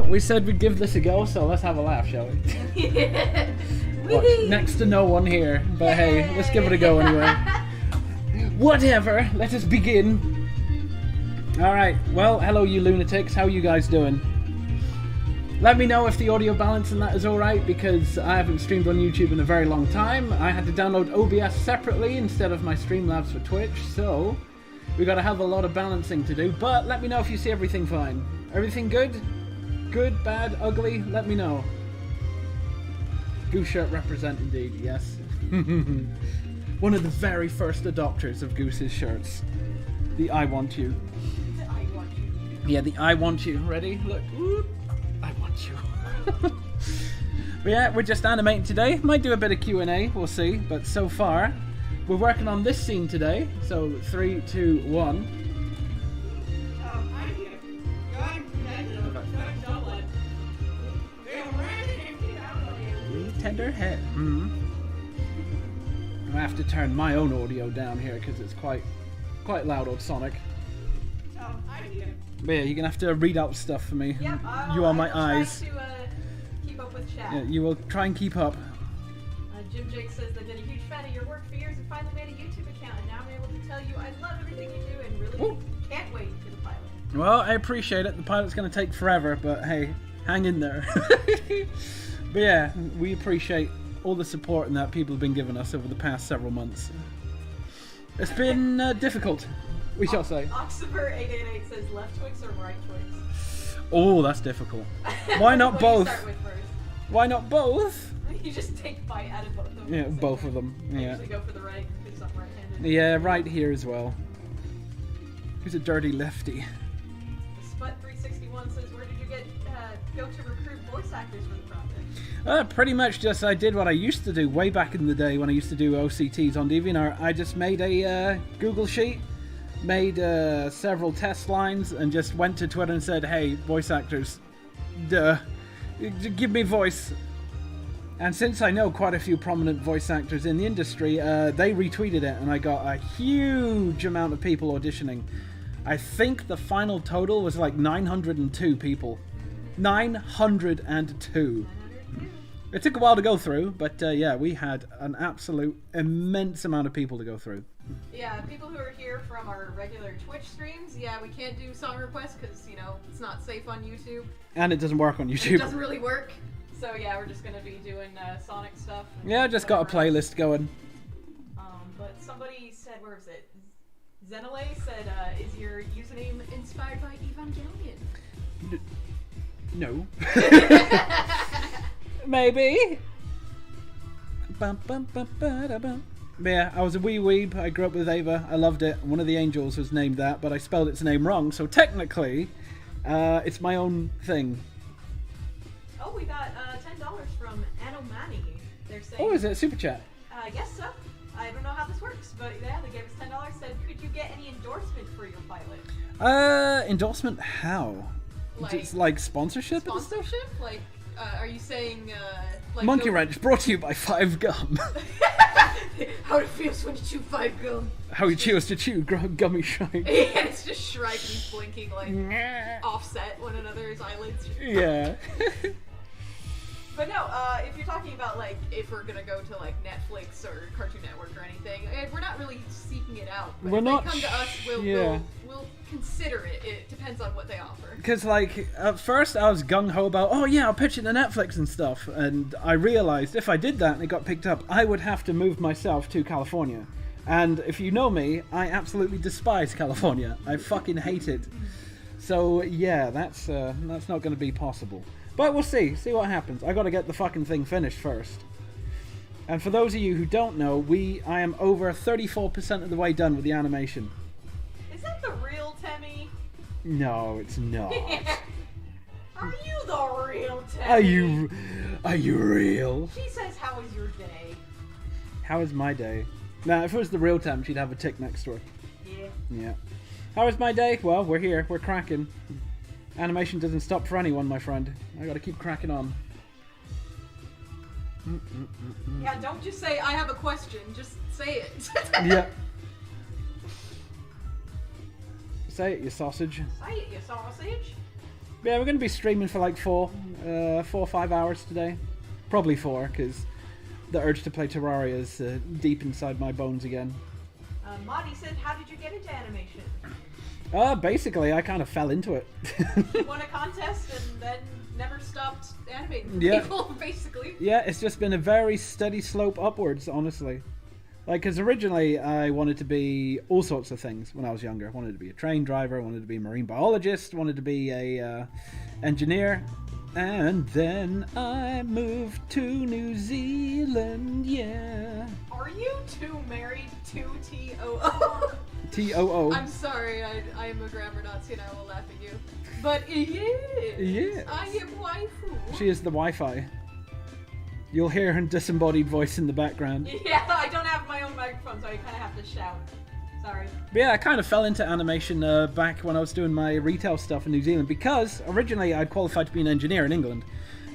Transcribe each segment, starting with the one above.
We said we'd give this a go, so let's have a laugh, shall we? Yeah. Watch, next to no one here, but hey, let's give it a go anyway. Whatever, let us begin. Alright, well, hello you lunatics, how are you guys doing? Let me know if the audio balance and that is alright, because I haven't streamed on YouTube in a very long time. I had to download OBS separately instead of my Streamlabs for Twitch, so we gotta have a lot of balancing to do, but let me know if you see everything fine. Everything good? Good, bad, ugly? Let me know. Goose shirt represent indeed, yes. One of the very first adopters of Goose's shirts. The I want you. The I want you. Yeah, the I want you. Ready? Look. Whoop. I want you. But yeah, we're just animating today. Might do a bit of Q&A, we'll see. But so far, we're working on this scene today. So 3, 2, 1. Tender head. I have to turn my own audio down here because it's quite loud on Sonic. But yeah, you're gonna have to read out stuff for me. Yep, You are my eyes. Try to keep up with chat. Yeah, you will try and keep up. Jim Jake says they've been a huge fan of your work for years and finally made a YouTube account, and now I'm able to tell you I love everything you do and really can't wait for the pilot. Well, I appreciate it. The pilot's gonna take forever, but hey, hang in there. But yeah, we appreciate all the support and that people have been giving us over the past several months. It's been difficult, we shall say. Oxiver888 says left Twix or right Twix? Oh, that's difficult. Why not What both? do you start with first? Why not both? You just take a bite out of both of them. Yeah, both of them. I Yeah. usually go for the right because I'm right-handed. Yeah, right here as well. Who's a dirty lefty? Sput361 says, where did you go to recruit voice actors for the project? Pretty much just I did what I used to do way back in the day when I used to do OCTs on DeviantArt. I just made a Google sheet, made several test lines, and just went to Twitter and said, hey, voice actors, give me voice. And since I know quite a few prominent voice actors in the industry, they retweeted it, and I got a huge amount of people auditioning. I think the final total was like 902 people. 902. It took a while to go through, but yeah, we had an absolute immense amount of people to go through. Yeah, people who are here from our regular Twitch streams, yeah, we can't do song requests because, you know, it's not safe on YouTube. And it doesn't work on YouTube. It doesn't really work. So yeah, we're just going to be doing Sonic stuff. Yeah, I just got a playlist going. But somebody said, where is it? Zenale said, is your username inspired by Evangelion? No. Maybe. Bum, bum, bum, ba-da-bum. Yeah, I was a wee weeb. I grew up with Ava. I loved it. One of the angels was named that, but I spelled its name wrong. So technically, it's my own thing. Oh, we got $10 from Animate. They're saying. Oh, is it a super chat? I guess so. I don't know how this works, but yeah, they gave us $10. Said, could you get any endorsement for your pilot? Endorsement? How? It's like sponsorship? Sponsorship? Like, are you saying, like... Monkey Wrench, brought to you by 5 Gum. How it feels when you chew 5 gum. How it chews to chew gummy shrike. Yeah, it's just Shrike blinking, like, offset one another's eyelids. Yeah. But no, if you're talking about, like, if we're gonna go to, like, Netflix or Cartoon Network or anything, we're not really seeking it out. But if they come to us, we'll consider it. It depends on what they offer. Because, like, at first I was gung-ho about, oh yeah, I'll pitch it to Netflix and stuff, and I realized if I did that and it got picked up, I would have to move myself to California. And if you know me, I absolutely despise California. I fucking hate it. So, yeah, that's not going to be possible. But we'll see what happens. I gotta get the fucking thing finished first. And for those of you who don't know, I am over 34% of the way done with the animation. Is that the real Temmie? No, it's not. Are you the real Temmie? Are you real? She says, how was your day? How was my day? Now, if it was the real Tem, she'd have a tick next to her. Yeah. Yeah. How was my day? Well, we're here. We're cracking. Animation doesn't stop for anyone, my friend. I gotta keep cracking on. Yeah, don't just say, I have a question. Just say it. Yeah. Say it, you sausage. Say it, you sausage. Yeah, we're going to be streaming for like 4 or 5 hours today. Probably 4, because the urge to play Terraria is deep inside my bones again. Monty said, how did you get into animation? Basically, I kind of fell into it. You won a contest and then never stopped animating people, basically. Yeah, it's just been a very steady slope upwards, honestly. Like, because originally I wanted to be all sorts of things when I was younger. I wanted to be a train driver, I wanted to be a marine biologist, wanted to be a engineer. And then I moved to New Zealand, yeah. Are you two married to T-O-O? T-O-O. I'm sorry, I am a grammar Nazi and I will laugh at you. But yes, yes. I am waifu. She is the Wi-Fi. You'll hear her disembodied voice in the background. Yeah, I don't have my own microphone, so I kind of have to shout. Sorry. But yeah, I kind of fell into animation back when I was doing my retail stuff in New Zealand, because originally I'd qualified to be an engineer in England.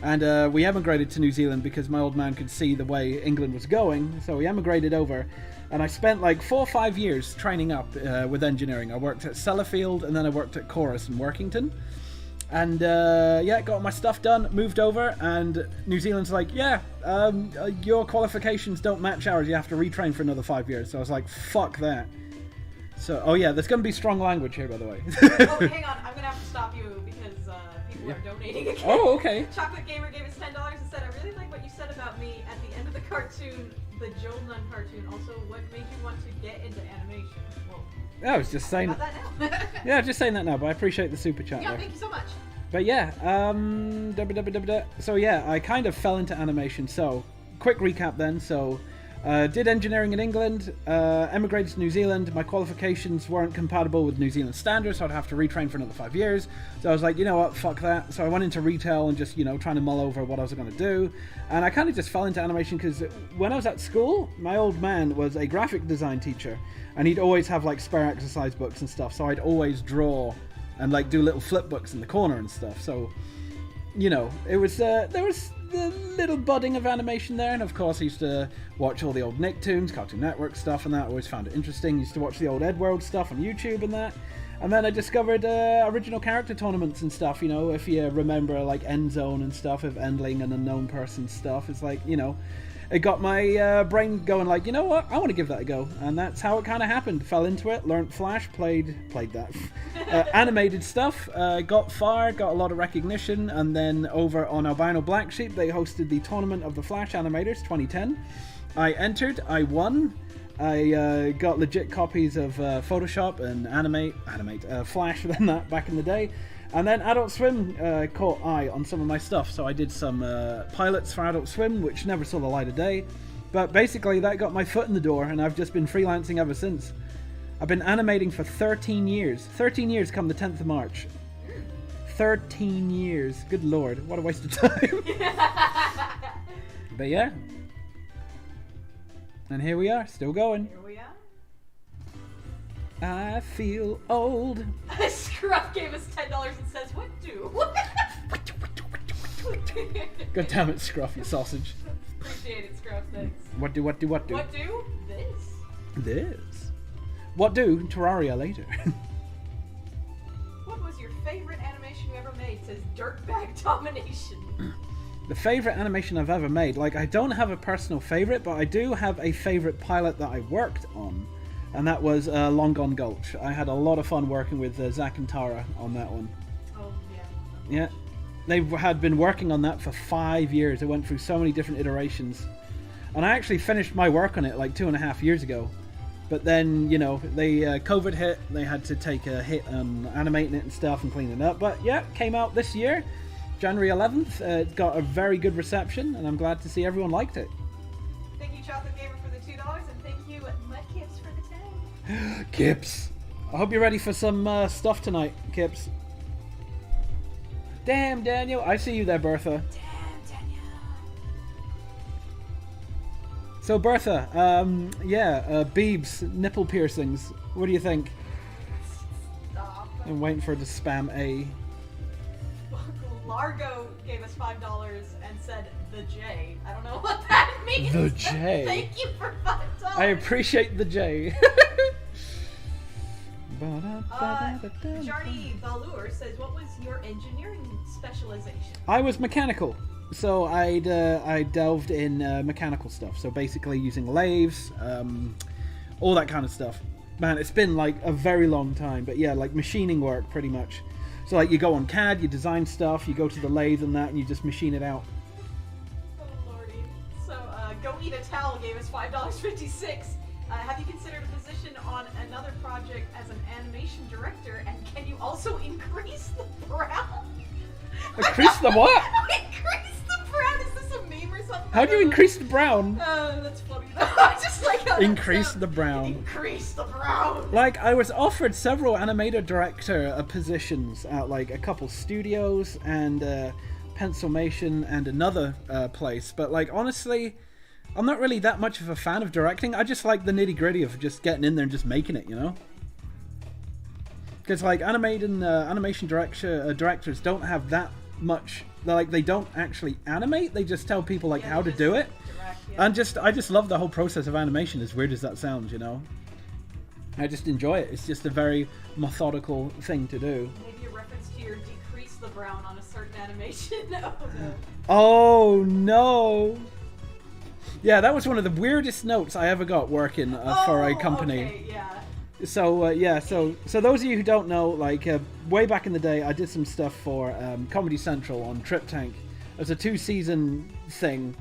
And we emigrated to New Zealand because my old man could see the way England was going, so we emigrated over. And I spent like 4 or 5 years training up with engineering. I worked at Sellafield, and then I worked at Chorus in Workington. And yeah, got my stuff done, moved over, and New Zealand's like, yeah, your qualifications don't match ours, you have to retrain for another 5 years. So I was like, fuck that. So, oh yeah, there's going to be strong language here, by the way. Oh, hang on, I'm going to have to stop you because people are donating again. Oh, okay. Chocolate Gamer gave us $10 and said, I really like what you said about me at the end of the cartoon, the Joel Nun cartoon. Also, what made you want to get into animation? Well, I was just saying. About that now. Yeah, just saying that now, but I appreciate the super chat. Yeah, there. thank you so much. But yeah, so yeah, I kind of fell into animation. So, quick recap then. So, did engineering in England, emigrated to New Zealand. My qualifications weren't compatible with New Zealand standards, so I'd have to retrain for another 5 years. So I was like, you know what, fuck that. So I went into retail and just, trying to mull over what I was going to do. And I kind of just fell into animation because when I was at school, my old man was a graphic design teacher, and he'd always have like spare exercise books and stuff. So I'd always draw and like do little flip books in the corner and stuff. So, it was there was the little budding of animation there, and of course I used to watch all the old Nicktoons, Cartoon Network stuff and that. I always found it interesting. Used to watch the old Edworld stuff on YouTube and that. And then I discovered original character tournaments and stuff, if you remember like End Zone and stuff, of Endling and Unknown Person stuff. It's like, it got my brain going like, you know what, I want to give that a go. And that's how it kind of happened. Fell into it, learned Flash, played that. Animated stuff, got far, got a lot of recognition, and then over on Albino Black Sheep, they hosted the Tournament of the Flash Animators 2010. I entered, I won, I got legit copies of Photoshop and Animate, Flash than that back in the day. And then Adult Swim caught eye on some of my stuff, so I did some pilots for Adult Swim, which never saw the light of day. But basically that got my foot in the door, and I've just been freelancing ever since. I've been animating for 13 years. 13 years come the 10th of March. 13 years. Good lord, what a waste of time. But yeah. And here we are, still going. Here we are. I feel old. Scruff gave us $10 and says, what do? God damn it, Scruff, you sausage. Appreciate it, Scruff, thanks. What do? What do? This. What do? Terraria later. What was your favorite animation you ever made? Says Dirtbag Domination. The favorite animation I've ever made. Like, I don't have a personal favorite, but I do have a favorite pilot that I worked on. And that was Long Gone Gulch. I had a lot of fun working with Zach and Tara on that one. Oh, yeah. Yeah. They had been working on that for 5 years. It went through so many different iterations. And I actually finished my work on it like 2.5 years ago. But then, COVID hit. They had to take a hit on animating it and stuff and cleaning it up. But yeah, it came out this year, January 11th. It got a very good reception, and I'm glad to see everyone liked it. Thank you, Chocolate Gamer, for the $2, and thank you, Mudkips, for the 10. Kips. I hope you're ready for some stuff tonight, Kips. Damn, Daniel. I see you there, Bertha. Damn, Daniel. So, Bertha, Beebs, nipple piercings. What do you think? Stop. I'm waiting for the spam A. Largo gave us $5 and said the J. I don't know what that means. The J. Thank you for $5. I appreciate the J. Jarny Balur says, what was your engineering specialization? I was mechanical. So I delved in mechanical stuff. So basically using lathes, all that kind of stuff. Man, it's been like a very long time. But yeah, like machining work pretty much. So like you go on CAD, you design stuff, you go to the lathe and that, and you just machine it out. Oh lordy. So Go Eat a Towel gave us $5.56. Have you considered a position on another project as an animation director, and can you also increase the brown? Increase the what? Increase the brown? Is this a meme or something? How do you increase the brown? That's funny. I just like how increase the brown. Increase the brown. Like, I was offered several animator director positions at like a couple studios and Pencilmation and another place, but like honestly, I'm not really that much of a fan of directing. I just like the nitty-gritty of just getting in there and just making it, you know? Because like animation directors don't have that much. Like they don't actually animate. They just tell people like how to do it. Direct, yeah. And I just love the whole process of animation. As weird as that sounds, you know. I just enjoy it. It's just a very methodical thing to do. Maybe a reference to your decrease the brown on a certain animation. Oh no. Oh no. Yeah, that was one of the weirdest notes I ever got working for a company. Okay, yeah. So so those of you who don't know, like way back in the day, I did some stuff for Comedy Central on Trip Tank. It was a 2-season thing,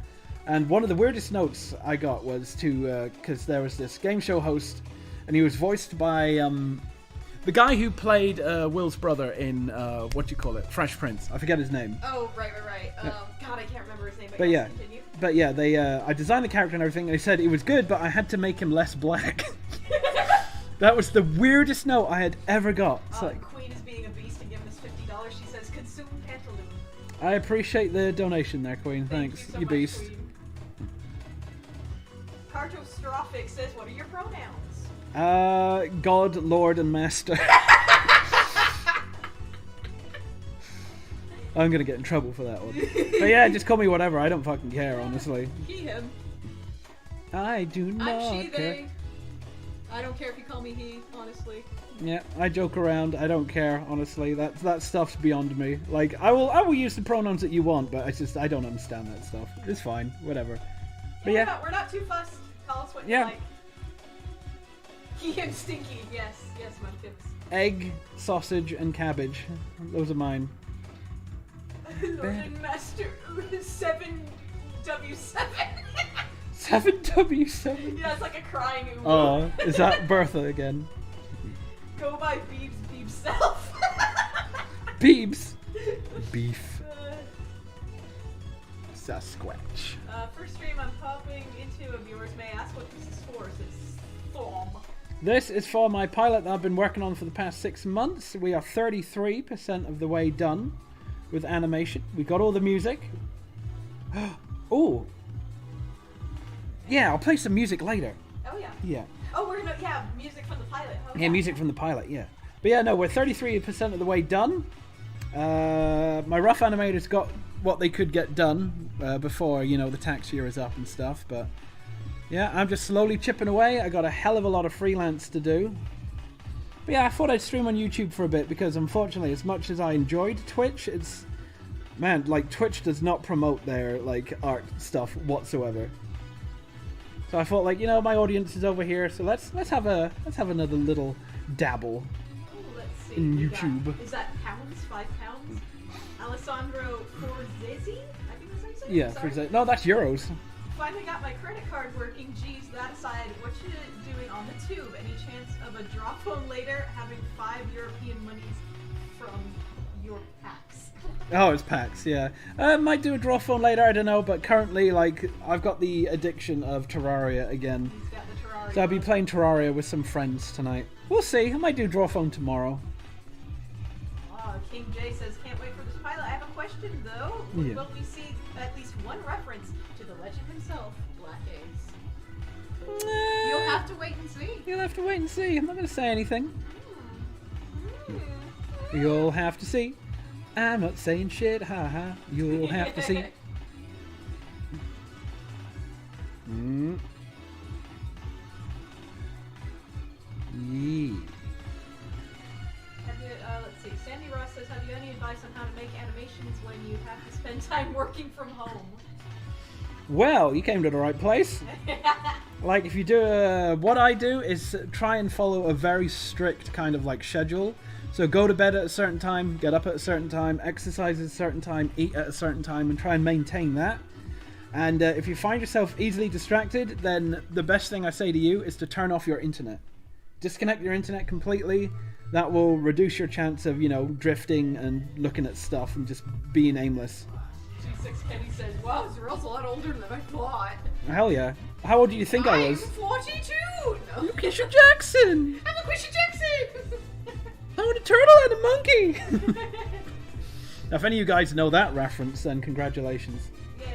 and one of the weirdest notes I got was because there was this game show host, and he was voiced by the guy who played Will's brother in Fresh Prince. I forget his name. Oh, right. God, I can't remember his name. But yeah. Continue. But yeah, I designed the character and everything. And they said it was good, but I had to make him less black. That was the weirdest note I had ever got. Like, Queen is being a beast and giving us $50. She says, consume pantaloon. I appreciate the donation there, Queen. Thank Thanks, you so you much, beast. Queen. Cartostrophic says, what are your pronouns? God, Lord, and Master. I'm gonna get in trouble for that one. But yeah, just call me whatever. I don't fucking care, honestly. He, him. I do not I'm she, care. they. I don't care if you call me he, honestly. Yeah, I joke around. I don't care, honestly. That stuff's beyond me. Like, I will use the pronouns that you want, but I don't understand that stuff. It's fine, whatever. But yeah. We're not too fussed. Tell us what you like. He, him, stinky. Yes, my tips. Egg, sausage, and cabbage. Those are mine. Lord and Master 7W7. 7W7? Yeah, it's like a crying ooh. Oh, is that Bertha again? Go by Beebs self. Beebs? Beef. Sasquatch. First stream I'm popping into of yours. May I ask what this is for? Says Thom. This is for my pilot that I've been working on for the past 6 months. We are 33% of the way done with animation. We got all the music. Oh. Yeah, I'll play some music later. Oh yeah. Yeah. Oh, we're gonna music from the pilot. Oh, yeah, music from the pilot. Yeah. But yeah, no, we're 33% of the way done. My rough animators got what they could get done before the tax year is up and stuff. But yeah, I'm just slowly chipping away. I got a hell of a lot of freelance to do. But yeah, I thought I'd stream on YouTube for a bit because unfortunately, as much as I enjoyed Twitch, Twitch does not promote their art stuff whatsoever. So I thought my audience is over here, so let's have another little dabble. Ooh, let's see. In YouTube. Is that pounds? 5 pounds? Alessandro Forzesi? I think that's how you say it. Yeah, Sorry. no, that's euros. Finally got my credit card working. Geez, that aside, what you doing on the tube? Any chance of a draw phone later having 5 European monies from your packs? Oh, it's packs, yeah. Might do a draw phone later, I don't know, but currently, I've got the addiction of Terraria again. He's got the Terraria. So I'll be playing Terraria with some friends tonight. We'll see, I might do draw phone tomorrow. King J says, can't wait for this pilot. I have a question, though. Yeah. Will we see at least one reference to the legend himself, Black Eggs? You'll have to wait and see. You'll have to wait and see. I'm not going to say anything. You'll have to see. I'm not saying shit, haha. You'll have to see. Yeah. advice on how to make animations when you have to spend time working from home. Well, you came to the right place. Like, if you do, what I do is try and follow a very strict kind of like schedule. So go to bed at a certain time, get up at a certain time, exercise at a certain time, eat at a certain time, and try and maintain that. And if you find yourself easily distracted, then the best thing I say to you is to turn off your internet. Disconnect your internet completely. That will reduce your chance of, you know, drifting and looking at stuff and just being aimless. G6 Kenny says, wow, Zarel's a lot older than I thought. Hell yeah. How old do you think I was? I'm 42! No. Lucretia Jackson! I'm Lucretia Jackson! I'm a turtle and a monkey! Now, if any of you guys know that reference, then congratulations. Yay.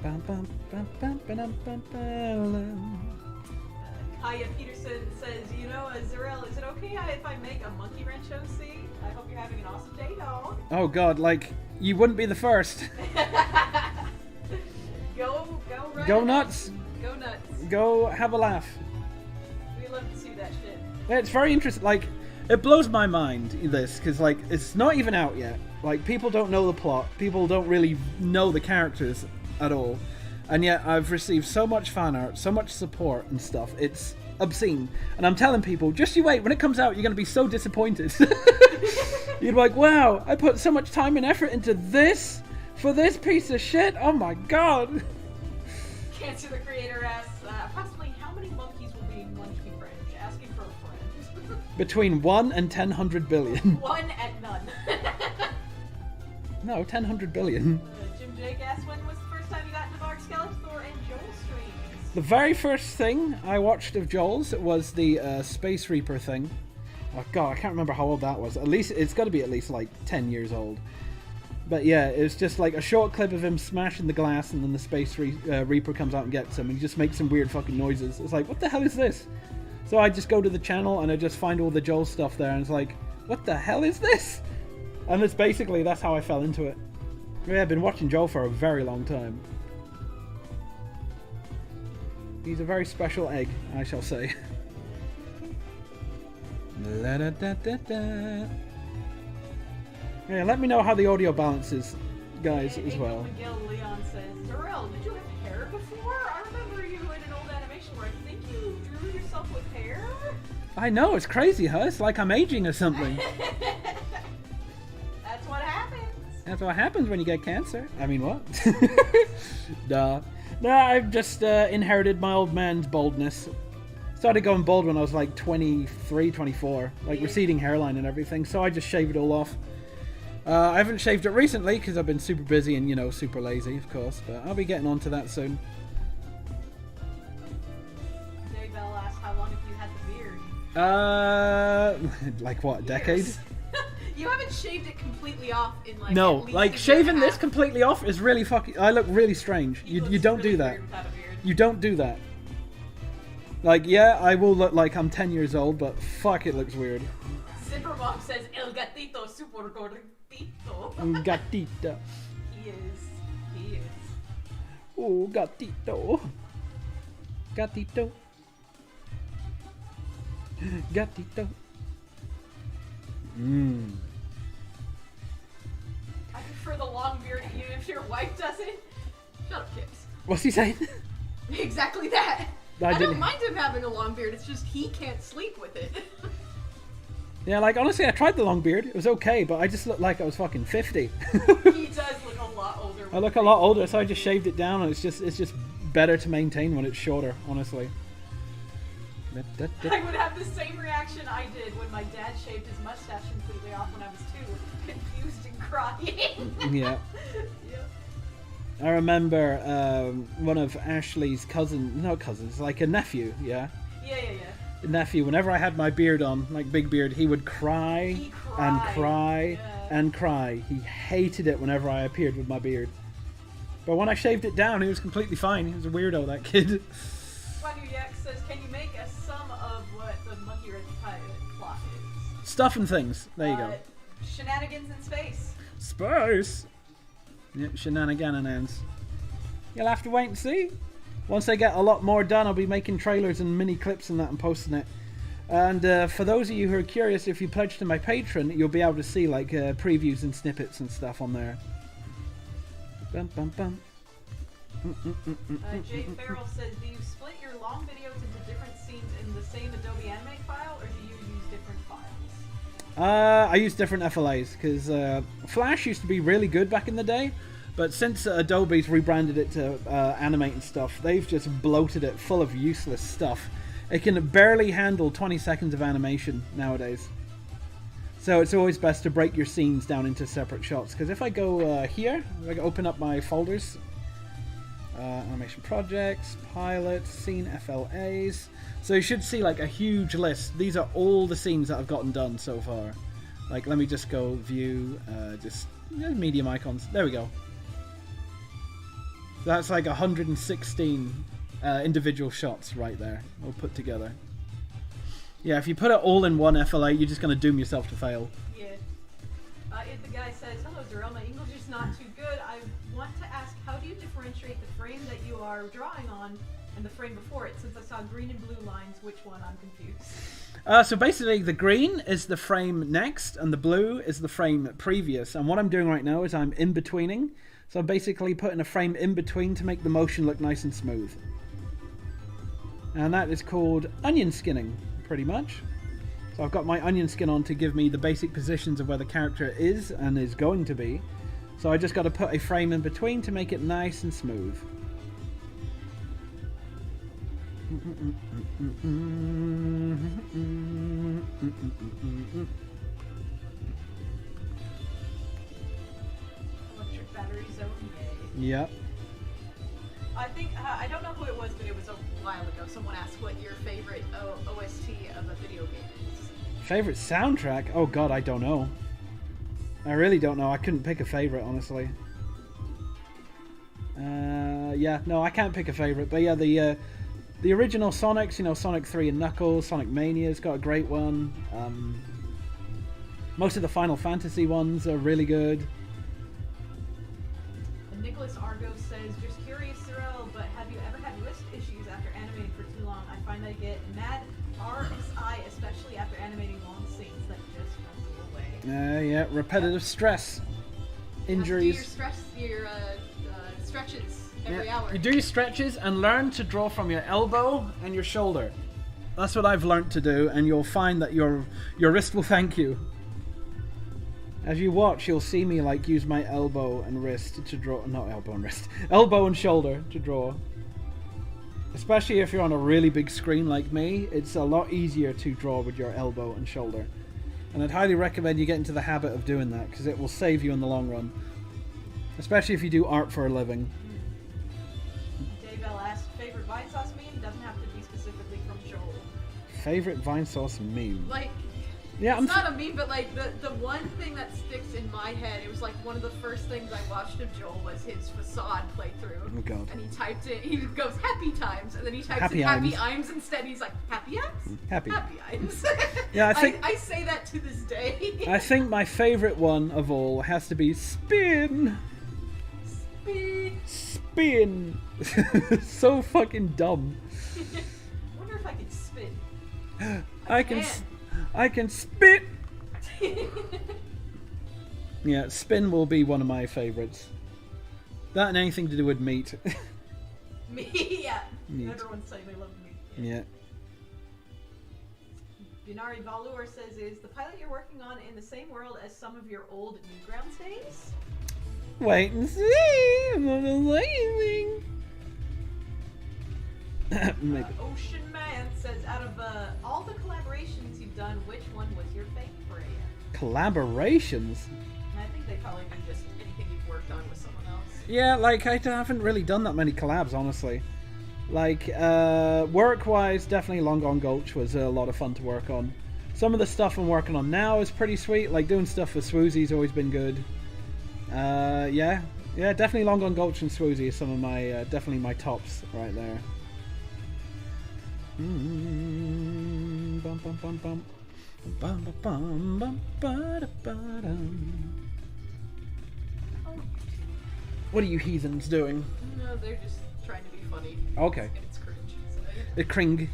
Bum, bum, bum, bum, bum, bum, bum. Kaya Peterson says, you know, Zarel, is it okay if I make a monkey wrench OC? I hope you're having an awesome day, dog. Oh god, like, you wouldn't be the first. Go right Go ahead. nuts. Go nuts. Go have a laugh. We love to see that shit. Yeah, it's very interesting. Like, it blows my mind, this, because, like, it's not even out yet. Like, people don't know the plot. People don't really know the characters at all. And yet, I've received so much fan art, so much support and stuff. It's obscene. And I'm telling people, just you wait. When it comes out, you're going to be so disappointed. You're like, wow, I put so much time and effort into this for this piece of shit. Oh my god. Cancer the Creator asks, approximately how many monkeys will be in Monkey French? Asking for a friend. Between 1 and 10 billion. 1 and none. No, 10 billion. Jim Jake asks, when was the first time you got into Mark Skeletor and Joel streams? The very first thing I watched of Joel's was the Space Reaper thing. Oh god, I can't remember how old that was. At least it's got to be at least like 10 years old. But yeah, it's just like a short clip of him smashing the glass, and then the Space Reaper comes out and gets him, and he just makes some weird fucking noises. It's like, what the hell is this? So I just go to the channel and I just find all the Joel stuff there, and it's like, what the hell is this? And it's basically, that's how I fell into it. Yeah, I've been watching Joel for a very long time. He's a very special egg, I shall say. La da da da da. Yeah, let me know how the audio balances, guys, as well. Miguel Leon says, Zarel, did you have hair before? I remember you in an old animation where I think you drew yourself with hair. I know, it's crazy, huh? It's like I'm aging or something. That's what happens. That's what happens when you get cancer. I mean, what? Duh. No, I've just inherited my old man's baldness. Started going bald when I was like 23, 24. Like receding hairline and everything, so I just shaved it all off. I haven't shaved it recently because I've been super busy and, you know, super lazy, of course. But I'll be getting onto that soon. Jay Bell asked, how long have you had the beard? Like what, a decade? You haven't shaved it completely off in like no, at least like shaving this completely off is really fucking. I look really strange. You don't really do that. weird without a beard. You don't do that. Like, yeah, I will look like I'm 10 years old, but fuck, it looks weird. Zipper Mom says, El gatito super gordito. Gatito. He is. Oh, gatito. Gatito. Gatito. Mmm. I prefer the long beard even if your wife doesn't. Shut up, Kips. What's he saying? Exactly that. I didn't- don't mind him having a long beard, it's just he can't sleep with it. Yeah, like, honestly, I tried the long beard. It was okay, but I just looked like I was fucking 50. He does look a lot older. I look a lot older, so I just shaved it down, and it's just better to maintain when it's shorter, honestly. I would have the same reaction I did when my dad shaved his mustache completely off when I was 2, confused and crying. Yeah. Yep. I remember one of Ashley's cousins, like a nephew, yeah? Yeah. Nephew, whenever I had my beard on, like big beard, he would cry and cry and cry. He hated it whenever I appeared with my beard. But when I shaved it down, he was completely fine. He was a weirdo, that kid. Swagyu Yak says, can you make a sum of what the Monkey Wrench plot is? Stuff and things. There you go. Shenanigans in space. Space. Yeah, shenanigans. You'll have to wait and see. Once they get a lot more done, I'll be making trailers and mini clips and that and posting it. And for those of you who are curious, if you pledge to my Patreon, you'll be able to see like previews and snippets and stuff on there. Bum, bum, bum. Jay Farrell says, do you split your long videos into different scenes in the same Adobe Animate file, or do you use different files? I use different FLAs, because Flash used to be really good back in the day, but since Adobe's rebranded it to Animate and stuff, they've just bloated it full of useless stuff. It can barely handle 20 seconds of animation nowadays. So it's always best to break your scenes down into separate shots, because if I go here, if I open up my folders, animation projects, pilot, scene FLAs. So you should see like a huge list. These are all the scenes that I've gotten done so far. Like, let me just go view, just medium icons. There we go. So that's like 116 individual shots right there, all put together. Yeah, if you put it all in one FLA, you're just going to doom yourself to fail. Yeah. If the guy says, hello Darrell, my English is not too good. I want to ask, how do you differentiate the frame that you are drawing on and the frame before it? Since I saw green and blue lines, which one? I'm confused. So basically, the green is the frame next, and the blue is the frame previous. And what I'm doing right now is I'm in-betweening. So I'm basically putting a frame in between to make the motion look nice and smooth. And that is called onion skinning, pretty much. So I've got my onion skin on to give me the basic positions of where the character is and is going to be. So I just got to put a frame in between to make it nice and smooth. Electric battery zone, yay. Yep. I think, I don't know who it was, but it was a while ago. Someone asked what your favorite OST of a video game is. Favorite soundtrack? Oh god, I don't know. I really don't know. I couldn't pick a favorite, honestly. Yeah, no, I can't pick a favorite. But yeah, the original Sonics, you know, Sonic 3 and Knuckles, Sonic Mania's got a great one. Most of the Final Fantasy ones are really good. And Nicholas Argo says, just curious, Cyril, but have you ever had wrist issues after animating for too long? I find I get mad RSI, especially after animating long scenes that just won't go away. Yeah, repetitive stress. Injuries. You have to do your stretches every hour. You do your stretches and learn to draw from your elbow and your shoulder. That's what I've learned to do, and you'll find that your wrist will thank you. As you watch, you'll see me like use my elbow and wrist to draw. Not elbow and wrist. Elbow and shoulder to draw. Especially if you're on a really big screen like me, it's a lot easier to draw with your elbow and shoulder. And I'd highly recommend you get into the habit of doing that, because it will save you in the long run. Especially if you do art for a living. Dave L asked, favorite Vine Sauce meme? Doesn't have to be specifically from Joel. Favorite Vine Sauce meme? Like, yeah, it's not a meme, but like the one thing that sticks in my head, it was like one of the first things I watched of Joel was his Facade playthrough. Oh god. And he typed it, he goes happy times, and then he types Happy in happy Imes. Imes instead. He's like, happy Imes? Happy Imes. Yeah, I think I say that to this day. I think my favorite one of all has to be spin. Spin. So fucking dumb. I wonder if I can spin. I can spit. Yeah, spin will be one of my favorites. That and anything to do with meat. Me, yeah. Meat. Everyone's saying they love meat. Yeah. Binari Valur says, is the pilot you're working on in the same world as some of your old Newgrounds days? Wait and see. I'm not gonna say anything. Maybe. Ocean Man says, out of all the collaborations you've done, which one was your favorite? Collaborations? I think they probably mean just anything you've worked on with someone else. Yeah, like, I haven't really done that many collabs, honestly. Like, work-wise, definitely Long Gone Gulch was a lot of fun to work on. Some of the stuff I'm working on now is pretty sweet, like doing stuff for Swoozy's always been good. Yeah, definitely Long Gone Gulch and Swoozy are some of my, definitely my tops right there. Bum, bum, bum, bum. Bum, bum, bum, bum, ba-da-ba-dum. What are you heathens doing? No, they're just trying to be funny. Okay. And it's cringe. So. The cring.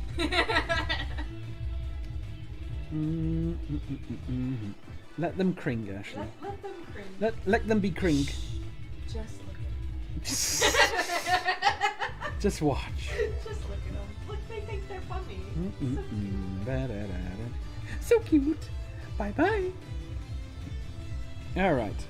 Let them cring, Ashley. Let them cring. Let them be cring. Just look at them. Just watch. Just look at them. Look, they think they're funny. So cute. Bye bye. All right.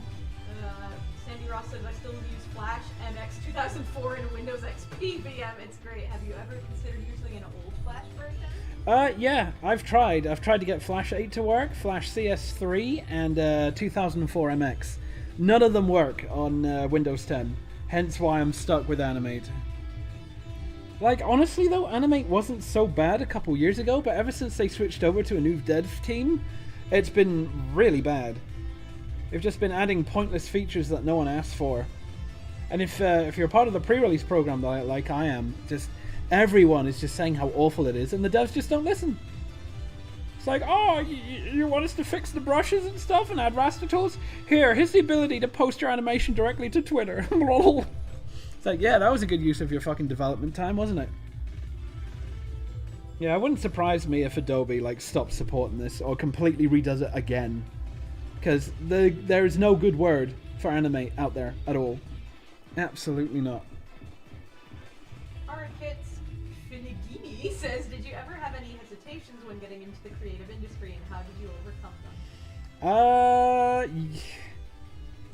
Sandy Ross says I still use Flash MX 2004 in Windows XP VM. It's great. Have you ever considered using an old Flash version? Yeah, I've tried to get Flash 8 to work, Flash CS3, and 2004 MX. None of them work on Windows 10, hence why I'm stuck with Animate. Like, honestly though, Animate wasn't so bad a couple years ago, but ever since they switched over to a new dev team, it's been really bad. They've just been adding pointless features that no one asked for. And if you're part of the pre-release program, like I am, just everyone is just saying how awful it is, and the devs just don't listen. It's like, oh, you want us to fix the brushes and stuff and add raster tools? Here's the ability to post your animation directly to Twitter. It's like, yeah, that was a good use of your fucking development time, wasn't it? Yeah, it wouldn't surprise me if Adobe like stops supporting this or completely redoes it again. Because there is no good word for Animate out there at all. Absolutely not. Arkits Finigini says, did you ever have any hesitations when getting into the creative industry, and how did you overcome them?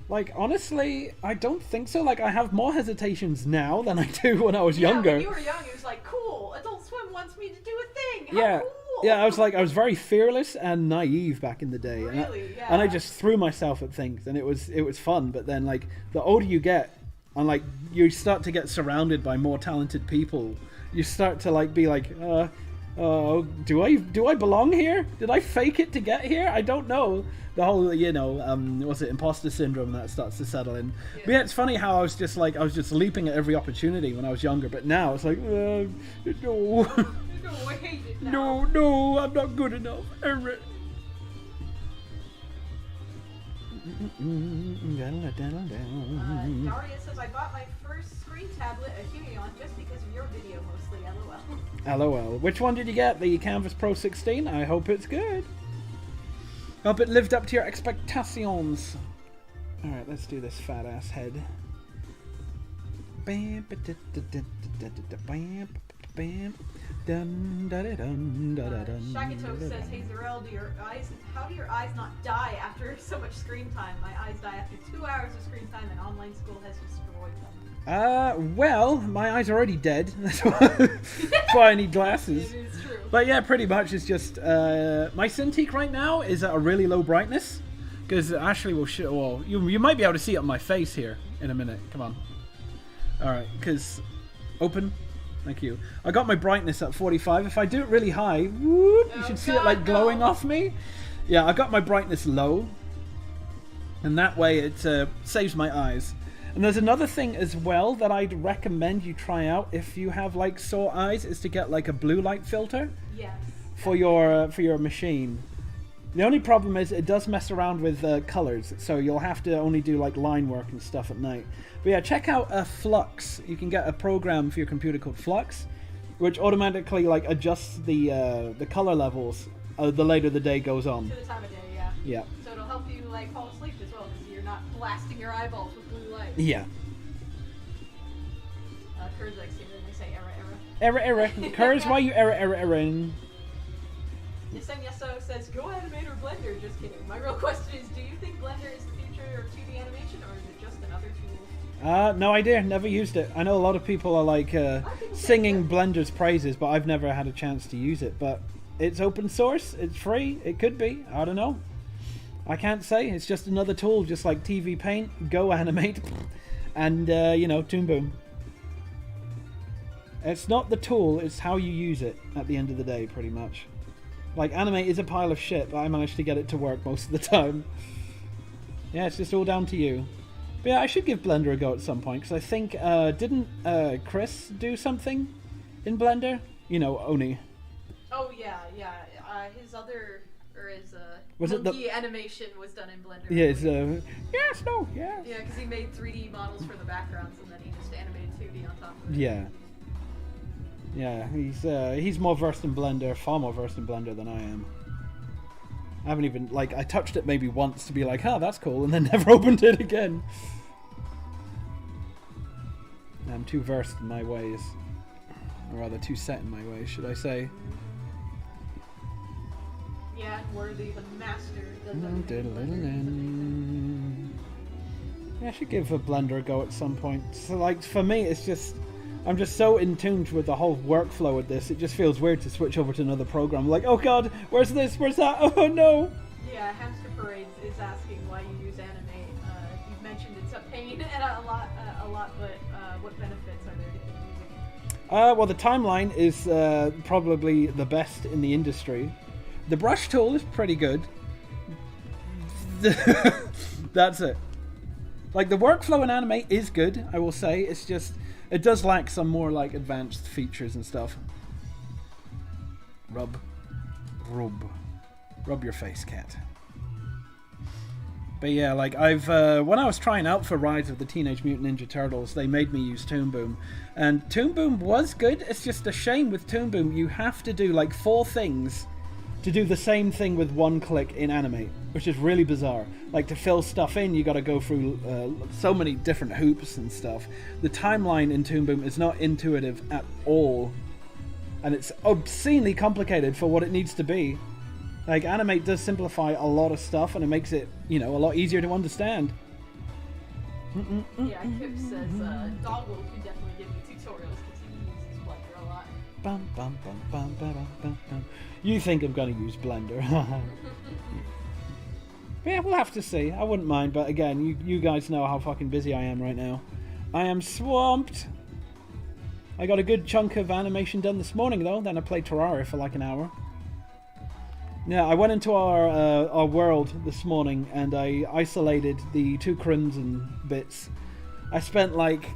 Like, honestly, I don't think so. Like, I have more hesitations now than I do when I was younger. When you were young, it was like, cool, Adult Swim wants me to do a thing. How cool. Yeah, I was very fearless and naive back in the day. Really? And I just threw myself at things, and it was fun. But then, like, the older you get, and like you start to get surrounded by more talented people, you start to like be like, do I belong here? Did I fake it to get here? I don't know. The whole, imposter syndrome that starts to settle in. Yeah. But yeah, it's funny how I was just leaping at every opportunity when I was younger, but now it's like, no. No, I hate it now. No, I'm not good enough. Daria says, I bought my first screen tablet, a Huion, just because of your video mostly, LOL. Which one did you get? The Canvas Pro 16? I hope it's good. Hope it lived up to your expectations. Alright, let's do this fat ass head. Shagito says, hey Zarel, how do your eyes not die after so much screen time? My eyes die after 2 hours of screen time, and online school has destroyed them. Well, my eyes are already dead. That's why I need glasses. It is true. But yeah, pretty much it's just, my Cintiq right now is at a really low brightness, because Ashley will show, well, you might be able to see it on my face here in a minute. Come on. Alright, because, open. Thank you. I got my brightness at 45. If I do it really high, whoop, you should see it like glowing off me. Yeah, I got my brightness low, and that way it saves my eyes. And there's another thing as well that I'd recommend you try out if you have like sore eyes, is to get like a blue light filter. Yes. For your machine. The only problem is it does mess around with colors, so you'll have to only do like line work and stuff at night. But yeah, check out Flux. You can get a program for your computer called Flux, which automatically like adjusts the color levels the later the day goes on. To the time of day, yeah. Yeah. So it'll help you like fall asleep as well, because you're not blasting your eyeballs with blue light. Yeah. Kurz likes to hear when they say error. Kurz, why you error? Yeso says, go Animate or Blender. Just kidding. My real question is, do you think Blender is the future of 2D animation, or is it just another tool? No idea. Never used it. I know a lot of people are like singing Blender's praises, but I've never had a chance to use it. But it's open source. It's free. It could be. I don't know. I can't say. It's just another tool, just like TV Paint, Go Animate, and Toon Boom. It's not the tool. It's how you use it at the end of the day, pretty much. Like, Animate is a pile of shit, but I managed to get it to work most of the time. Yeah, it's just all down to you. But yeah, I should give Blender a go at some point, because I think, didn't Chris do something in Blender? Oni. Oh, yeah. His other, or his was monkey animation was done in Blender. Yeah, it's, yes. Yeah, because he made 3D models for the backgrounds, and then he just animated 2D on top of it. Yeah. Yeah, he's more versed in Blender, far more versed in Blender than I am. I haven't even, like, I touched it maybe once to be like, oh, that's cool, and then never opened it again. I'm too versed in my ways. Or rather, too set in my ways, should I say. Yeah, worthy, the master. Yeah, I should give a Blender a go at some point. So, like, for me, it's just... I'm just so in tune with the whole workflow of this, it just feels weird to switch over to another program. Like, oh god, where's this, where's that, oh no! Yeah, Hamster Parades is asking why you use Animate. You've mentioned it's a pain and a lot, but what benefits are there to using it? Well, the timeline is probably the best in the industry. The brush tool is pretty good. That's it. Like, the workflow in Animate is good, I will say. It's just, it does lack some more, like, advanced features and stuff. Rub your face, cat. But yeah, like, I've, when I was trying out for Rise of the Teenage Mutant Ninja Turtles, they made me use Toon Boom. And Toon Boom was good, it's just a shame with Toon Boom, you have to do, like, 4 things to do the same thing with one click in Animate, which is really bizarre. Like, to fill stuff in, you gotta go through so many different hoops and stuff. The timeline in Toon Boom is not intuitive at all, and it's obscenely complicated for what it needs to be. Like, Animate does simplify a lot of stuff, and it makes it, you know, a lot easier to understand. Yeah, Kip says Doggle can definitely give you tutorials because he uses Blender a lot. Bum, bum, bum, bum, bum, bum, bum. You think I'm going to use Blender. Yeah, we'll have to see. I wouldn't mind, but again, you guys know how fucking busy I am right now. I am swamped. I got a good chunk of animation done this morning, though. Then I played Terraria for like an hour. Yeah, I went into our world this morning, and I isolated the 2 crimson bits. I spent like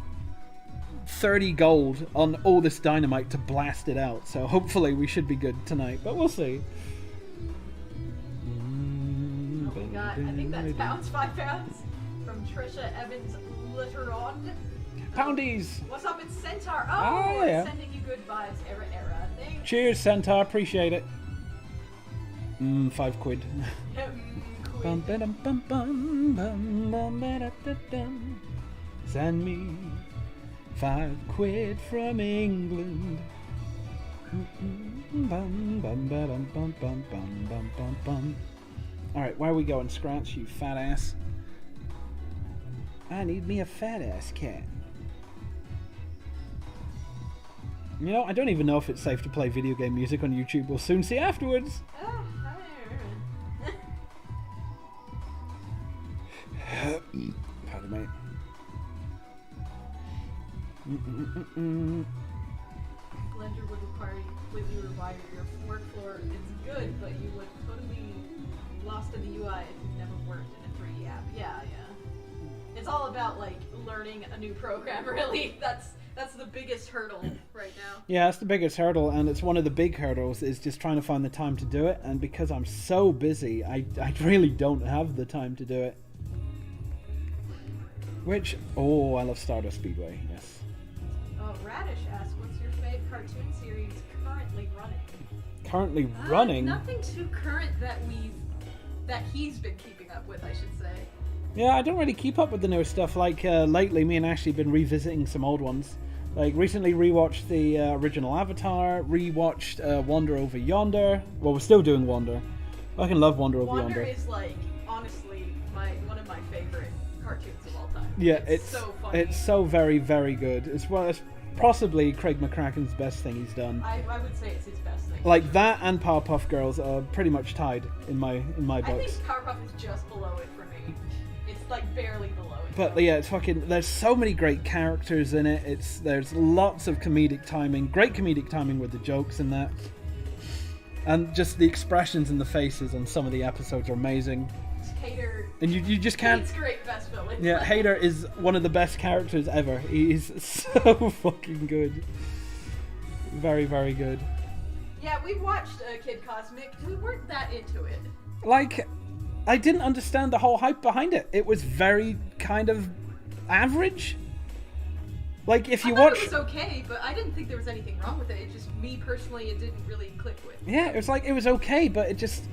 30 gold on all this dynamite to blast it out, so hopefully we should be good tonight, but we'll see. Oh, we got, I think that's pounds, 5 pounds from Trisha Evans Litteron. Poundies! What's up, it's Centaur? Oh, yeah. Sending you good vibes, era. Thanks. Cheers, Centaur, appreciate it. 5 quid. Send me 5 quid from England. Alright, where are we going, Scratch, you fat ass? I need me a fat ass cat. You know, I don't even know if it's safe to play video game music on YouTube. We'll soon see afterwards. Pardon me. Blender would require you completely rewire your workflow. It's good, but you would totally lost in the UI if you've never worked in a 3D app. Yeah. It's all about like learning a new program. Really, that's the biggest hurdle right now. Yeah, that's the biggest hurdle, and it's one of the big hurdles is just trying to find the time to do it. And because I'm so busy, I really don't have the time to do it. Which, oh, I love Stardust Speedway, yes. Radish asks, what's your favorite cartoon series currently running? Currently running? Nothing too current that he's been keeping up with, I should say. Yeah, I don't really keep up with the newer stuff. Like, lately, me and Ashley have been revisiting some old ones. Like, recently rewatched the original Avatar, rewatched Wander Over Yonder. Well, we're still doing Wander. I can love Wander Over Yonder. Wander is, like, honestly, one of my favorite cartoons of all time. Yeah, it's so funny. It's so very, very good. It's possibly Craig McCracken's best thing he's done. I would say it's his best thing. Like, that and Powerpuff Girls are pretty much tied in my books. I think Powerpuff is just below it for me. It's like barely below it. But yeah, it's fucking. There's so many great characters in it. There's lots of comedic timing, great comedic timing with the jokes in that, and just the expressions and the faces on some of the episodes are amazing. Hater. And you just can't. It's great best villain. Yeah, Hater is one of the best characters ever. He's so fucking good. Very, very good. Yeah, we watched Kid Cosmic. We weren't that into it. Like, I didn't understand the whole hype behind it. It was very kind of average. Like, if you watch... it was okay, but I didn't think there was anything wrong with it. It just, me personally, it didn't really click with. Yeah, it was like, it was okay, but it just...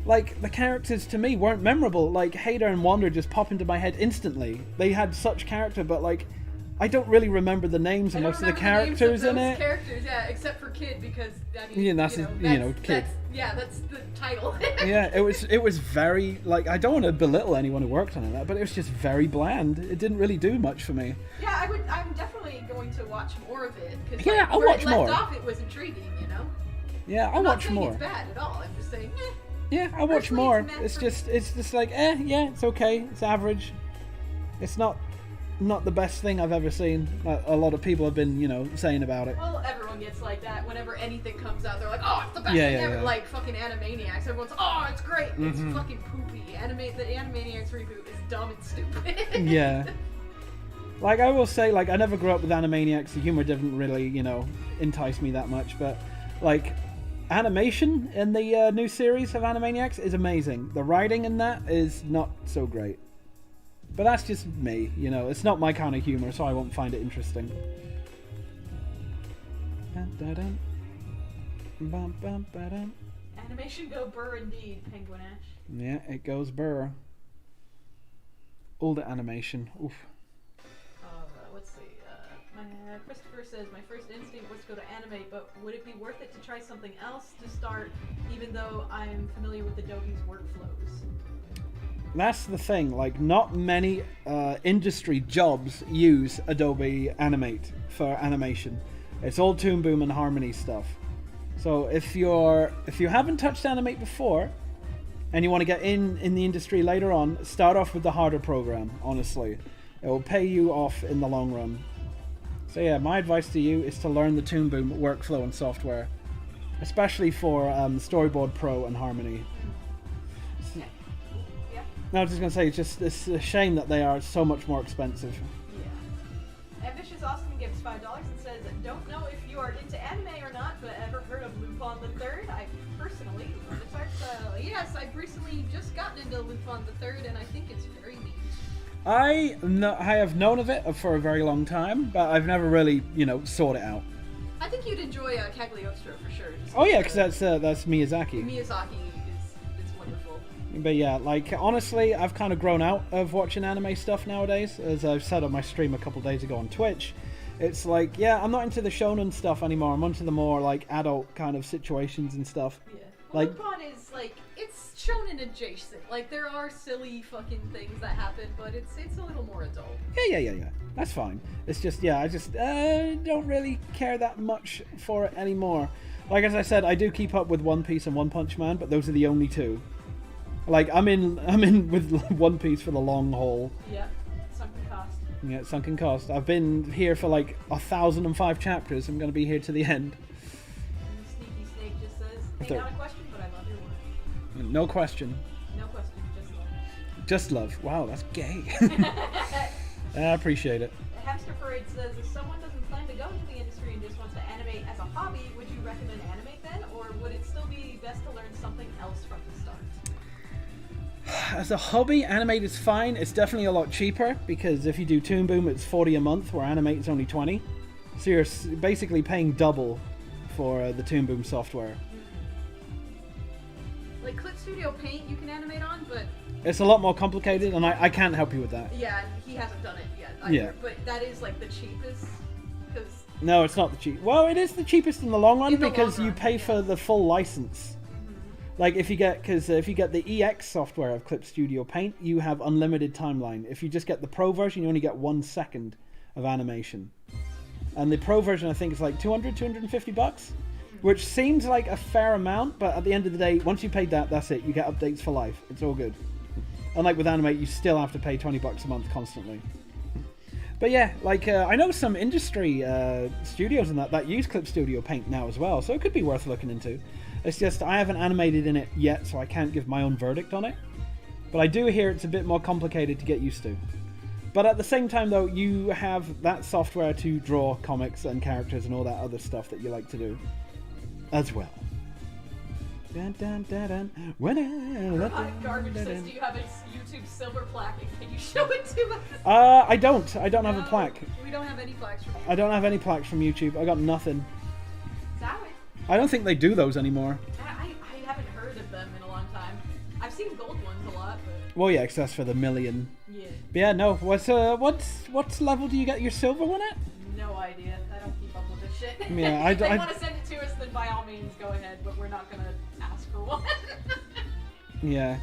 like, the characters to me weren't memorable. Like, Hader and Wander just pop into my head instantly. They had such character, but like, I don't really remember the names of most of the characters in it. Characters, yeah, except for Kid, because I mean, yeah, that's Kid. That's the title. Yeah, it was very, like, I don't want to belittle anyone who worked on that, but it was just very bland. It didn't really do much for me. Yeah, I'm definitely going to watch more of it, because yeah, I'll watch more. Where it left off, it was intriguing, you know. Yeah, I'll watch more. I'm not saying it's bad at all. I'm just saying, Yeah, I'll watch more. It's just like, yeah, it's okay. It's average. It's not the best thing I've ever seen. A lot of people have been, saying about it. Well, everyone gets like that. Whenever anything comes out, they're like, oh, it's the best thing ever. Like fucking Animaniacs. Everyone's, oh, it's great. It's fucking poopy. The Animaniacs reboot is dumb and stupid. Yeah. Like, I will say, like, I never grew up with Animaniacs. The humor didn't really, entice me that much. But, like, animation in the new series of Animaniacs is amazing. The writing in that is not so great. But that's just me, it's not my kind of humor, so I won't find it interesting. Animation go burr indeed, Penguin Ash. Yeah, it goes burr. Older animation, oof. Let's see, Christopher says, my first instinct was to go to Animate, but would it be worth it to try something else to start, even though I'm familiar with Adobe's workflows? That's the thing, like, not many industry jobs use Adobe Animate for animation. It's all Toon Boom and Harmony stuff. So if you haven't touched Animate before and you want to get in the industry later on, start off with the harder program, honestly. It will pay you off in the long run. So yeah, my advice to you is to learn the Toon Boom workflow and software, especially for Storyboard Pro and Harmony. No, I was just going to say, it's a shame that they are so much more expensive. Yeah. Ambitious Austin gives $5 and says, don't know if you are into anime or not, but ever heard of Lupin the Third? I personally, yes, I've recently just gotten into Lupin the Third, and I think it's very neat. I have known of it for a very long time, but I've never really, sought it out. I think you'd enjoy Cagliostro for sure. Oh yeah, because that's Miyazaki. Miyazaki is wonderful. But yeah, like, honestly, I've kind of grown out of watching anime stuff nowadays. As I've said on my stream a couple days ago on Twitch, it's like, yeah, I'm not into the shonen stuff anymore. I'm into the more, like, adult kind of situations and stuff. Yeah. Well, Lupin is, like, it's shonen adjacent. Like, there are silly fucking things that happen, but it's a little more adult. Yeah. That's fine. It's just, yeah, I just don't really care that much for it anymore. Like, as I said, I do keep up with One Piece and One Punch Man, but those are the only two. Like, I'm in with One Piece for the long haul. Yeah, sunken cost. Yeah, sunken cost. I've been here for like 1,005 chapters. I'm going to be here to the end. And Sneaky Snake just says, hey, not a question, but I love your work. No question. No question, just love. Just love. Wow, that's gay. I appreciate it. The Hamster Parade says, if someone doesn't plan to go into the industry and just wants to animate as a hobby, would you recommend Animate then? Or would it still be best to learn something else from the start? As a hobby, Animate is fine. It's definitely a lot cheaper, because if you do Toon Boom, it's $40 a month, where Animate is only $20. So you're basically paying double for the Toon Boom software. Like Clip Studio Paint, you can animate on, but it's a lot more complicated, and I can't help you with that. Yeah, and he hasn't done it yet either, yeah. But that is like the cheapest, because... No, it's not the cheap. Well, it is the cheapest in the long run, because you pay for the full license. Like, if you get the EX software of Clip Studio Paint, you have unlimited timeline. If you just get the Pro version, you only get 1 second of animation. And the Pro version, I think, is like $250, which seems like a fair amount, but at the end of the day, once you paid that, that's it. You get updates for life. It's all good. Unlike with Animate, you still have to pay $20 a month constantly. But yeah, like, I know some industry studios and that use Clip Studio Paint now as well, so it could be worth looking into. It's just, I haven't animated in it yet, so I can't give my own verdict on it. But I do hear it's a bit more complicated to get used to. But at the same time, though, you have that software to draw comics and characters and all that other stuff that you like to do as well. Dun, dun, dun, dun. Garbage says, do you have a YouTube silver plaque, and can you show it to us? I don't have a plaque. We don't have any plaques from YouTube. I don't have any plaques from YouTube. I got nothing. Sorry. I don't think they do those anymore. I haven't heard of them in a long time. Well, yeah, 'cause that's for the million. Yeah. But yeah, no. What's level do you get your silver one at? No idea. I don't keep up with this shit. Yeah, if they want to send it to us, then by all means, go ahead. But we're not gonna ask for one. Yeah.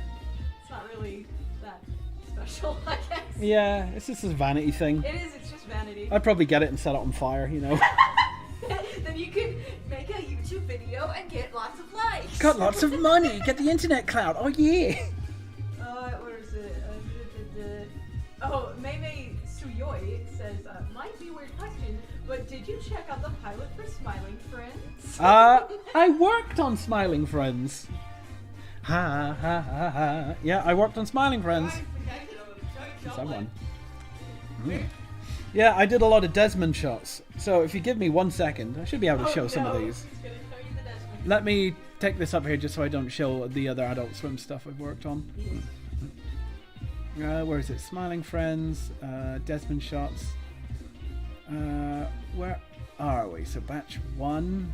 It's not really that special, I guess. Yeah, it's just a vanity thing. It is. It's just vanity. I'd probably get it and set it on fire, you know. Then you could make a YouTube video and get lots of likes. Got lots of money. Get the internet cloud. Oh yeah. Where is it? Oh, Meimei Suyoi says, might be a weird question, but did you check out the pilot for Smiling Friends? I worked on Smiling Friends. Ha ha ha ha. Yeah, I worked on Smiling Friends. Someone. Yeah, I did a lot of Desmond shots. So if you give me 1 second, I should be able to show some of these. He's gonna show you the Desmond. Let me take this up here just so I don't show the other Adult Swim stuff I've worked on. Where is it? Smiling Friends, Desmond shots. Where are we? So batch 1,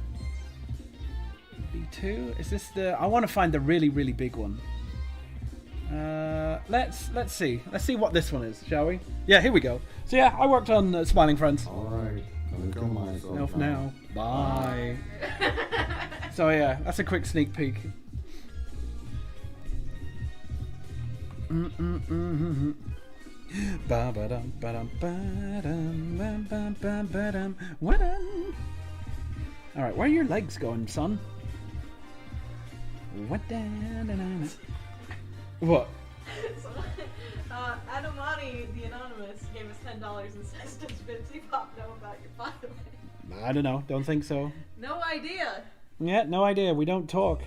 B2. Is this the? I want to find the really big one. Let's see. Let's see what this one is, shall we? Yeah, here we go. So yeah, I worked on Smiling Friends. All right, gonna kill myself Now. Bye. So yeah, that's a quick sneak peek. Ba-ba-dum, ba-dum, ba-dum, ba-bum, ba-ba-dum, wa-dum. All right, where are your legs going, son? What? So, Adamani, the anonymous, gave us $10 and says, does Vincy Pop know about your filing? I don't know. Don't think so. No idea. Yeah, no idea. We don't talk.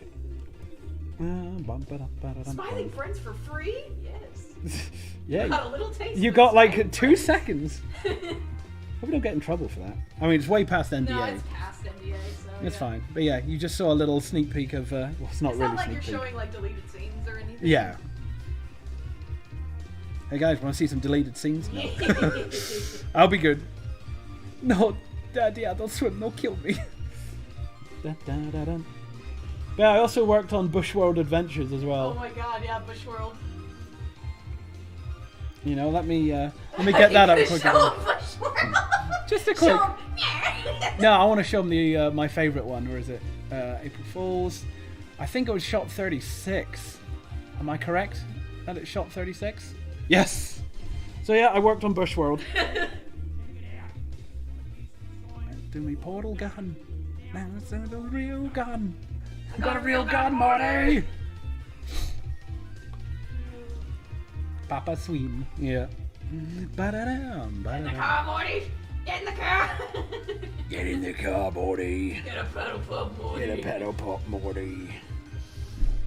Smiling Friends for free? Yes. Yeah. Got a little taste. You of got like Smiling 2 seconds. Hope we don't get in trouble for that. I mean, it's way past NDA. No, it's past NDA, so It's yeah. fine. But yeah, you just saw a little sneak peek of, well, it's not It's really not like sneak you're peek. showing like deleted scenes or anything. Yeah. Hey guys, want to see some deleted scenes? No. I'll be good. No, Daddy, Adult Swim, no, kill me. Da, da, da, da. But I also worked on Bushworld Adventures as Oh well. my god, yeah, Bushworld. You know, let me get that up quick. Just a quick. No, I want to show them the my favorite one. Where is it? April Fools. I think it was shot 36. Am I correct? That it's shot 36? Yes. So yeah, I worked on Bushworld. Do me portal gun. Now it's a real gun. Got a real gun, Marty. Papa Swim. Yeah. Ba-da-dum, Get in the ba-da-dum. car, Morty! Get in the car! Get in the car, Morty. Get a pedal pump, Morty! Get a pedal pop, Morty.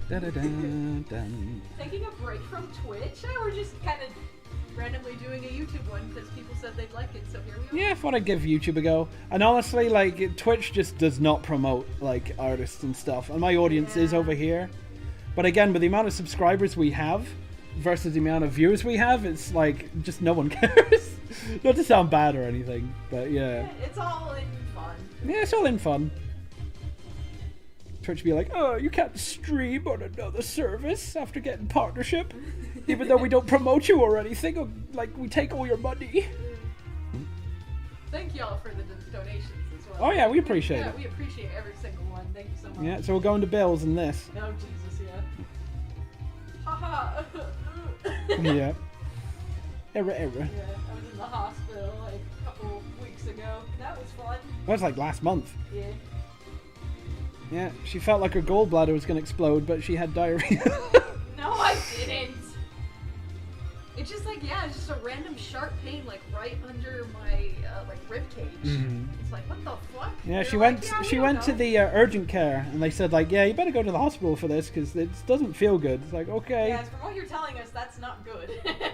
Da-da-dum-dum. Taking a break from Twitch, we're just kind of randomly doing a YouTube one because people said they'd like it, so here we are. Yeah, I thought I'd give YouTube a go. And honestly, like, Twitch just does not promote, like, artists and stuff. And my audience is over here. But again, with the amount of subscribers we have versus the amount of viewers we have, it's like, just no one cares. Not to sound bad or anything, but yeah. It's all in fun. Yeah, it's all in fun. Twitch be like, oh, you can't stream on another service after getting partnership, even though we don't promote you or anything. Or, like, we take all your money. Thank y'all for the donations as well. Oh yeah, we appreciate Yeah, it. we appreciate every single one. Thank you so much. Yeah, so we're going to bills and this. Oh Jesus, yeah. Haha. Yeah. Error. Yeah, I was in the hospital like a couple weeks ago. That was fun. That was like last month. Yeah. Yeah, she felt like her gallbladder was going to explode, but she had diarrhea. No, I didn't. It's just like, yeah, it's just a random sharp pain like right under my like rib cage. Mhm. It's like, what the fuck? Yeah, They're she like, went. "Yeah, we She don't went to know." the urgent care, and they said like, yeah, you better go to the hospital for this because it doesn't feel good. It's like, okay. Yeah, from what you're telling us, that's not good.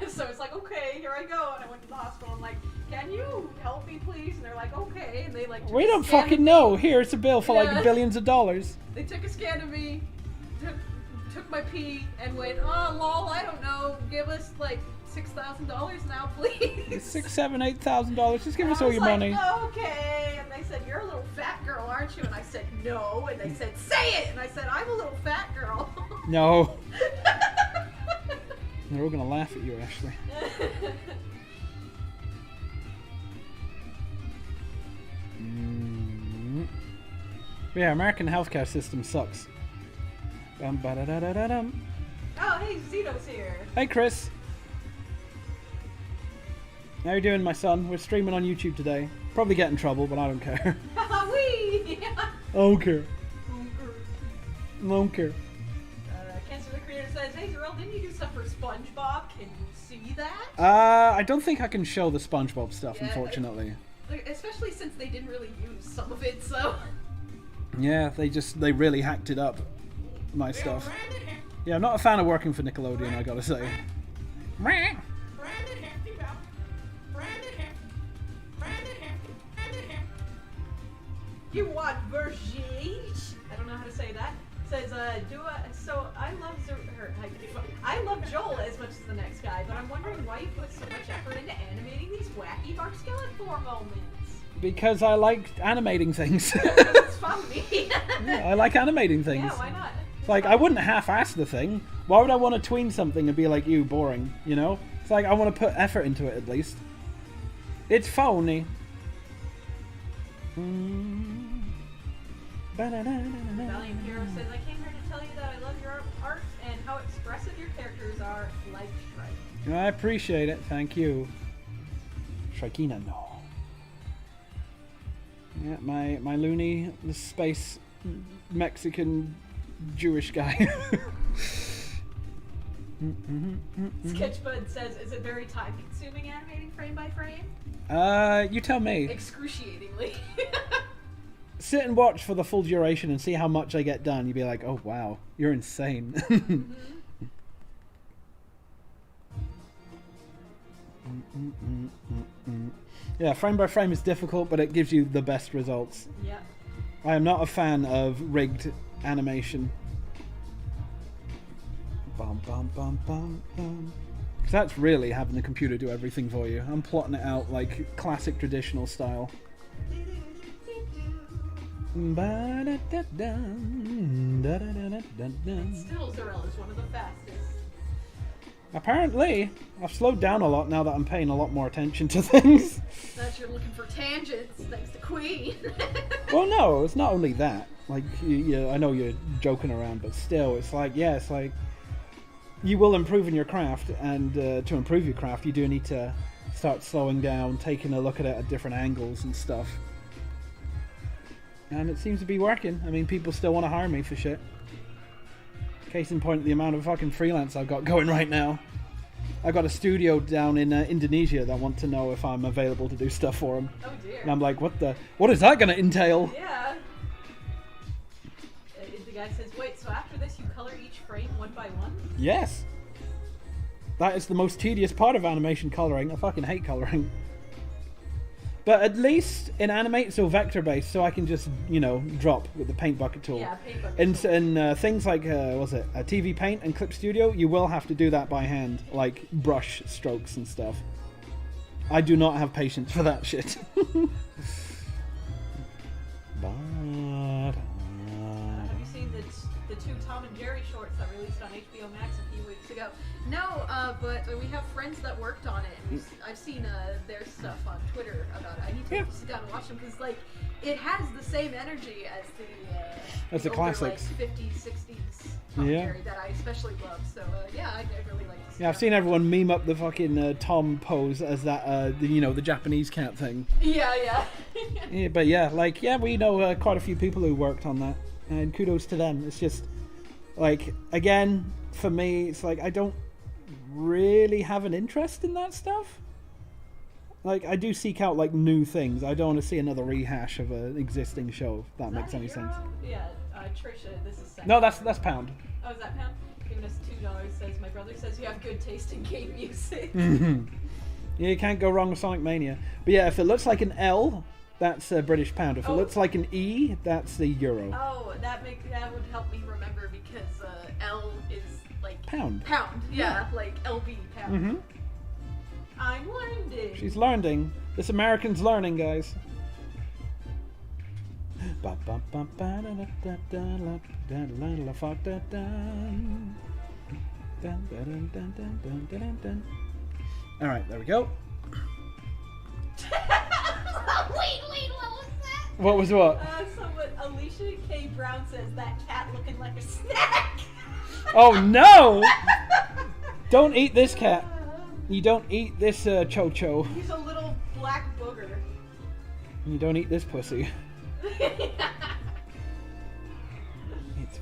So it's like, okay, here I go. And I went to the hospital. I'm like, can you help me, please? And they're like, okay. And they like. took We a don't scan of fucking me. know. Here's a bill for Yeah. like billions of dollars. They took a scan of me, took my pee, and went, oh, lol, I don't know. Give us like $6,000 now, please. $6,000, $7,000, $8,000. Just give And us I all was your like, money. Okay. And they said, you're a little fat girl, aren't you? And I said, no. And they said, say it. And I said, I'm a little fat girl. No. They're all gonna laugh at you, Ashley. Yeah, American healthcare system sucks. Oh, hey, Zito's here. Hey, Chris. How you doing, my son? We're streaming on YouTube today. Probably get in trouble, but I don't care. Wee! I don't care. I don't care. Cancer the Creator says, hey, Zerel, didn't you do stuff for SpongeBob? Can you see that? I don't think I can show the SpongeBob stuff, Yeah, unfortunately. Especially since they didn't really use some of it, so... Yeah, they really hacked it up, my stuff. Yeah, I'm not a fan of working for Nickelodeon, I gotta say. You want Vergige? I don't know how to say that. Says, so I love Joel as much as the next guy, but I'm wondering why you put so much effort into animating these wacky Mark Skeletor moments. Because I like animating things. It's funny. Yeah, I like animating things. Yeah, why not? It's like, I wouldn't half-ass the thing. Why would I want to tween something and be like, you, boring, you know? It's like, I want to put effort into it, at least. It's phony. Valiant Hero says, I came here to tell you that I love your art and how expressive your characters are, like Shrike. I appreciate it, thank you. Shrikina, no. Yeah, my loony, the space Mexican Jewish guy. Sketchbud says, is it very time consuming animating frame by frame? You tell me. Excruciatingly. Sit and watch for the full duration and see how much I get done. You'd be like, oh wow, you're insane. Yeah, frame by frame is difficult, but it gives you the best results. Yeah. I am not a fan of rigged animation. Bum, bum, bum, bum, bum. 'Cause that's really having the computer do everything for you. I'm plotting it out like classic traditional style. Still, Zerel is one of the fastest. Apparently, I've slowed down a lot now that I'm paying a lot more attention to things. That you're looking for tangents, thanks to Queen. Well, no, it's not only that. Like, I know you're joking around, but still, it's like, yeah, it's like, you will improve in your craft, and to improve your craft, you do need to start slowing down, taking a look at it at different angles and stuff. And it seems to be working. I mean, people still want to hire me for shit. Case in point, the amount of fucking freelance I've got going right now. I got a studio down in Indonesia that want to know if I'm available to do stuff for them. Oh dear. And I'm like, what is that going to entail? Yeah. The guy says, wait, so after this you color each frame one by one? Yes. That is the most tedious part of animation coloring. I fucking hate coloring. But at least in Animate it's all vector-based, so I can just, drop with the paint bucket tool. Yeah, paint bucket tool. And things like, TV Paint and Clip Studio, you will have to do that by hand, like brush strokes and stuff. I do not have patience for that shit. Have you seen the two Tom and Jerry shorts that released on HBO Max a few weeks ago? No, but we have friends that worked on it, and I've seen their stuff on Twitter about it. I need to sit down and watch them, because it has the same energy as the older, classics, like 50s, 60s Tom and Jerry that I especially love. So I'd really like to see. Yeah, I've seen everyone meme up the fucking Tom pose as that, the Japanese cat thing. Yeah. Yeah, but we know quite a few people who worked on that, and kudos to them. It's just like, again, for me, it's like I don't really have an interest in that stuff. Like, I do seek out like new things. I don't want to see another rehash of an existing show, if that makes any sense. Yeah, Trisha, this is second. No, that's Pound. Oh, is that Pound? Giving us $2. Says, my brother says you have good taste in game music. Yeah, you can't go wrong with Sonic Mania. But yeah, if it looks like an L, that's a British pound. If it looks like an E, that's the euro. Oh, that would help me remember, because L is like pound. Pound, yeah, like LB pound. Mm-hmm. I'm learning. She's learning. This American's learning, guys. Dun, dun, dun, dun, dun, dun, dun, dun. All right, there we go. Wait, what was that? What was what? Alicia K. Brown says that cat looking like a snack. Oh no! Don't eat this cat. You don't eat this Cho-Cho. He's a little black booger. You don't eat this pussy. It's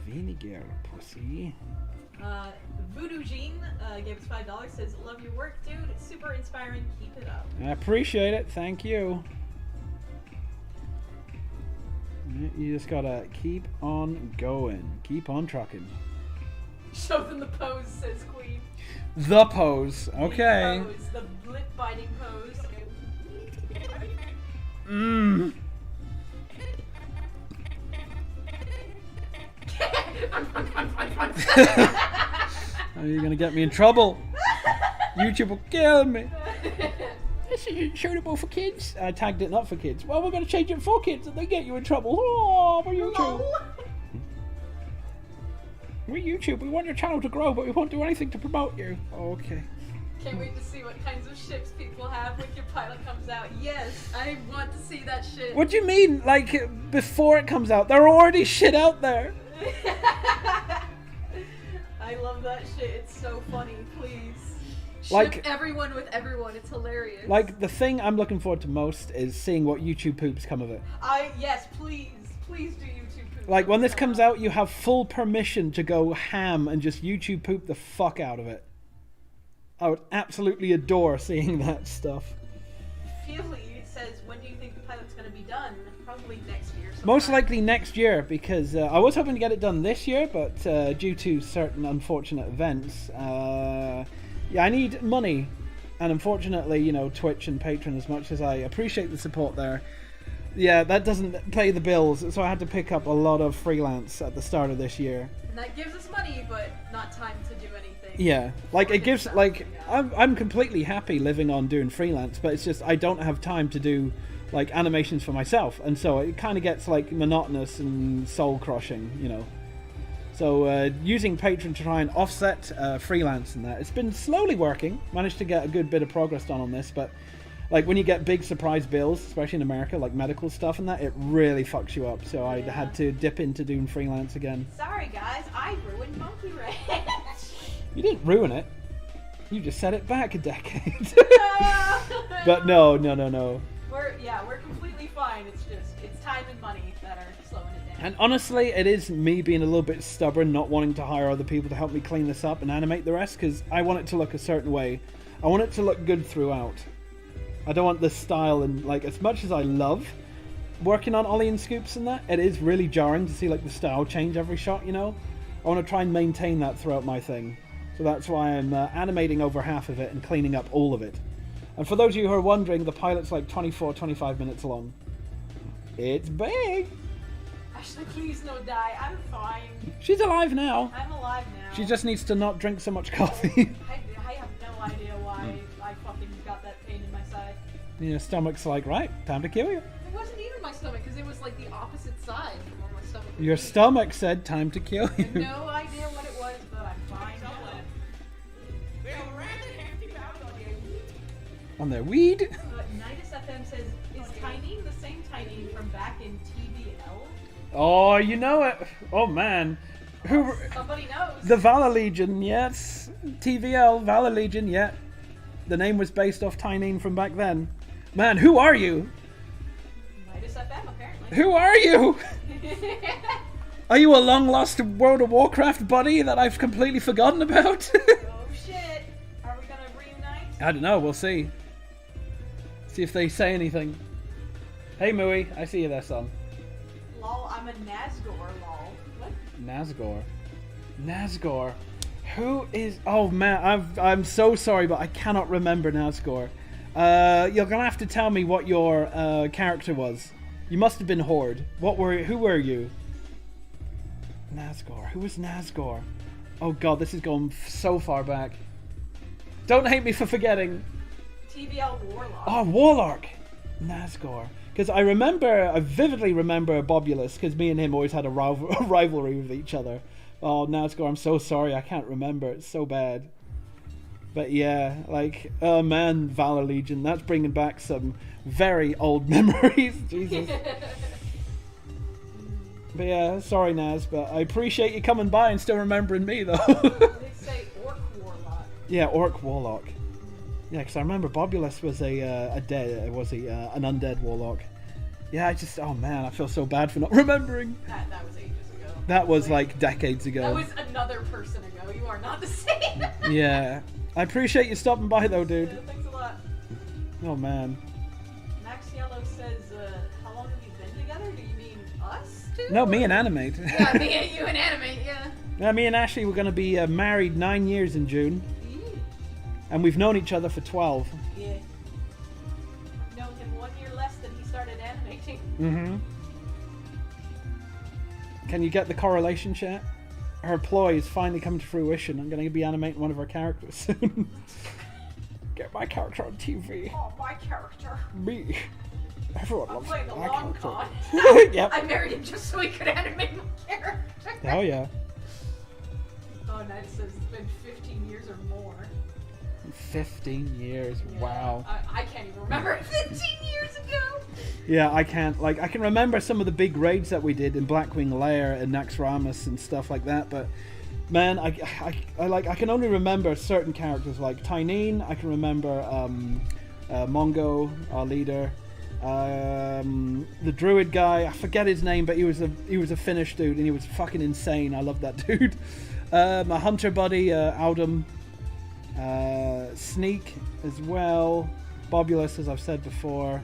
vinegar, pussy. Voodoo Jean gave us $5. Says, "Love your work, dude. It's super inspiring. Keep it up." I appreciate it. Thank you. You just gotta keep on going. Keep on trucking. Show them the pose, says Queen. The pose. Okay. The pose, the lip biting pose. Mmm. Are you gonna get me in trouble? YouTube will kill me. This isn't suitable for kids. I tagged it not for kids. Well, we're gonna change it for kids and they get you in trouble. Oh, we're YouTube. We're YouTube. We want your channel to grow, but we won't do anything to promote you. Okay. Can't wait to see what kinds of ships people have when your pilot comes out. Yes, I want to see that shit. What do you mean? Like, before it comes out? There are already shit out there. I love that shit. It's so funny. Please. Like, ship everyone with everyone. It's hilarious. Like, the thing I'm looking forward to most is seeing what YouTube poops come of it. Yes, please. Please do YouTube poop. Like, when this comes out, you have full permission to go ham and just YouTube poop the fuck out of it. I would absolutely adore seeing that stuff. Feely says, when do you think the pilot's going to be done? Probably next year. Sometime. Most likely next year, because I was hoping to get it done this year, but due to certain unfortunate events, yeah, I need money. And unfortunately, you know, Twitch and Patreon, as much as I appreciate the support there, yeah, that doesn't pay the bills. So I had to pick up a lot of freelance at the start of this year. And that gives us money, but not time to do anything. Yeah, like, it gives, like, I'm completely happy living on doing freelance, but it's just I don't have time to do, like, animations for myself, and so it kind of gets, like, monotonous and soul-crushing, you know. So using Patreon to try and offset freelance and that, it's been slowly working. Managed to get a good bit of progress done on this, but like when you get big surprise bills, especially in America, like medical stuff and that, it really fucks you up. So I had to dip into doing freelance again. Sorry guys, I ruined Monkey Ranch. You didn't ruin it. You just set it back a decade. But no. We're completely fine. It's time and money that are slowing it down. And honestly, it is me being a little bit stubborn, not wanting to hire other people to help me clean this up and animate the rest, because I want it to look a certain way. I want it to look good throughout. I don't want the style, and like, as much as I love working on Ollie and Scoops and that, it is really jarring to see like the style change every shot, you know? I want to try and maintain that throughout my thing. So that's why I'm animating over half of it and cleaning up all of it. And for those of you who are wondering, the pilot's like 24-25 minutes long. It's big! Ashley, please no die. I'm fine. She's alive now. I'm alive now. She just needs to not drink so much coffee. I have no idea why I fucking got that pain in my side. Your stomach's like, right, time to kill you. It wasn't even my stomach, because it was like the opposite side from where my stomach was. Your stomach said time to kill you. No idea what it was, but I'm fine. On their weed? Nidus FM says, is Tynene the same Tynene from back in TVL? Oh, you know it. Oh, man. Who? Somebody knows. The Valor Legion, yes. TVL, Valor Legion, yeah. The name was based off Tynene from back then. Man, who are you? Nidus FM, apparently. Who are you? Are you a long-lost World of Warcraft buddy that I've completely forgotten about? Oh, shit. Are we gonna reunite? I don't know, we'll see. See if they say anything. Hey, Mooey, I see you there, son. Lol, I'm a Nazgor, lol. What? Nazgor. Who is... Oh, man, I'm so sorry, but I cannot remember Nazgor. You're gonna have to tell me what your character was. You must have been Horde. Who were you? Nazgor. Who was Nazgor? Oh, God, this is going so far back. Don't hate me for forgetting. TVL Warlock. Oh, Warlock! Nazgor. Because I vividly remember Bobulus, because me and him always had a rivalry with each other. Oh, Nazgul, I'm so sorry. I can't remember. It's so bad. But yeah, like, oh man, Valor Legion. That's bringing back some very old memories. Jesus. But yeah, sorry, Naz, but I appreciate you coming by and still remembering me, though. They say Orc Warlock. Yeah, Orc Warlock. Yeah, because I remember Bobulus was an undead warlock. Yeah, oh man, I feel so bad for not remembering. That was ages ago. That was like decades ago. That was another person ago. You are not the same. Yeah. I appreciate you stopping by though, dude. Yeah, thanks a lot. Oh man. Max Yellow says, how long have you been together? Do you mean us two? No, me and Animate. Yeah, me and you and Animate, yeah. Yeah, me and Ashley were going to be married 9 years in June. And we've known each other for 12. Yeah. I've known him 1 year less than he started animating. Mm-hmm. Can you get the correlation, chat? Her ploy is finally coming to fruition. I'm going to be animating one of our characters soon. Get my character on TV. Oh, my character. Me. Everyone loves playing the my long character. con. Yep. I married him just so he could animate my character. Oh yeah. Oh, Ned says it's been 15 years or more. 15 years. Yeah. Wow. I can't even remember 15 years ago. Yeah, I can't. Like, I can remember some of the big raids that we did in Blackwing Lair and Naxxramas and stuff like that, but man, I can only remember certain characters like Tyneen. I can remember Mongo, our leader. The druid guy, I forget his name, but he was a Finnish dude and he was fucking insane. I love that dude. My hunter buddy, Audum. Sneak as well. Bobulus, as I've said before.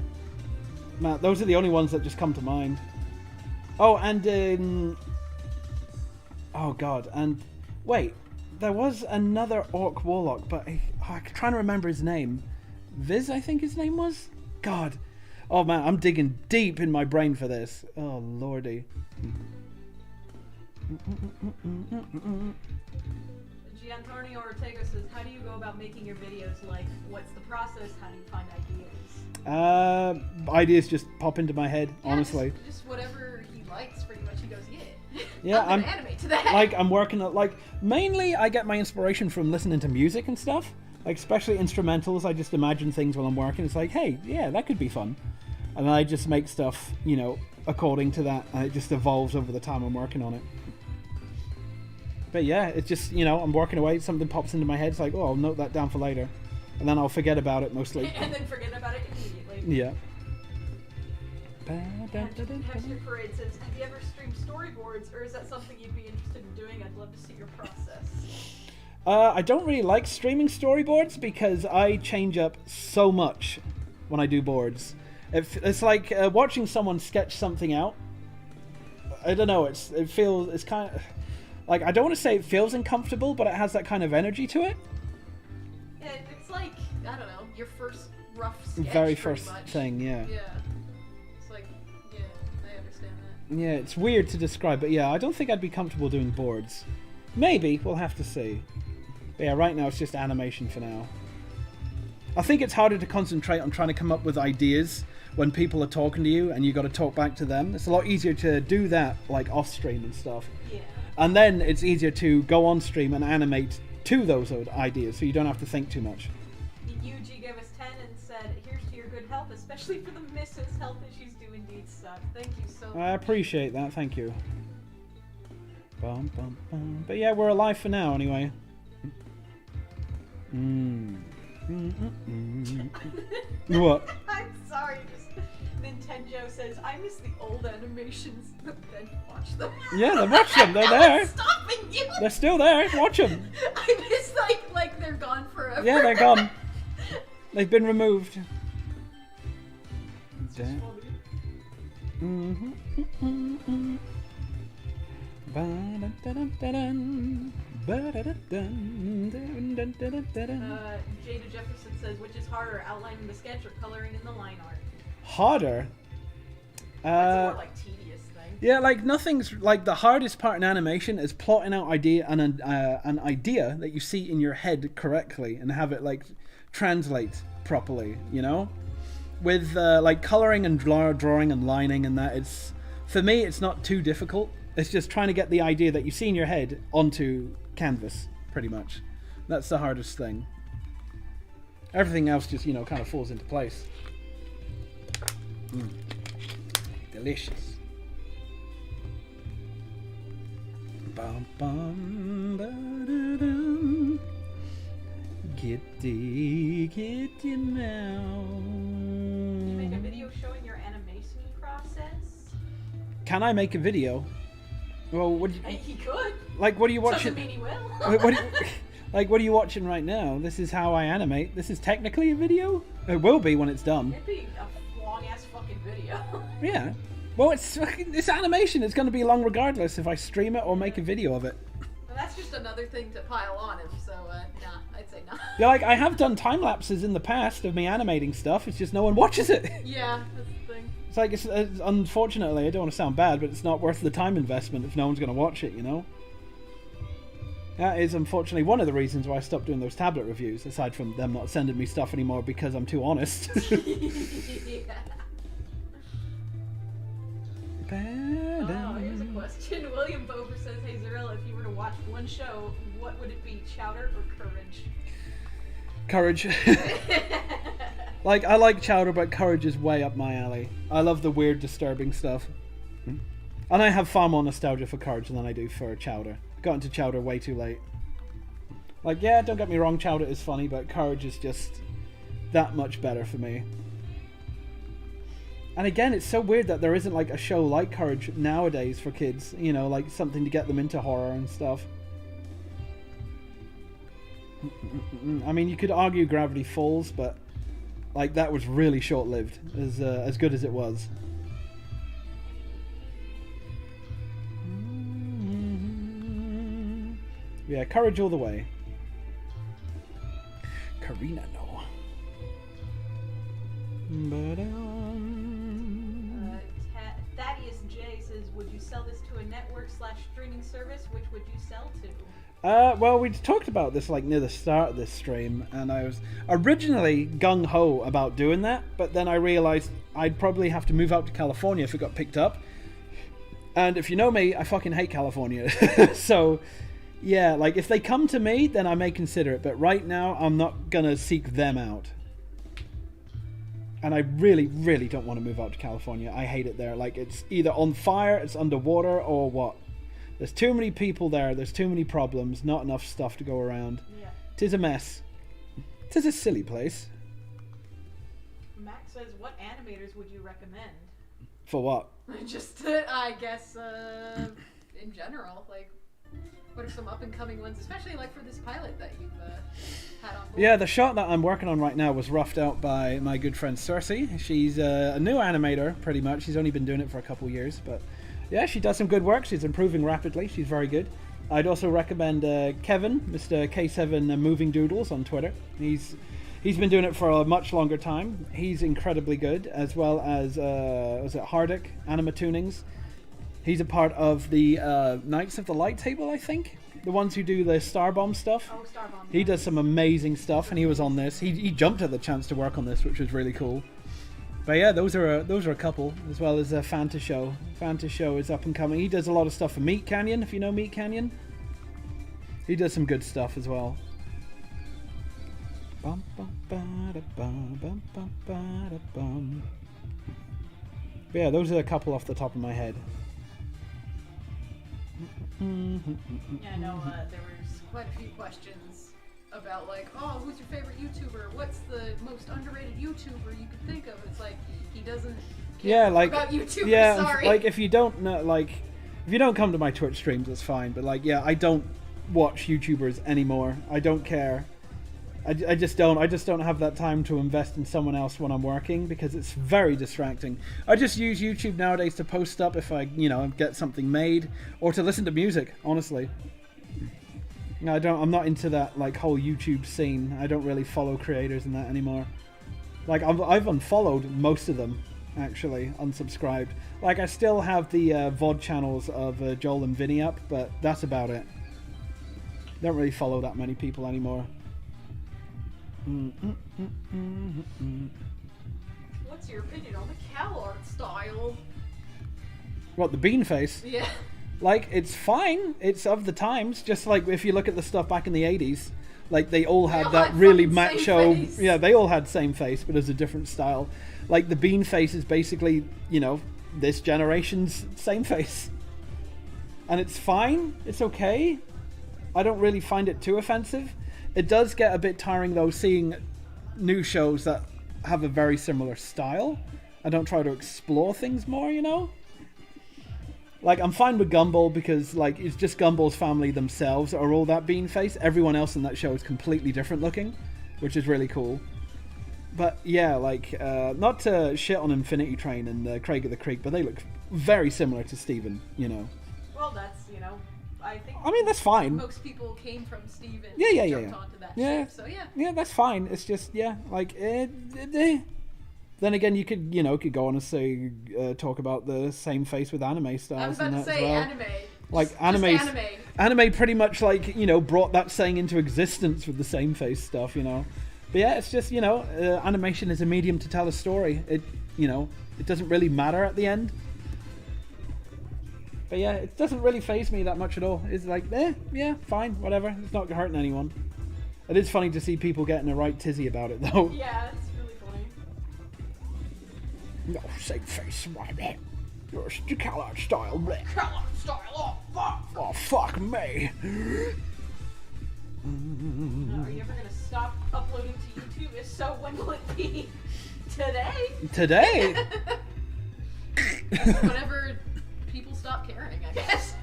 Man, those are the only ones that just come to mind. Oh, and oh god, and wait, there was another Orc Warlock, but I'm trying to remember his name. Viz, I think his name was? God. Oh man, I'm digging deep in my brain for this. Oh lordy. Giancarlo Ortega says, how do you go about making your videos? Like, what's the process? How do you find ideas? Ideas just pop into my head, yeah, honestly. Just whatever he likes, pretty much. He goes, yeah. Yeah, I'm gonna animate to that. Like, I'm working at, like, mainly I get my inspiration from listening to music and stuff. Like, especially instrumentals. I just imagine things while I'm working. It's like, hey, yeah, that could be fun. And I just make stuff, you know, according to that. And it just evolves over the time I'm working on it. But yeah, it's just, you know, I'm working away, something pops into my head, it's like, oh, I'll note that down for later. And then I'll forget about it mostly. And then forget about it immediately. Yeah. Hector Parade says, have you ever streamed storyboards, or is that something you'd be interested in doing? I'd love to see your process. I don't really like streaming storyboards because I change up so much when I do boards. It's like watching someone sketch something out. I don't know, it's kind of... Like, I don't want to say it feels uncomfortable, but it has that kind of energy to it. Yeah, it's like, I don't know, your first rough sketch. Very first thing, yeah. Yeah. It's like, yeah, I understand that. Yeah, it's weird to describe, but yeah, I don't think I'd be comfortable doing boards. Maybe, we'll have to see. But yeah, right now it's just animation for now. I think it's harder to concentrate on trying to come up with ideas when people are talking to you and you got to talk back to them. It's a lot easier to do that, like, off-stream and stuff. Yeah. And then it's easier to go on stream and animate to those ideas, so you don't have to think too much. UG gave us 10 and said, here's to your good health, especially for the missus. Health issues do indeed suck. Thank you so much. I appreciate that, thank you. Bum, bum, bum. But yeah, we're alive for now, anyway. What? I'm sorry, Nintendo says, I miss the old animations, but then watch them. Yeah, watch them, they're there. I'm stopping you! They're still there, watch them. I miss, like they're gone forever. Yeah, they're gone. They've been removed. It's just Jada Jefferson says, which is harder, outlining the sketch or coloring in the line art? Harder? That's a more like tedious thing. Yeah, like nothing's like the hardest part in animation is plotting out an idea that you see in your head correctly and have it like translate properly, you know? With like coloring and drawing and lining and that, it's for me it's not too difficult. It's just trying to get the idea that you see in your head onto canvas, pretty much. That's the hardest thing. Everything else just, kind of falls into place. Delicious. Bum, bum, ba-da-dum. Kitty now. Can you make a video showing your animation process? Can I make a video? Well, He could. Like, what are you watching? Doesn't mean he will. What are you watching right now? This is how I animate. This is technically a video? It will be when it's done. It'd be a long-ass fucking video. Yeah. Well, it's animation. It's going to be long regardless if I stream it or make a video of it. Well, that's just another thing to pile on him, so, nah, I'd say nah. Yeah, like, I have done time lapses in the past of me animating stuff. It's just no one watches it. Yeah, that's the thing. It's like, unfortunately, I don't want to sound bad, but it's not worth the time investment if no one's going to watch it, That is unfortunately one of the reasons why I stopped doing those tablet reviews, aside from them not sending me stuff anymore because I'm too honest. Yeah. Oh, here's a question. William Bover says, hey Zeril, if you were to watch one show, what would it be, Chowder or Courage? Courage. Like, I like Chowder, but Courage is way up my alley. I love the weird, disturbing stuff. And I have far more nostalgia for Courage than I do for Chowder. Got into Chowder way too late. Like, yeah, don't get me wrong, Chowder is funny, but Courage is just that much better for me. And again, it's so weird that there isn't like a show like Courage nowadays for kids, like something to get them into horror and stuff. I mean, you could argue Gravity Falls, but like that was really short-lived, as good as it was. Yeah, Courage all the way. Karina, no. Thaddeus J says, would you sell this to a network/streaming service? Which would you sell to? Well, we talked about this like near the start of this stream, and I was originally gung-ho about doing that, but then I realized I'd probably have to move out to California if it got picked up. And if you know me, I fucking hate California. So, yeah, like if they come to me, then I may consider it, but right now I'm not gonna seek them out. And I really, really don't want to move out to California. I hate it there. Like, it's either on fire, it's underwater, or what. There's too many people there. There's too many problems. Not enough stuff to go around. Yeah. Tis a mess. Tis a silly place. Max says, what animators would you recommend? For what? Just, I guess, in general. Like, what are some up-and-coming ones? Especially, like, for this pilot that you've had on board. Yeah, the shot that I'm working on right now was roughed out by my good friend Cersei. She's a new animator, pretty much. She's only been doing it for a couple years, but yeah, she does some good work. She's improving rapidly. She's very good. I'd also recommend Kevin, Mr. K7 Moving Doodles on Twitter. He's been doing it for a much longer time. He's incredibly good, as well as was it Hardick Animatunings. He's a part of the Knights of the Light Table, I think. The ones who do the Starbomb stuff. Oh, Starbomb. He does some amazing stuff, and he was on this. He jumped at the chance to work on this, which was really cool. But yeah, those are a couple, as well as Fanta Show. Fanta Show is up and coming. He does a lot of stuff for Meat Canyon, if you know Meat Canyon. He does some good stuff as well. Bum, bum, ba-da, bum, bum, bum, ba-da, bum. But yeah, those are a couple off the top of my head. Yeah, I know there was quite a few questions about like, oh, who's your favorite YouTuber? What's the most underrated YouTuber you could think of? It's like he doesn't care about YouTubers. Yeah, sorry. like if you don't know, like if you don't come to my Twitch streams, that's fine. But like, yeah, I don't watch YouTubers anymore. I don't care. I just don't have that time to invest in someone else when I'm working because it's very distracting. I just use YouTube nowadays to post up if I, get something made or to listen to music, honestly. I'm not into that like whole YouTube scene. I don't really follow creators and that anymore. Like I've unfollowed most of them, actually, unsubscribed. Like I still have the VOD channels of Joel and Vinny up, but that's about it. Don't really follow that many people anymore. What's your opinion on the cow art style? What, the bean face? Yeah. Like, it's fine. It's of the times. Just like if you look at the stuff back in the 80s, like they all had that really macho. Yeah, they all had same face, but as a different style. Like the bean face is basically, you know, this generation's same face, and it's fine. It's okay. I don't really find it too offensive. It does get a bit tiring though, seeing new shows that have a very similar style. I don't try to explore things more, you know. Like, I'm fine with Gumball because, like, it's just Gumball's family themselves are all that bean face. Everyone else in that show is completely different looking, which is really cool. But, yeah, like, not to shit on Infinity Train and Craig of the Creek, but they look very similar to Steven, you know. Well, that's, you know, I mean, that's fine. Most people came from Steven and jumped onto that ship, so yeah. Yeah, that's fine. It's just, yeah, like, Then again, you could go on and say, talk about the same face with anime styles. I was about to say well. anime. Like anime pretty much like, you know, brought that saying into existence with the same face stuff, you know. But yeah, it's just, you know, animation is a medium to tell a story. It, you know, it doesn't really matter at the end. But yeah, it doesn't really faze me that much at all. It's like, yeah, fine, whatever. It's not hurting anyone. It is funny to see people getting a right tizzy about it though. Yeah, it's really funny. No, same face, right? You're a call-out style, bleh. Call-out style, oh fuck! Oh, fuck me. No, are you ever gonna stop uploading to YouTube? If so, when will it be? Today? Today? Whenever people stop caring, I guess.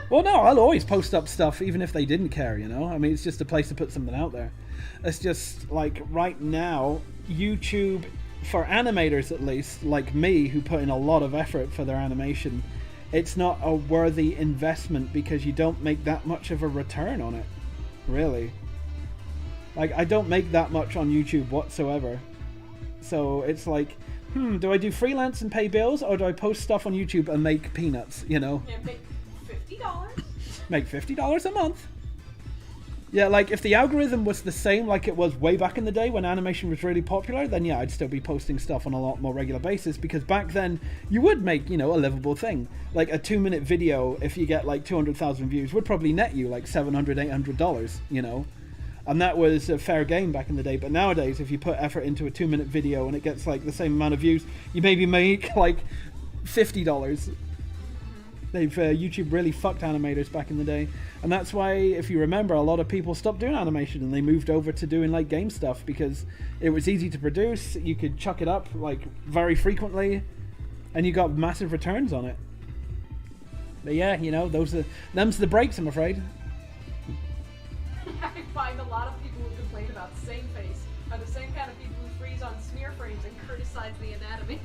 Well, no, I'll always post up stuff even if they didn't care, you know? I mean, it's just a place to put something out there. It's just, like, right now, YouTube, for animators at least, like me, who put in a lot of effort for their animation, it's not a worthy investment because you don't make that much of a return on it, really. Like, I don't make that much on YouTube whatsoever. So it's like, do I do freelance and pay bills, or do I post stuff on YouTube and make peanuts, you know? Yeah, make $50. Make $50 a month. Yeah, like, if the algorithm was the same like it was way back in the day when animation was really popular, then yeah, I'd still be posting stuff on a lot more regular basis, because back then, you would make, you know, a livable thing. Like, a 2-minute video, if you get, like, 200,000 views, would probably net you, like, $700, $800, you know? And that was a fair game back in the day, but nowadays, if you put effort into a 2-minute video and it gets, like, the same amount of views, you maybe make, like, $50. YouTube really fucked animators back in the day, and that's why, if you remember, a lot of people stopped doing animation and they moved over to doing like game stuff because it was easy to produce, you could chuck it up like very frequently, and you got massive returns on it. But yeah, you know, them's the breaks, I'm afraid. I find a lot of people who complain about the same face are the same kind of people who freeze on smear frames and criticize the anatomy.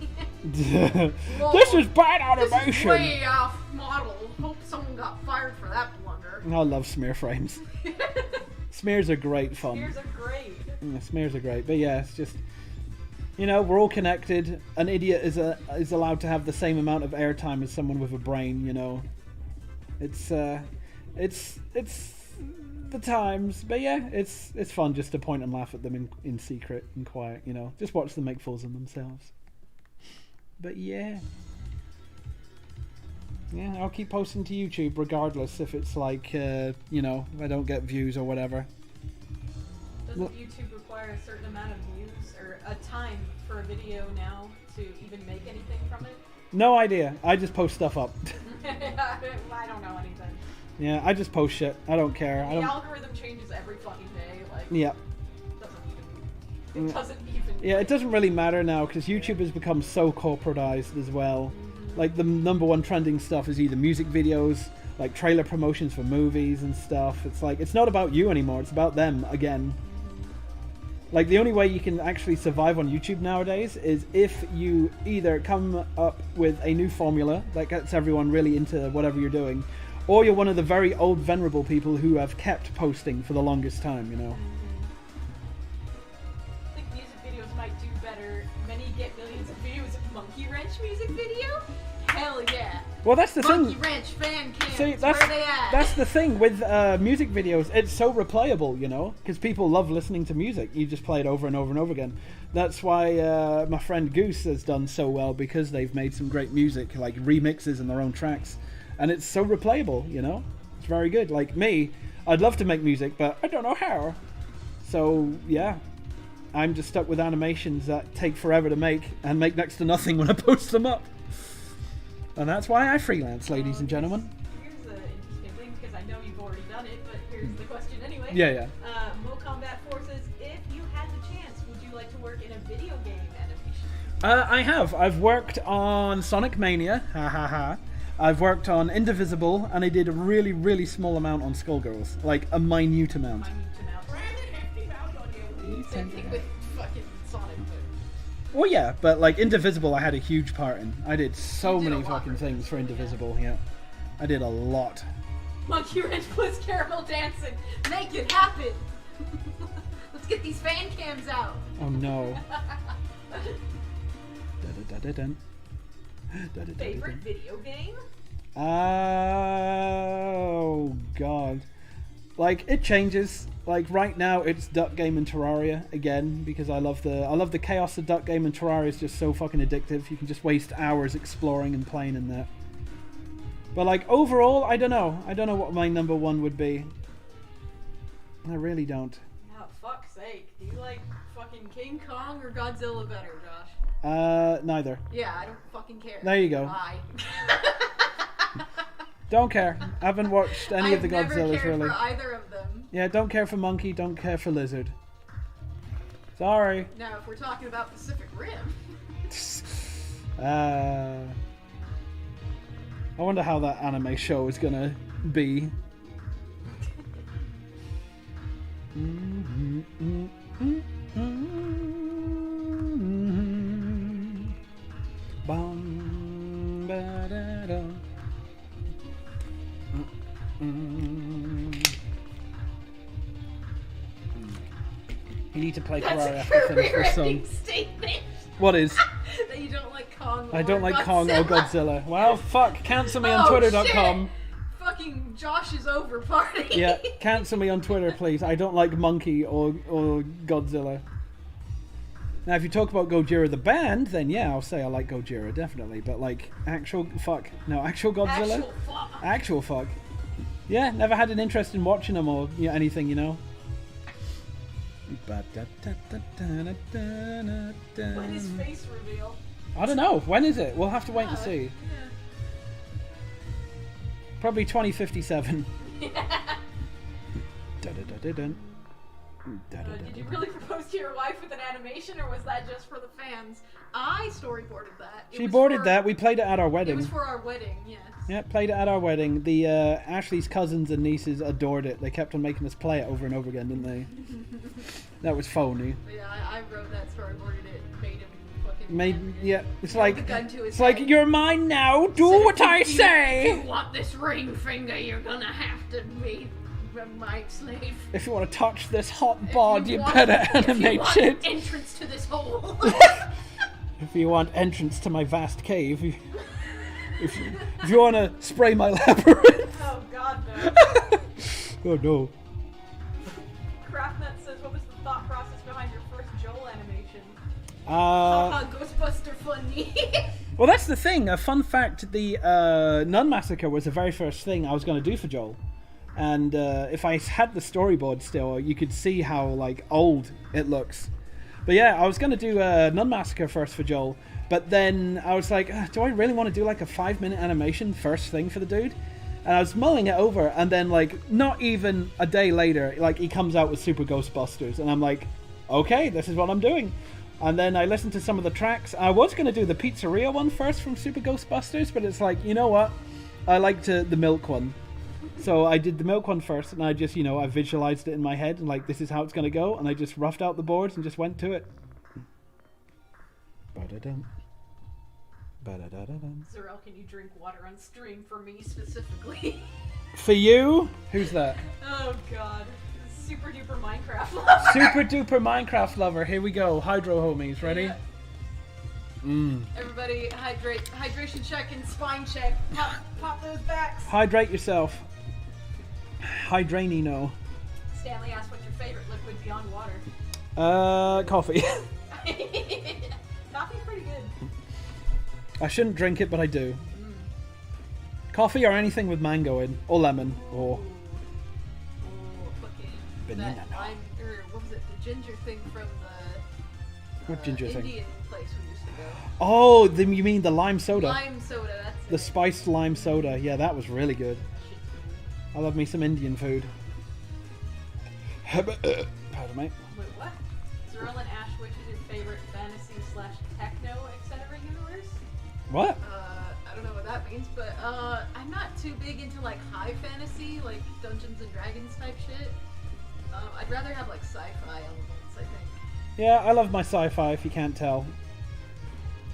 This is bad animation. This is way off model. Hope someone got fired for that blunder. I love smear frames. Smears are great fun. Smears are great. Yeah, smears are great, but yeah, it's just, you know, we're all connected. An idiot is allowed to have the same amount of airtime as someone with a brain. You know, it's the times, but yeah, it's fun just to point and laugh at them in secret and quiet. You know, just watch them make fools of themselves. But yeah, I'll keep posting to YouTube regardless if it's like, you know, I don't get views or whatever. Doesn't YouTube require a certain amount of views or a time for a video now to even make anything from it? No idea. I just post stuff up. I don't know anything. Yeah, I just post shit. I don't care. The algorithm changes every fucking day. Like, yeah. It doesn't even. Yeah, it doesn't really matter now because YouTube has become so corporatized as well. Mm-hmm. Like, the number one trending stuff is either music videos, like trailer promotions for movies and stuff. It's like, it's not about you anymore. It's about them again. Like, the only way you can actually survive on YouTube nowadays is if you either come up with a new formula that gets everyone really into whatever you're doing, or you're one of the very old venerable people who have kept posting for the longest time, you know. I think music videos might do better. Many get millions of views. Monkey Wrench music video? Hell yeah. Well, that's the thing. Monkey Wrench fan cams. See, where are they at? That's the thing with music videos. It's so replayable, you know, because people love listening to music. You just play it over and over and over again. That's why my friend Goose has done so well, because they've made some great music, like remixes and their own tracks. and it's so replayable, you know? It's very good. Like me, I'd love to make music, but I don't know how. So, yeah. I'm just stuck with animations that take forever to make and make next to nothing when I post them up. And that's why I freelance, ladies and gentlemen. Here's an interesting thing, because I know you've already done it, but here's the question anyway. Yeah. Mo Combat Forces, if you had the chance, would you like to work in a video game animation? I have. I've worked on Sonic Mania. Ha ha ha. I've worked on Indivisible, and I did a really, really small amount on Skullgirls. Like, a minute amount. Same thing with fucking Sonic. Well, yeah, but like Indivisible, I had a huge part in. I did so many fucking things for Indivisible. Yeah, I did a lot. Monkey Wrench plus caramel dancing. Make it happen. Let's get these fan cams out. Oh no. Favorite video game? Oh god. Like, it changes. Like, right now it's Duck Game and Terraria again, because I love the chaos of Duck Game, and Terraria is just so fucking addictive. You can just waste hours exploring and playing in that. But like, overall, I don't know what my number one would be. I really don't. Oh, fuck's sake. Do you like fucking King Kong or Godzilla better, Josh? Neither. Yeah, I don't fucking care. There you go. Bye. Don't care. I haven't watched any of the Godzillas, really. I've never cared really. for either of them. Yeah, don't care for Monkey, don't care for Lizard. Sorry. Now, if we're talking about Pacific Rim... I wonder how that anime show is gonna be. You need to play Terraria after finish this song. Statement. What is? That you don't like Kong. I don't like Godzilla. Kong or Godzilla. Well, fuck. Cancel me on Twitter.com. Fucking Josh is over party. Yeah, cancel me on Twitter, please. I don't like Monkey or Godzilla. Now, if you talk about Gojira the band, then yeah, I'll say I like Gojira, definitely. But like, actual Godzilla? Actual fuck. Yeah, never had an interest in watching them or anything, you know. When is face reveal? I don't know. When is it? We'll have to wait and see. Yeah. Probably 2057. Did you really propose to your wife with an animation, or was that just for the fans? I storyboarded that. She boarded that. We played it at our wedding. It was for our wedding, yes. Yeah, played it at our wedding. The Ashley's cousins and nieces adored it. They kept on making us play it over and over again, didn't they? That was phony. Yeah, I wrote that, storyboarded it, made him fucking... It's like you're mine now. Do what I say. If you want this ring finger, you're gonna have to be my slave. If you want to touch this hot bod, you better animate it. If you want it. entrance to this hole. If you want entrance to my vast cave. If you want to spray my labyrinth. Oh god, no. Oh no. Craftnut says, what was the thought process behind your first Joel animation? Ghostbuster funny. Well, that's the thing. A fun fact, the Nun Massacre was the very first thing I was going to do for Joel. And if I had the storyboard still, you could see how like old it looks. But yeah, I was going to do Nun Massacre first for Joel. But then I was like, do I really want to do like a 5-minute animation first thing for the dude? And I was mulling it over, and then like not even a day later, like he comes out with Super Ghostbusters, and I'm like, okay, this is what I'm doing. And then I listened to some of the tracks. I was going to do the Pizzeria one first from Super Ghostbusters, but it's like, you know what? I liked the Milk one. So I did the Milk one first, and I just, I visualized it in my head, and like, this is how it's going to go, and I just roughed out the boards and just went to it. Ba-da-dum. Ba-da-da-da-dum. Zarel, can you drink water on stream for me specifically? For you? Who's that? Oh god. Super duper Minecraft lover. Super duper Minecraft lover. Here we go. Hydro homies. Ready? Yeah. Everybody hydrate. Hydration check and spine check. Pop those backs. Hydrate yourself. Hydranino. Stanley asked what's your favorite liquid beyond water. Coffee. Coffee's pretty good. I shouldn't drink it, but I do. Coffee or anything with mango in, or lemon, or... Fucking... Banana. That lime, or what was it, the ginger thing from the... What ginger thing? Indian place we used to go. Oh, you mean the lime soda? Lime soda, that's The it. spiced lime soda. Yeah, that was really good. I love me some Indian food. Pardon me. Wait, what? Zerl and Ash, which is your favorite fantasy/techno, etc. universe? What? I don't know what that means, but I'm not too big into like high fantasy, like Dungeons and Dragons type shit. I'd rather have like sci-fi elements, I think. Yeah, I love my sci-fi, if you can't tell.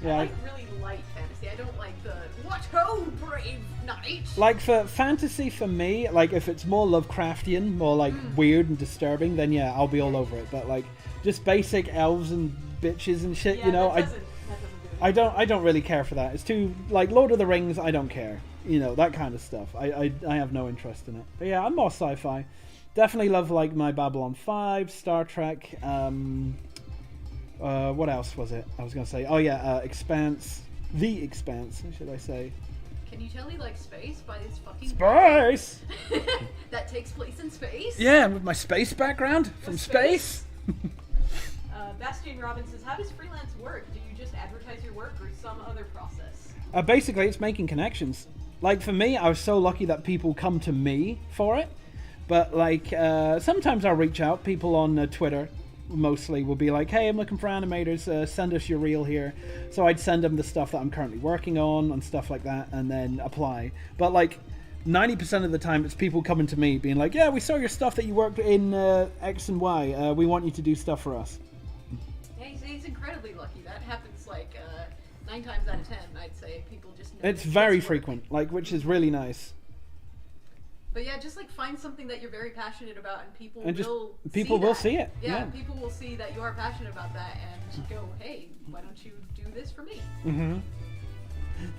Yeah. I like really light fantasy. I don't like the "What ho, brave knight!" Like for fantasy, for me, like if it's more Lovecraftian, more like weird and disturbing, then yeah, I'll be all over it. But like just basic elves and bitches and shit, Yeah, you know, that doesn't do it. I don't really care for that. It's too like Lord of the Rings. I don't care, you know, that kind of stuff. I have no interest in it. But yeah, I'm more sci-fi. Definitely love like my Babylon 5, Star Trek. What else was it? I was gonna say, oh yeah, Expanse. The Expanse, should I say? Can you tell he likes space by his fucking Space. that takes place in space? Yeah, with my space background from space. Bastian Robbins says, how does freelance work? Do you just advertise your work or some other process? Basically, it's making connections. Like for me, I was so lucky that people come to me for it. But like sometimes I'll reach out. People on Twitter mostly will be like, hey, I'm looking for animators, send us your reel here. So I'd send them the stuff that I'm currently working on and stuff like that, and then apply. But like 90% of the time it's people coming to me being like, yeah, we saw your stuff that you worked in X and Y, we want you to do stuff for us. Yeah, he's incredibly lucky. That happens like 9 times out of 10, I'd say. People just know It's very frequent, like, which is really nice. But yeah, just like find something that you're very passionate about, and people will will see it. Yeah, Yeah, people will see that you are passionate about that and go, hey, why don't you do this for me? Mm-hmm.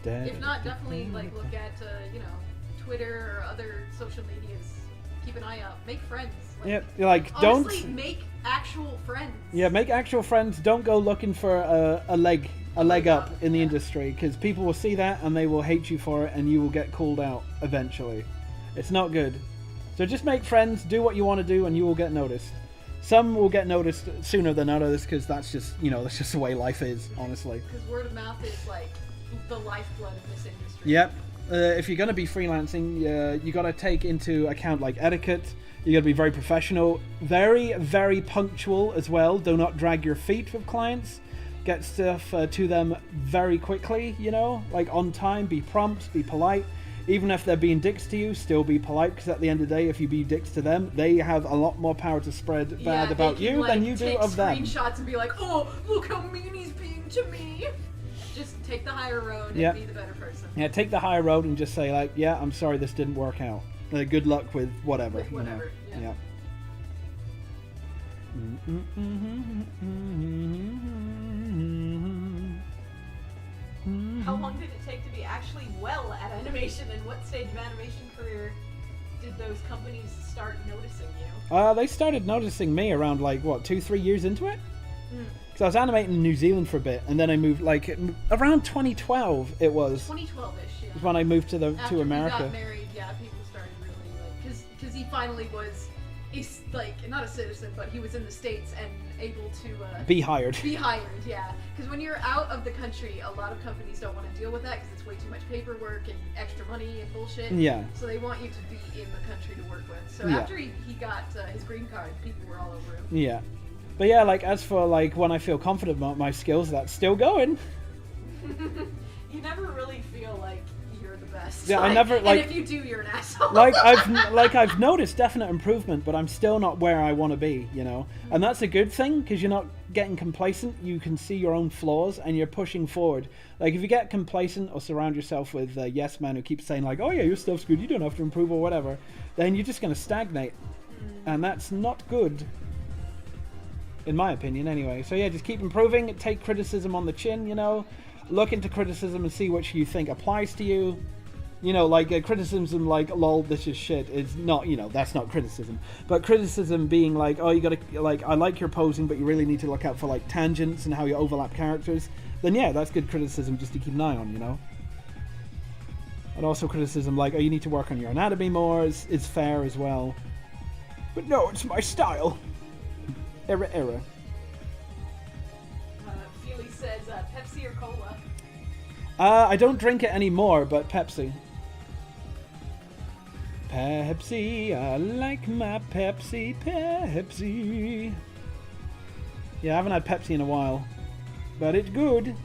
If not, definitely like look at you know, Twitter or other social medias. Keep an eye out. Make friends. Yeah, like honestly, don't make actual friends. Yeah, make actual friends. Don't go looking for a leg up in the industry, because people will see that and they will hate you for it, and you will get called out eventually. It's not good. So just make friends, do what you want to do, and you will get noticed. Some will get noticed sooner than others, because that's just, you know, that's just the way life is, honestly. Because word of mouth is like the lifeblood of this industry. Yep. If you're going to be freelancing, you got to take into account like etiquette. You got to be very professional, very, very punctual as well. Do not drag your feet with clients. Get stuff to them very quickly, you know, like on time. Be prompt, be polite. Even if they're being dicks to you, still be polite, because at the end of the day, if you be dicks to them, they have a lot more power to spread bad about you than you do of them. Screenshots and be like, oh, look how mean he's being to me. Just take the higher road and be the better person. Yeah, take the higher road and just say like, yeah, I'm sorry this didn't work out. Good luck with whatever. With whatever, you know? How long did it take to be actually well at animation, and what stage of animation career did those companies start noticing you? They started noticing me around like, what, 2-3 years into it? Because I was animating in New Zealand for a bit, and then I moved like around 2012 it was. 2012-ish, yeah. Was when I moved to After America. we got married, yeah, people started really like, because he finally was, he's like not a citizen, but he was in the States and able to be hired. Be hired, yeah. Because when you're out of the country, a lot of companies don't want to deal with that because it's way too much paperwork and extra money and bullshit. Yeah. So they want you to be in the country to work with. So after he got his green card, people were all over him. Yeah. But yeah, like as for like when I feel confident about my skills, that's still going. You never really feel like you're the best. Yeah, like, I never like. And if you do, you're an asshole. I've noticed definite improvement, but I'm still not where I want to be, you know. And that's a good thing, because you're not getting complacent. You can see your own flaws and you're pushing forward. Like if you get complacent or surround yourself with yes men who keep saying like, oh yeah, your stuff's good, you don't have to improve or whatever, then you're just going to stagnate, and that's not good. In my opinion, anyway. So yeah, just keep improving. Take criticism on the chin, you know. Look into criticism and see which you think applies to you. You know, like criticism like, lol, this is shit, is not, you know, that's not criticism. But criticism being like, oh, you gotta, like, I like your posing, but you really need to look out for like tangents and how you overlap characters. Then yeah, that's good criticism just to keep an eye on, you know. And also criticism like, oh, you need to work on your anatomy more is fair as well. But no, it's my style. Error. Feely says Pepsi or Cola. I don't drink it anymore, but Pepsi. Pepsi, I like my Pepsi. Yeah, I haven't had Pepsi in a while. But it's good.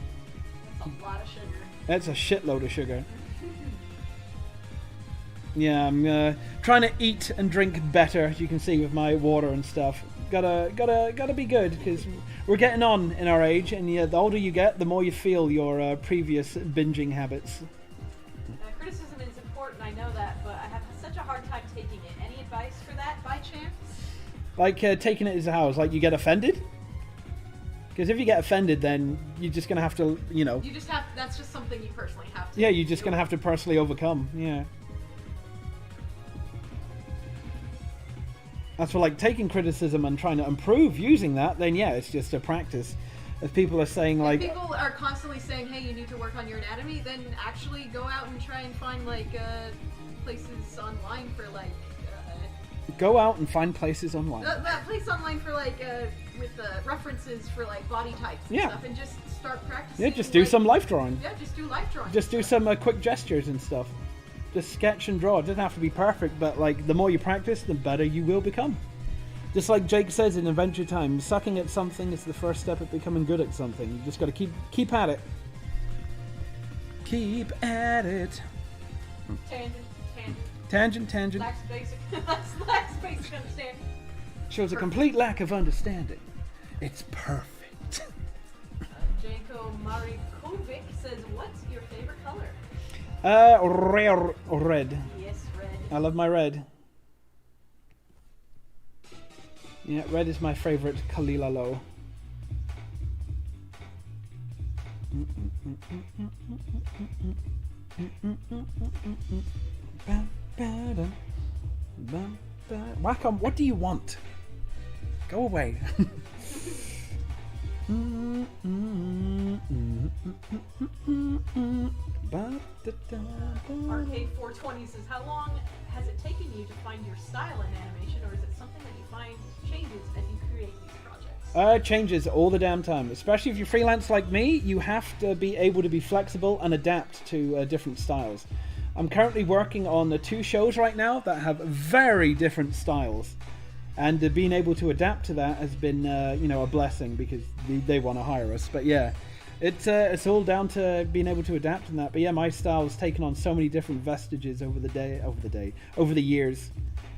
That's a lot of sugar. That's a shitload of sugar. Yeah, I'm trying to eat and drink better, as you can see with my water and stuff. Gotta be good, because we're getting on in our age, and yeah, the older you get, the more you feel your previous binging habits. Criticism is important, I know that, but I have such a hard time taking it. Any advice for that, by chance? Like, taking it as a house, like you get offended? Because if you get offended, then you're just going to have to, you know... That's just something you personally have to Yeah, you're just going to have to personally overcome, yeah. As for like taking criticism and trying to improve using that, then yeah, it's just a practice. As people are saying, like... If people are constantly saying, hey, you need to work on your anatomy, then actually go out and try and find, like, places online for, like... Go out and find places online. That place online for, like, with references for, like, body types and stuff, and just start practicing. Yeah, just do some life drawing. Yeah, just do life drawing. Just do some quick gestures and stuff. Just sketch and draw. It doesn't have to be perfect, but like the more you practice, the better you will become. Just like Jake says in Adventure Time, sucking at something is the first step at becoming good at something. You just got to keep at it. Keep at it. Tangent. Lacks basic understanding. Shows a complete lack of understanding. It's perfect. Janko Marikovic says, what's your favorite color? Red. Yes, red. I love my red. Yeah, red is my favorite Kalilalo. Wacom, what do you want? Go away. Arcade 420 says, how long has it taken you to find your style in animation, or is it something that you find changes as you create these projects? Changes all the damn time. Especially if you're freelance like me, you have to be able to be flexible and adapt to different styles. I'm currently working on 2 shows right now that have very different styles. And being able to adapt to that has been, you know, a blessing, because they want to hire us. But yeah, it's all down to being able to adapt in that. But yeah, my style has taken on so many different vestiges over the years.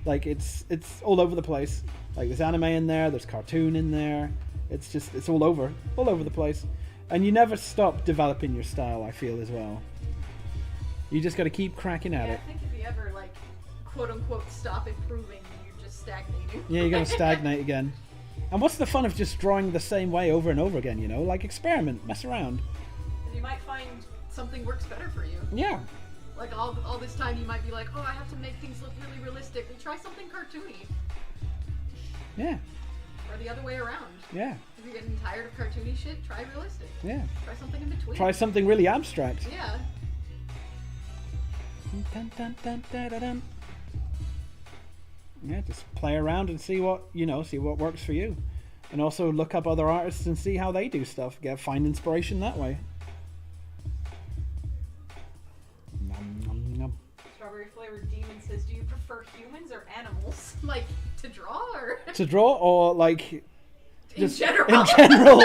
Like it's all over the place. Like there's anime in there, there's cartoon in there. It's all over the place. And you never stop developing your style, I feel, as well. You just got to keep cracking at it. I think if you ever, like, quote unquote stop improving, you're just stagnating. Yeah, you're going to stagnate again. And what's the fun of just drawing the same way over and over again, you know? Like, experiment, mess around. You might find something works better for you. Yeah. Like, all this time you might be like, oh, I have to make things look really realistic. Well, try something cartoony. Yeah. Or the other way around. Yeah. If you're getting tired of cartoony shit, try realistic. Yeah. Try something in between. Try something really abstract. Yeah. Dun, dun, dun, dun, dun, dun. Yeah, just play around and see what works for you. And also look up other artists and see how they do stuff. Find inspiration that way. Nom, nom, nom. Strawberry flavored demon says, do you prefer humans or animals? Like, to draw or? To draw, or like... In general. In general.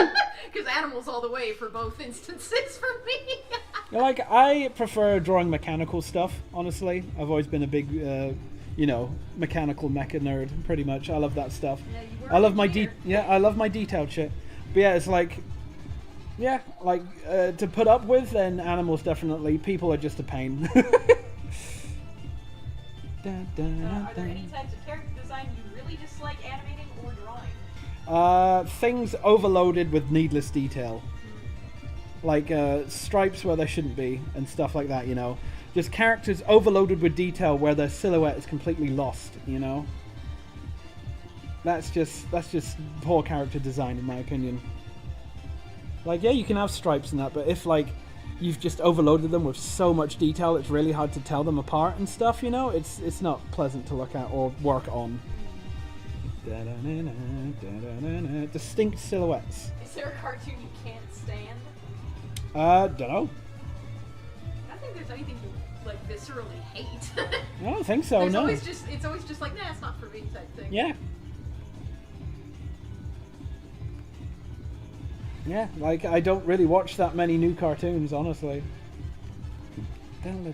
Because animals all the way for both instances for me. Like, I prefer drawing mechanical stuff, honestly. I've always been a big, mechanical mecha nerd, pretty much. I love that stuff. Yeah, you were I love I love my detailed shit. But yeah, it's like, to put up with, then animals definitely. People are just a pain. Are there any types of character design you really dislike animating or drawing? Things overloaded with needless detail. Like stripes where there shouldn't be and stuff like that, you know. Just characters overloaded with detail where their silhouette is completely lost, you know. That's just poor character design in my opinion. Like, yeah, you can have stripes and that, but if you've just overloaded them with so much detail, it's really hard to tell them apart and stuff, you know? It's not pleasant to look at or work on. Distinct silhouettes. Is there a cartoon you can't stand? Dunno. I don't think there's anything you, like, viscerally hate. I don't think so, no. It's always just like, nah, it's not for me type thing. Yeah. Yeah, like, I don't really watch that many new cartoons, honestly. Do you have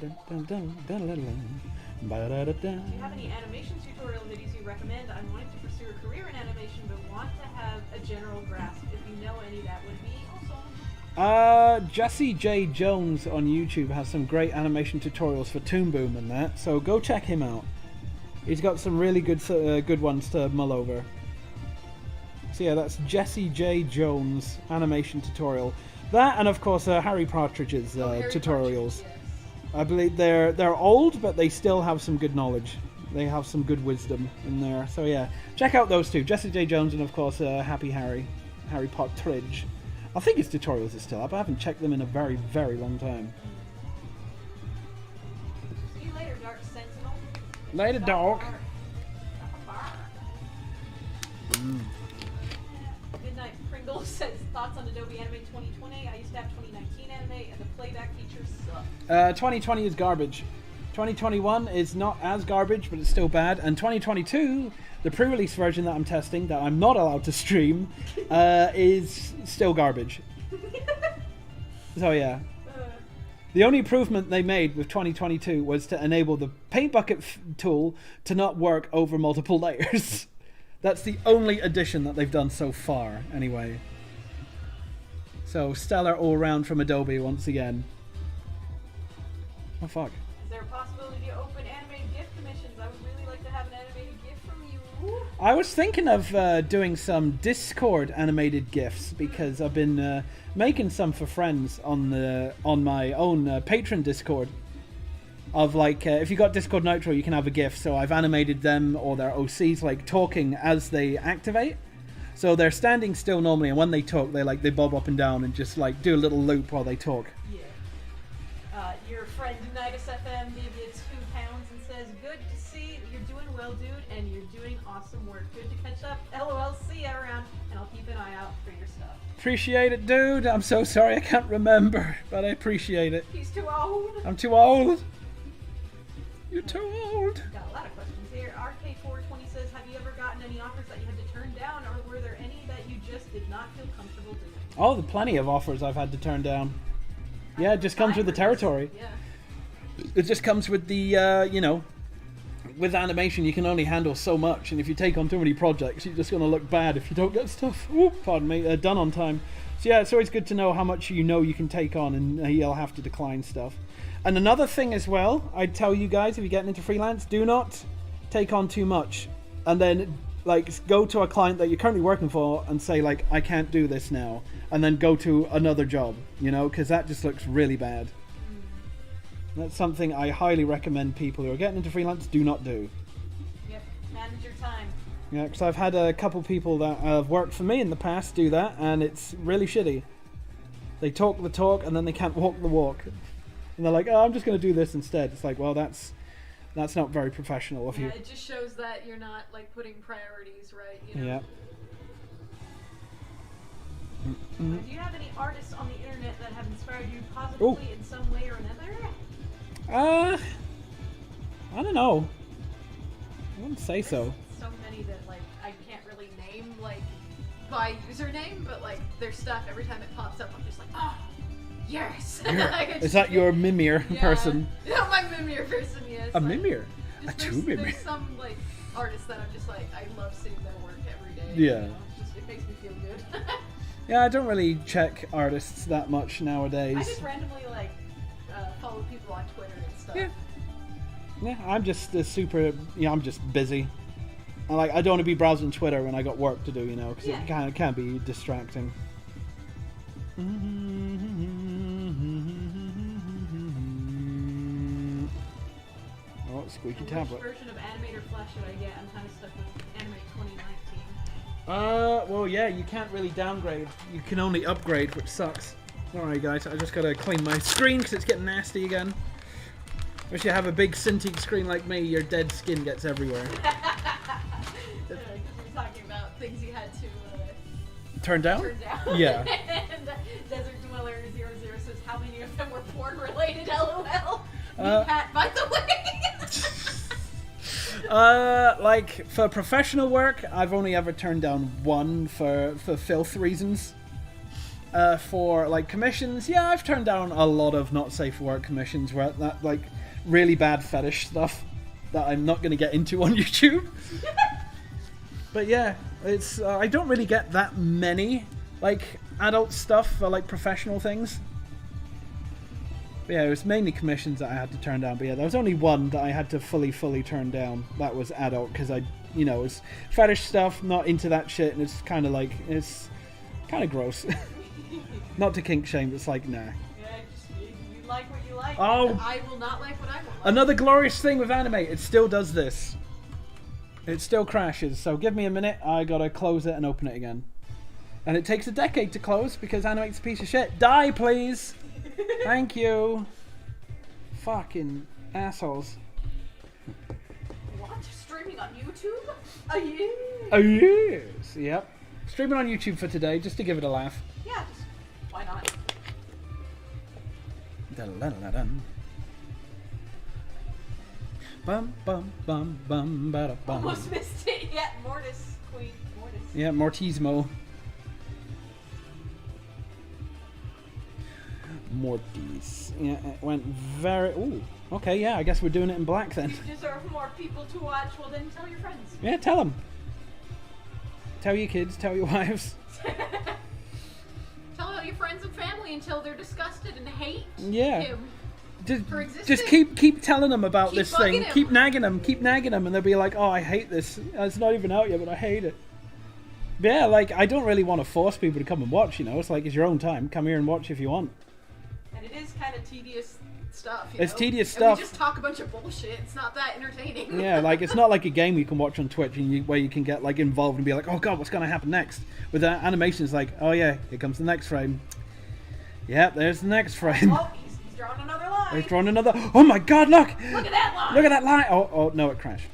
any animation tutorial videos you recommend? I'm wanting to pursue a career in animation, but want to have a general grasp. If you know any, that would be awesome. Jesse J. Jones on YouTube has some great animation tutorials for Toon Boom and that, so go check him out. He's got some really good ones to mull over. So yeah, that's Jesse J. Jones animation tutorial. That and of course Harry Partridge's tutorials. Yes. I believe they're old, but they still have some good knowledge. They have some good wisdom in there. So yeah, check out those two, Jesse J. Jones and of course Happy Harry Partridge. I think his tutorials are still up. I haven't checked them in a very, very long time. See you later, Dark Sentinel. Later, dog. Midnight Pringle says thoughts on Adobe Animate 2020. I used to have 2019 Animate, and the playback features suck. 2020 is garbage. 2021 is not as garbage, but it's still bad. And 2022, the pre-release version that I'm testing, that I'm not allowed to stream, is still garbage. So yeah. The only improvement they made with 2022 was to enable the paint bucket tool to not work over multiple layers. That's the only addition that they've done so far, anyway. So, stellar all around from Adobe once again. Oh, fuck. Is there a possibility to open animated GIF commissions? I would really like to have an animated GIF from you. I was thinking of doing some Discord animated GIFs, because I've been making some for friends on my own Patreon Discord. Of like, if you got Discord Nitro, you can have a GIF. So I've animated them or their OCs like talking as they activate. So they're standing still normally, and when they talk, they bob up and down and just like do a little loop while they talk. Yeah. Your friend Unitas FM gave you £2 and says, "Good to see you're doing well, dude, and you're doing awesome work. Good to catch up. LOL. See you around, and I'll keep an eye out for your stuff." Appreciate it, dude. I'm so sorry I can't remember, but I appreciate it. He's too old. I'm too old. You're too old. Got a lot of questions here. RK420 says, have you ever gotten any offers that you had to turn down, or were there any that you just did not feel comfortable doing? Oh, the plenty of offers I've had to turn down. Yeah, it just comes with the territory. Yeah. It just comes with the, you know, with animation you can only handle so much, and if you take on too many projects, you're just going to look bad if you don't get stuff, pardon me, done on time. So yeah, it's always good to know how much you know you can take on, and you'll have to decline stuff. And another thing as well, I'd tell you guys, if you're getting into freelance, do not take on too much. And then, like, go to a client that you're currently working for and say, like, I can't do this now. And then go to another job, you know, because that just looks really bad. That's something I highly recommend people who are getting into freelance do not do. Yep, manage your time. Yeah, because I've had a couple people that have worked for me in the past do that, and it's really shitty. They talk the talk, and then they can't walk the walk. And they're like, oh, I'm just going to do this instead. It's like, well, that's not very professional of you. Yeah, it just shows that you're not, like, putting priorities right, you know? Yeah. Do you have any artists on the internet that have inspired you positively in some way or another? I don't know. I wouldn't say so. So many that, like, I can't really name, like, by username, but, like, their stuff, every time it pops up, I'm just like, oh, yes! Like, is that your Mimir person? Yeah, my Mimir person, yes. A like, Mimir? A true Mimir? There's some, like, artists that I'm just like, I love seeing their work every day. Yeah. You know? It makes me feel good. Yeah, I don't really check artists that much nowadays. I just randomly, like, follow people on Twitter and stuff. Yeah, I'm just I'm just busy. I don't want to be browsing Twitter when I got work to do, you know, because it can be distracting. Oh, squeaky tablet. Which version of Animator Flash should I get? I'm kind of stuck with Animate 2019. Well, yeah, you can't really downgrade. You can only upgrade, which sucks. Alright guys, I just gotta clean my screen because it's getting nasty again. If you have a big Cintiq screen like me, your dead skin gets everywhere. You're talking about things you had to turn down? Turn down. Yeah. And Desert Dweller 00 says, how many of them were porn related? LOL. Pat, by the way. Like for professional work, I've only ever turned down one for filth reasons. For like commissions, yeah, I've turned down a lot of not safe for work commissions where that like really bad fetish stuff that I'm not going to get into on YouTube. But yeah, it's I don't really get that many like adult stuff for like professional things. But yeah, it was mainly commissions that I had to turn down. But yeah, there was only one that I had to fully turn down. That was adult because it's fetish stuff, not into that shit, and it's kind of like it's kind of gross. Not to kink shame, but it's like nah. Yeah, you like what you like. Oh, I will not like what I will like. Another glorious thing with Animate, it still does this. It still crashes. So give me a minute. I gotta close it and open it again. And it takes a decade to close because Animate's a piece of shit. Die, please. Thank you. Fucking assholes. What? Streaming on YouTube? Yes. Oh yes. Yep. Streaming on YouTube for today, just to give it a laugh. Yeah, just, why not? Dun-dun-dun-dun. Bum bum bum bum bada bum. Almost missed it. Yeah, Mortis, Queen Mortis. Yeah, Mortismo. Mortis. Yeah, it went very. Ooh. Okay, yeah. I guess we're doing it in black then. You deserve more people to watch. Well, then tell your friends. Yeah, tell them. Tell your kids. Tell your wives. Tell all your friends and family until they're disgusted and hate Yeah. him for existing. Just keep telling them about Keep this thing. bugging Keep nagging them, and they'll be like, "Oh, I hate this. It's not even out yet, but I hate it." But yeah, like I don't really want to force people to come and watch. It's like it's your own time. Come here and watch if you want. And it is kind of tedious stuff. It's tedious and stuff. we just talk a bunch of bullshit. It's not that entertaining. Yeah, like it's not like a game you can watch on Twitch where you can get like involved and be like, "Oh God, what's going to happen next?" With animation, it's like, "Oh yeah, here comes the next frame." Yeah, there's the next frame. Oh, he's drawn another line. He's drawn another. Oh my God! Look! Look at that line. Look at that line! Oh no, it crashed.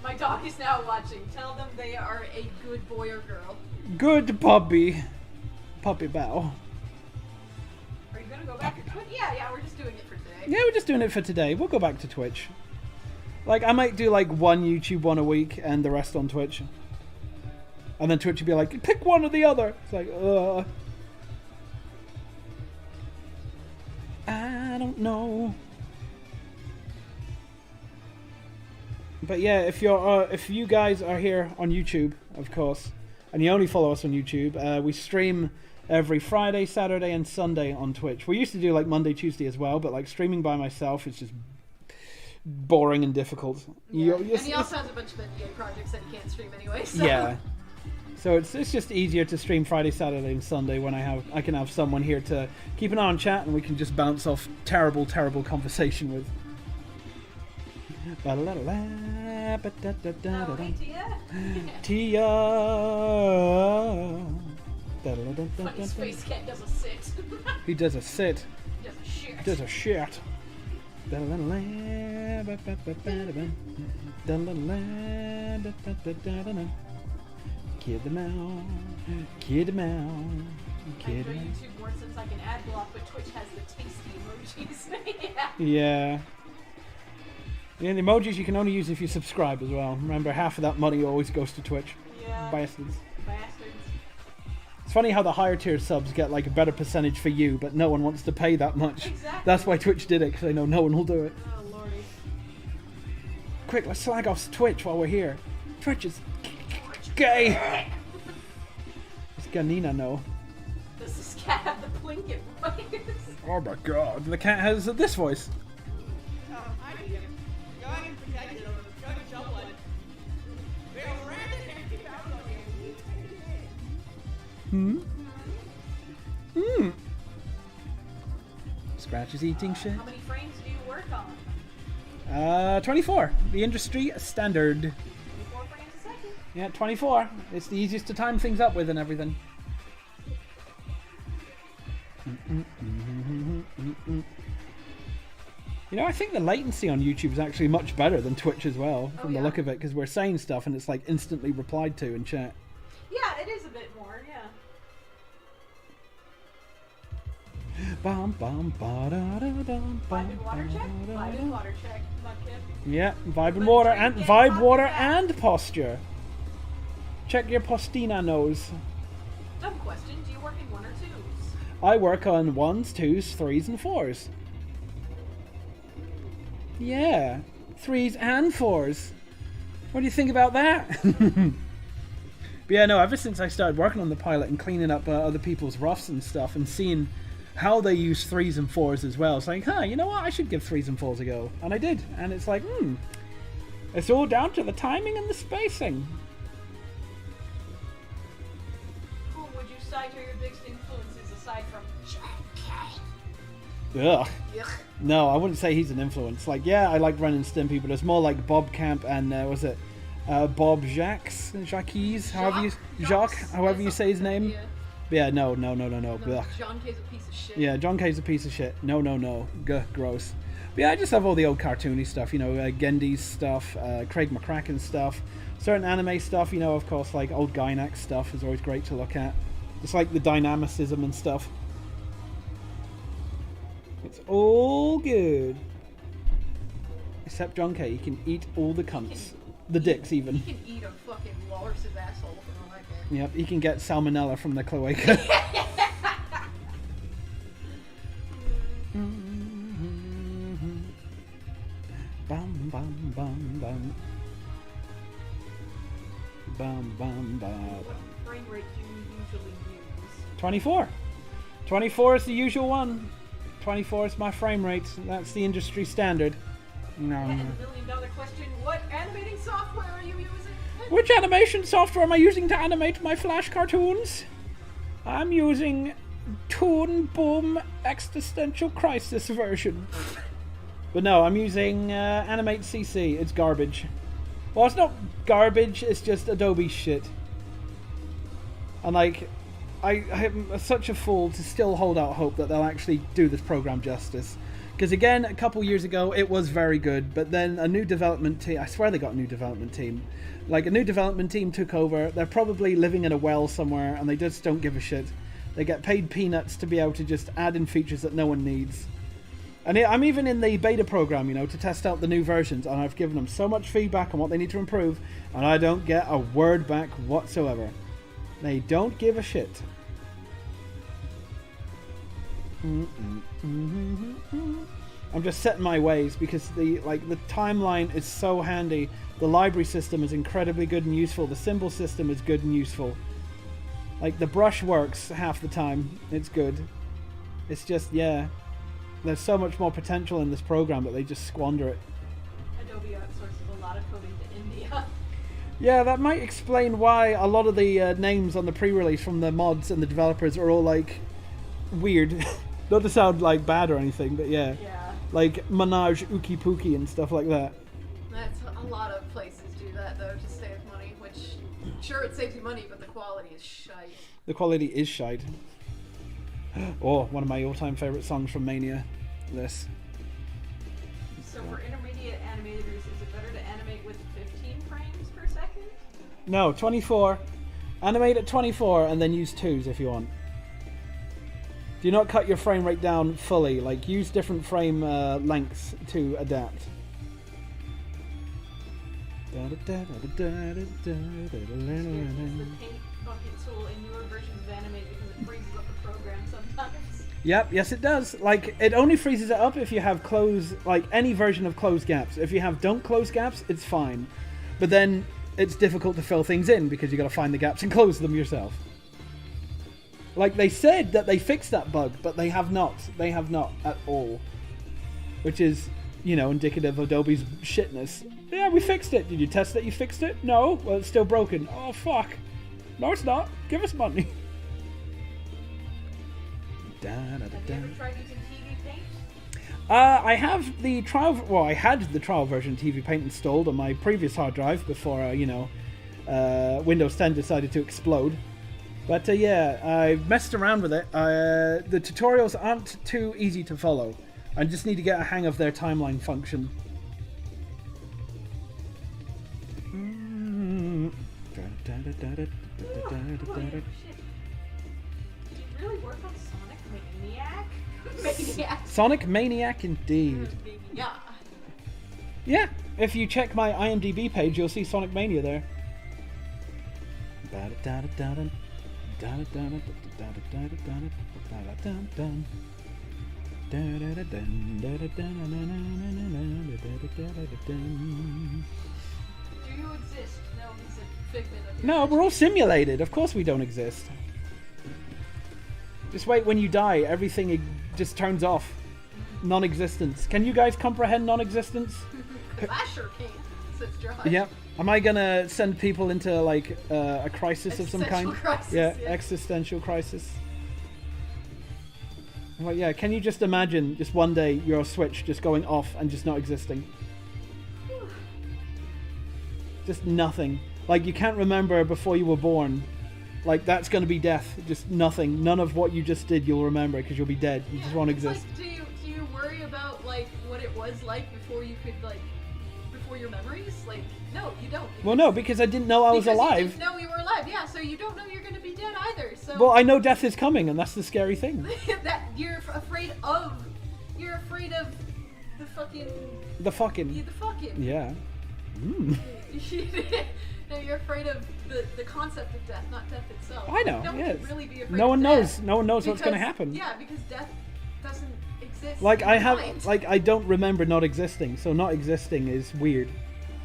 My dog is now watching. Tell them they are a good boy or girl. Good puppy. Puppy bow. Are you gonna go back to Twitch? Yeah, we're just doing it for today. Yeah, we're just doing it for today. We'll go back to Twitch. Like, I might do like one YouTube one a week and the rest on Twitch. And then Twitch would be like, pick one or the other. It's like, I don't know. But yeah, if you guys are here on YouTube, of course, and you only follow us on YouTube, we stream every Friday, Saturday, and Sunday on Twitch. We used to do like Monday, Tuesday as well, but like streaming by myself is just boring and difficult. Yeah. And he also has a bunch of NBA projects that he can't stream anyway. So. Yeah. So it's just easier to stream Friday, Saturday, and Sunday when I can have someone here to keep an eye on chat and we can just bounce off terrible conversation with. Hey, Tia. Funny Space Cat does a sit. He does a sit. He does a shit. He does a shit. Kid them out. Kid them out. Kid them out. YouTube more since I can ad block, but Twitch has the tasty emojis. Yeah. Yeah, the emojis you can only use if you subscribe as well. Remember, half of that money always goes to Twitch. Yeah. Bastards. Bastards. It's funny how the higher tier subs get like a better percentage for you, but no one wants to pay that much. Exactly. That's why Twitch did it, because they know no one will do it. Oh, lordy. Quick, let's slag off Twitch while we're here. Twitch is gay. It's Ganina, no. Does this cat have the Plinket voice? Oh my God, the cat has this voice. Scratch is eating shit. How many frames do you work on? 24. The industry standard. 24 frames a second. Yeah, 24. It's the easiest to time things up with and everything. You know, I think the latency on YouTube is actually much better than Twitch as well, from the look of it, because we're saying stuff and it's like instantly replied to in chat. Yeah, it is a bit more, yeah. Bum, bum, ba, da, da, dum, Vibe and water check? Vibe and water check, Mudkip. Yeah, vibe and water and vibe, water and posture. Check your postina nose. Dumb question, do you work in 1 or 2s? I work on 1s, 2s, 3s, and 4s. Yeah, 3s and 4s. What do you think about that? But yeah, no, ever since I started working on the pilot and cleaning up other people's roughs and stuff and seeing how they use 3s and 4s as well, it's like, huh, you know what, I should give 3s and 4s a go. And I did, and it's like, it's all down to the timing and the spacing. Who would you cite are your biggest influences aside from Ugh. Yuck. No, I wouldn't say he's an influence. Like, yeah, I like Ren and Stimpy, but it's more like Bob Camp and, was it Bob Jacques, however you say his name. Yeah. But yeah, no. No, John K's a piece of shit. Yeah, John K's a piece of shit. No. Gah, gross. But yeah, I just have all the old cartoony stuff, you know, Gendy's stuff, Craig McCracken's stuff, certain anime stuff, you know, of course, like old Gynax stuff is always great to look at. It's like the dynamicism and stuff. It's all good. Except John K, he can eat all the cunts. The dicks, even. He can eat a fucking walrus's asshole for all I care. Yep, he can get salmonella from the cloaca. Bum, bum, bum, bum. Bum, bum, bum. What frame rate do you usually use? 24. 24 is the usual one. 24 is my frame rate. That's the industry standard. No. And the $1 million question, what animating software are you using? Which animation software am I using to animate my Flash cartoons? I'm using Toon Boom Existential Crisis version. But no, I'm using Animate CC. It's garbage. Well, it's not garbage, it's just Adobe shit. And like, I am such a fool to still hold out hope that they'll actually do this program justice. Because again, a couple years ago, it was very good, but then a new development team, I swear they got a new development team. Like, a new development team took over, they're probably living in a well somewhere, and they just don't give a shit. They get paid peanuts to be able to just add in features that no one needs. And I'm even in the beta program, you know, to test out the new versions, and I've given them so much feedback on what they need to improve, and I don't get a word back whatsoever. They don't give a shit. I'm just setting my ways because the timeline is so handy. The library system is incredibly good and useful. The symbol system is good and useful. Like, the brush works half the time. It's good. It's just, yeah. There's so much more potential in this program that they just squander it. Adobe outsources a lot of coding to India. Yeah, that might explain why a lot of the names on the pre-release from the mods and the developers are all, like, weird. Not to sound, like, bad or anything, but yeah. Yeah. Like Manaj Uki Pookie and stuff like that. That's a lot of places do that, though, to save money, which, sure, it saves you money, but the quality is shite. The quality is shite. Oh, one of my all-time favorite songs from Mania. This. So for intermediate animators, is it better to animate with 15 frames per second? No, 24. Animate at 24 and then use 2s if you want. Do not cut your frame rate down fully. Like, use different frame lengths to adapt. Is the paint bucket tool in newer versions of Animate because it freezes up the program sometimes? Yep, yes it does. Like, it only freezes it up if you have any version of close gaps. If you have don't close gaps, it's fine. But then it's difficult to fill things in because you got to find the gaps and close them yourself. Like, they said that they fixed that bug, but they have not. They have not at all. Which is, you know, indicative of Adobe's shitness. Yeah, we fixed it. Did you test that you fixed it? No? Well, it's still broken. Oh, fuck. No, it's not. Give us money. Have you ever tried using TV Paint? I have the trial... Well, I had the trial version of TV Paint installed on my previous hard drive before, Windows 10 decided to explode. But yeah, I messed around with it. The tutorials aren't too easy to follow. I just need to get a hang of their timeline function. Really work on Sonic Maniac? Maniac. Sonic Maniac, indeed. Yeah. Yeah, if you check my IMDb page, you'll see Sonic Mania there. Do you exist? No, he's a figment of your No, we're all simulated. Of course we don't exist. Just wait, when you die, everything just turns off. Non-existence. Can you guys comprehend non-existence? I sure can, says Josh. Yep. Am I gonna send people into like a crisis of some kind? Crisis, yeah, existential crisis. Well, yeah, can you just imagine just one day your Switch just going off and just not existing? Just nothing. Like, you can't remember before you were born. Like, that's going to be death. Just nothing. None of what you just did you'll remember because you'll be dead. You just won't exist. Like, do you worry about, like, what it was like before you could, like, before your memories? Like, no, you don't. Well, no, because I didn't know I was alive. You didn't know you were alive, yeah, so you don't know you're going to be dead either, so... Well, I know death is coming, and that's the scary thing. That you're afraid of... You're afraid of the fucking... The fucking... Yeah, the fucking... Yeah. Mm. No, you're afraid of the concept of death, not death itself. I know, no one yes. can really be afraid No one of knows. death No one knows because, what's going to happen. Yeah, because death doesn't exist. Like, in I your have... mind. Like, I don't remember not existing, so not existing is weird.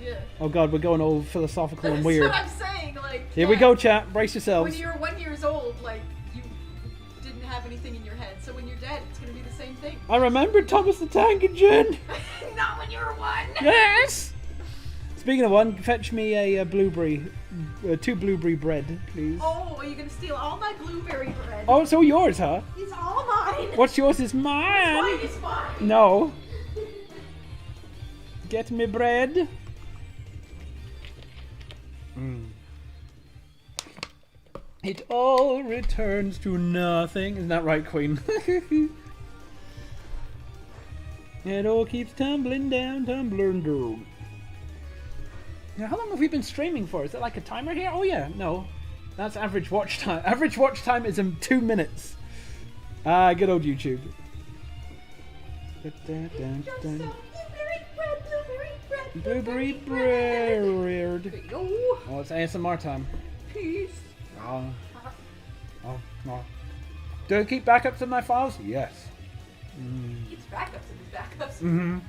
Yeah. Oh god, we're going all philosophical and weird. That's what I'm saying, like... Here we go, chat. Brace yourselves. When you're 1 year old, like, you didn't have anything in your head, so when you're dead, it's gonna be the same thing. I remember Thomas the Tank Engine! Not when you were 1! Yes! Speaking of one, fetch me a blueberry, 2 blueberry bread, please. Oh, are you gonna steal all my blueberry bread? Oh, it's all yours, huh? It's all mine! What's yours is mine! Mine is mine! No. Get me bread. It all returns to nothing. Isn't that right, Queen? It all keeps tumbling down, tumbling down. Now, how long have we been streaming for? Is it like a timer here? Oh yeah, no. That's average watch time. Average watch time is in 2 minutes. Ah, good old YouTube. Blueberry bread. Oh, it's ASMR time. Peace. Oh. Do I keep backups of my files? Yes. It's backups of his backups. Mm-hmm.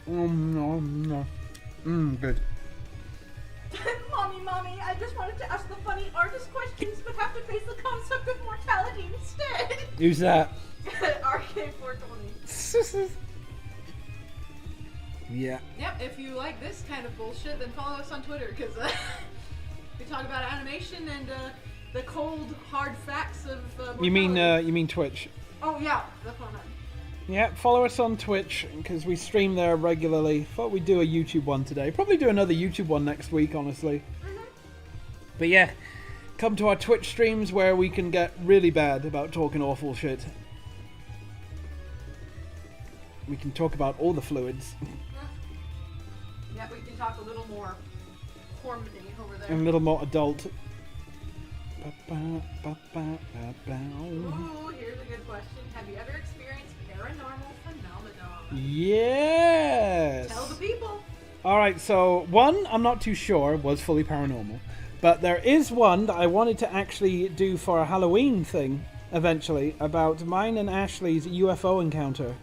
No. Good. Mommy, I just wanted to ask the funny artist questions, but have to face the concept of mortality instead. Who's that? RK420. Yeah. Yep, if you like this kind of bullshit, then follow us on Twitter, because we talk about animation and the cold, hard facts of mortality. You mean Twitch? Oh, yeah, that's what I meant. Yeah, follow us on Twitch, because we stream there regularly. Thought we'd do a YouTube one today. Probably do another YouTube one next week, honestly. But yeah, come to our Twitch streams where we can get really bad about talking awful shit. We can talk about all the fluids. Yeah, we can talk a little more hormony over there. And a little more adult. Ooh, here's a good question. Have you ever experienced paranormal phenomenon? Yes! Tell the people. Alright, so one, I'm not too sure, was fully paranormal. But there is one that I wanted to actually do for a Halloween thing, eventually, about mine and Ashley's UFO encounter.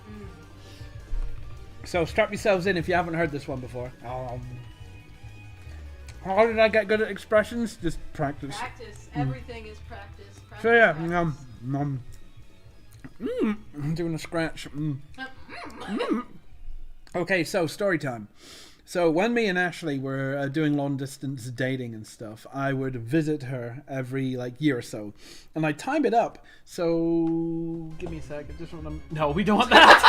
So strap yourselves in if you haven't heard this one before. How did I get good at expressions? Just practice. Practice. Everything is practice. So yeah, practice. I'm doing a scratch. Okay, so story time. So when me and Ashley were doing long distance dating and stuff, I would visit her every year or so, and I timed it up. So give me a sec. I just want to. No, we don't want that.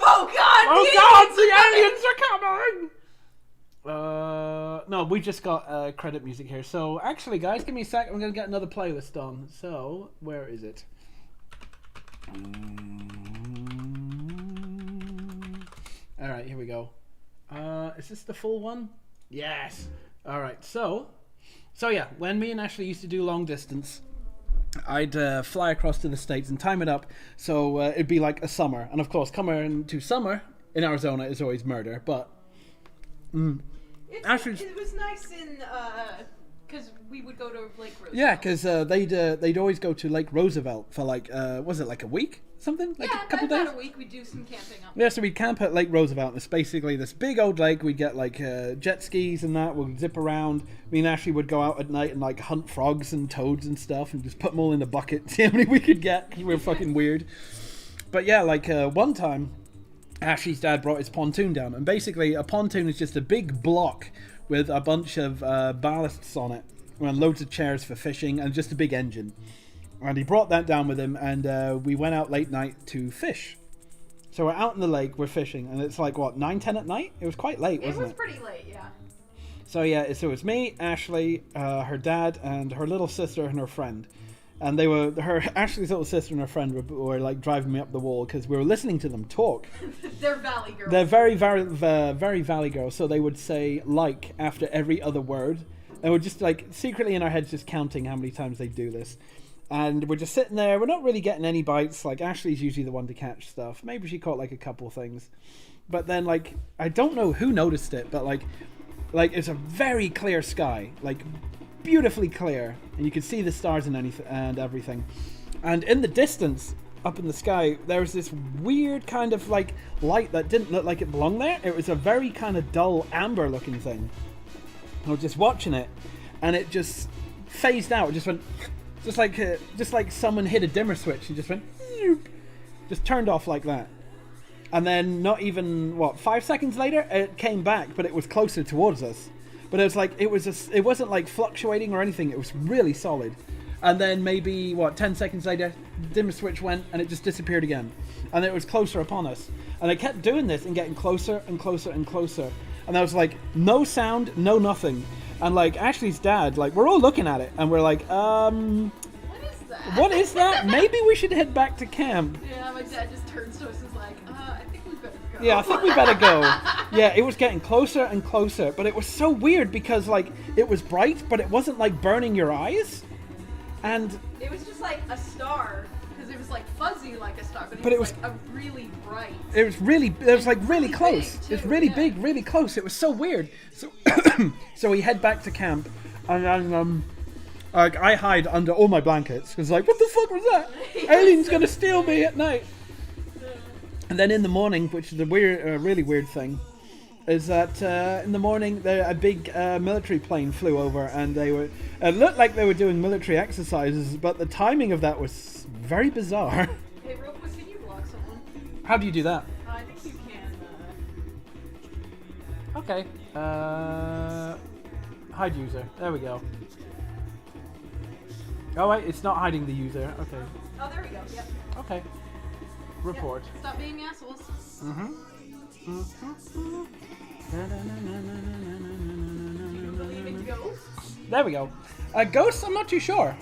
Oh God! Oh God! The aliens are coming. no, we just got credit music here. So actually, guys, give me a sec. I'm gonna get another playlist on. So where is it? All right, here we go. Is this the full one? Yes. All right. So yeah, when me and Ashley used to do long distance, I'd fly across to the States and time it up so it'd be like a summer. And of course, coming to summer in Arizona is always murder. But Actually, it was nice in because we would go to Lake Roosevelt. Yeah, because they'd always go to Lake Roosevelt for like was it like a week, something like a couple days? A week. We'd do some camping up. Yeah, so we'd camp at Lake Roosevelt. It's basically this big old lake. We'd get like jet skis and that. We'd zip around. Me and Ashley would go out at night and like hunt frogs and toads and stuff, and just put them all in a bucket. See how many we could get. Because we were fucking weird. But yeah, like one time, Ashley's dad brought his pontoon down, and basically a pontoon is just a big block with a bunch of ballasts on it, and loads of chairs for fishing, and just a big engine. And he brought that down with him, and we went out late night to fish. So we're out in the lake, we're fishing, and it's like, what, 9, 10 at night? It was quite late, wasn't it? It was pretty late, yeah. So yeah, so it was me, Ashley, her dad, and her little sister and her friend. And they were, Ashley's little sister and her friend were like driving me up the wall because we were listening to them talk. They're Valley girls. They're very, very, very Valley girls. So they would say like after every other word. And we're just like secretly in our heads just counting how many times they do this. And we're just sitting there. We're not really getting any bites. Like Ashley's usually the one to catch stuff. Maybe she caught like a couple things. But then like, I don't know who noticed it, but like it's a very clear sky. Like beautifully clear, and you could see the stars and everything. And in the distance, up in the sky, there was this weird kind of like light that didn't look like it belonged there. It was a very kind of dull amber looking thing. I was just watching it, and it just phased out. It just went, just like someone hit a dimmer switch. It just went, just turned off like that. And then not even 5 seconds later, it came back, but it was closer towards us. But it was like, it wasn't like fluctuating or anything. It was really solid. And then maybe, 10 seconds later, dimmer switch went and it just disappeared again. And it was closer upon us. And it kept doing this and getting closer and closer and closer. And there was like, no sound, no nothing. And like, Ashley's dad, like, we're all looking at it and we're like, What is that? What is that? Maybe we should head back to camp. Yeah, my dad just turns to us and is like, I think we better go. Yeah, I think we better go. Yeah, it was getting closer and closer, but it was so weird because like it was bright, but it wasn't like burning your eyes, and it was just like a star because it was like fuzzy like a star, but it was like a really bright. It was like really close. It's really big, really close. It was so weird. So, so we head back to camp, and I hide under all my blankets because like, what the fuck was that? Alien's gonna steal me at night. And then in the morning, which is a really weird thing, is that in the morning a big military plane flew over, and it looked like they were doing military exercises, but the timing of that was very bizarre. Hey, real quick, can you block someone? How do you do that? I think you can. Okay. Hide user. There we go. Oh wait, it's not hiding the user. Okay. Oh, there we go. Yep. Okay. Report. Yep. Stop being assholes. Mm-hmm. Do you believe in ghosts? There we go. Ghosts? I'm not too sure.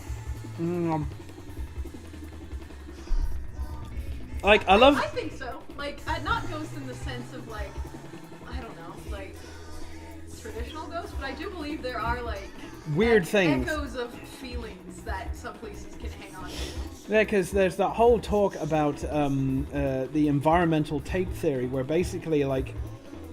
Like, I think so. Like, not ghosts in the sense of like, I don't know, like traditional ghosts, but I do believe there are like weird things. Echoes of feelings that some places can hang on to. Yeah, because there's that whole talk about the environmental tape theory, where basically, like,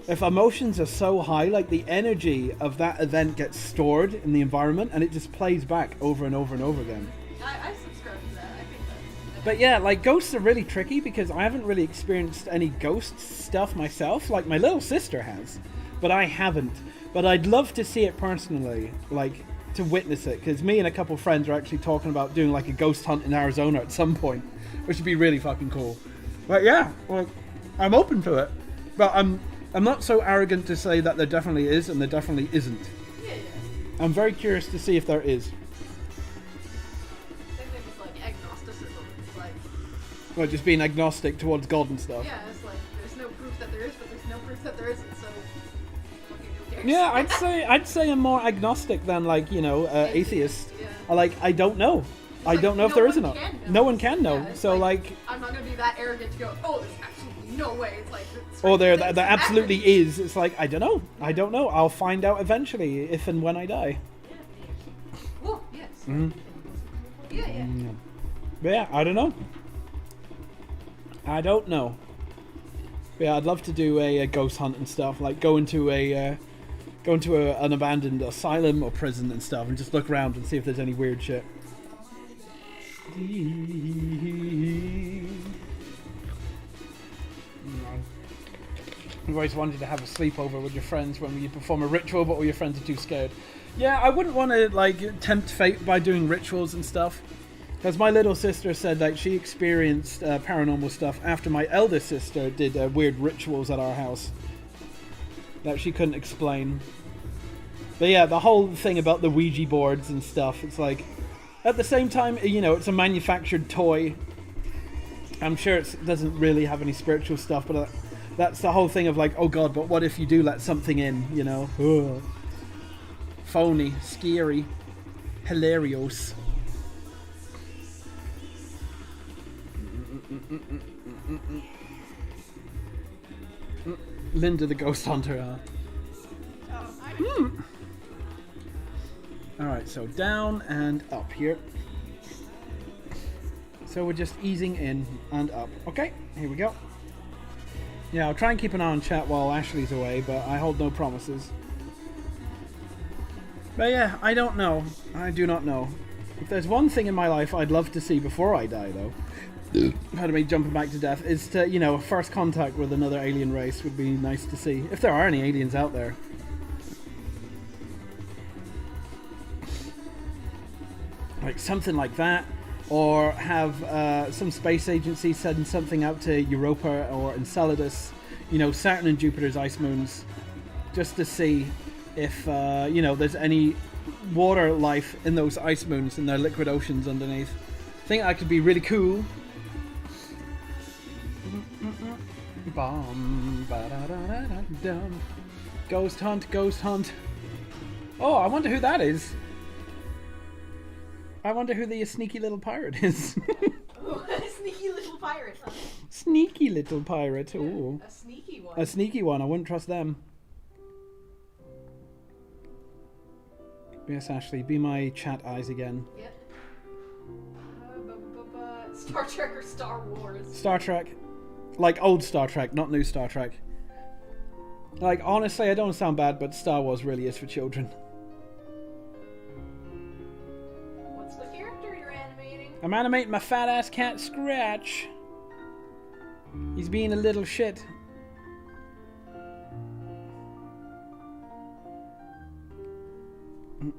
if emotions are so high, like, the energy of that event gets stored in the environment, and it just plays back over and over and over again. I subscribe to that. I think that's... But yeah, like, ghosts are really tricky, because I haven't really experienced any ghost stuff myself. Like, my little sister has, but I haven't. But I'd love to see it personally, like, to witness it, because me and a couple of friends are actually talking about doing like a ghost hunt in Arizona at some point, which would be really fucking cool. But yeah, well, I'm open to it, but I'm not so arrogant to say that there definitely is and there definitely isn't. Yeah. I'm very curious to see if there is. I think it's like agnosticism. It's like, well, just being agnostic towards God and stuff. Yeah, it's like there's no proof that there is, but there's no proof that there isn't. So, fucking who Yeah, I'd say I'm more agnostic than like atheist. Yeah. I don't know. I don't know if there is or not. No one can know. Yeah, so I'm not gonna be that arrogant to go, oh, there's absolutely no way. It's like there absolutely is. It's like I don't know. I'll find out eventually if and when I die. Yeah. Well, yes. Mm-hmm. Yeah. But yeah, I don't know. Yeah, I'd love to do a ghost hunt and stuff, like go into an abandoned asylum or prison and stuff, and just look around and see if there's any weird shit. You've always wanted to have a sleepover with your friends when you perform a ritual, but all your friends are too scared. Yeah, I wouldn't want to tempt fate by doing rituals and stuff. Because my little sister said she experienced paranormal stuff after my eldest sister did weird rituals at our house that she couldn't explain. But yeah, the whole thing about the Ouija boards and stuff, it's like, at the same time, it's a manufactured toy. I'm sure it doesn't really have any spiritual stuff, but that's the whole thing of oh god, but what if you do let something in, Ugh. Phony, scary, hilarious. Linda the Ghost Hunter. Alright, so down and up here. So we're just easing in and up. Okay, here we go. Yeah, I'll try and keep an eye on chat while Ashley's away, but I hold no promises. But yeah, I don't know. I do not know. If there's one thing in my life I'd love to see before I die, though, pardon me, jumping back to death, is to, first contact with another alien race would be nice to see. If there are any aliens out there. Something like that. Or have some space agency send something out to Europa or Enceladus, Saturn and Jupiter's ice moons, just to see if, there's any water life in those ice moons and their liquid oceans underneath. I think that could be really cool. Ghost hunt. Oh, I wonder who that is. I wonder who the sneaky little pirate is. Oh, sneaky little pirate, huh? Sneaky little pirate. Ooh. A sneaky one. A sneaky one. I wouldn't trust them. Yes, Ashley, be my chat eyes again. Yep. Star Trek or Star Wars? Star Trek. Old Star Trek, not new Star Trek. Honestly, I don't sound bad, but Star Wars really is for children. What's the character you're animating? I'm animating my fat ass cat Scratch. He's being a little shit. If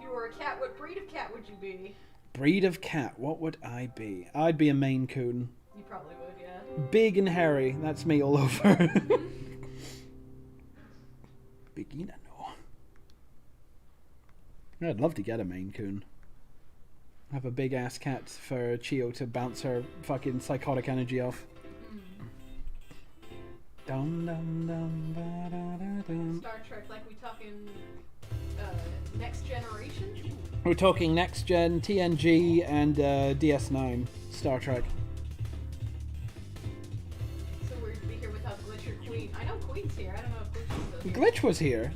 you were a cat, what breed of cat would you be? Breed of cat, what would I be? I'd be a Maine Coon. You probably would, yeah. Big and hairy, that's me all over. Begin no. I'd love to get a Maine Coon. Have a big ass cat for Chio to bounce her fucking psychotic energy off. Dum dum dum da da da dum. Star Trek, we talking Next Generation? We're talking Next Gen, TNG, and DS9 Star Trek. So we're to be here without Glitch or Queen. I know Queen's here. I don't know if Glitch is still here. Glitch was here.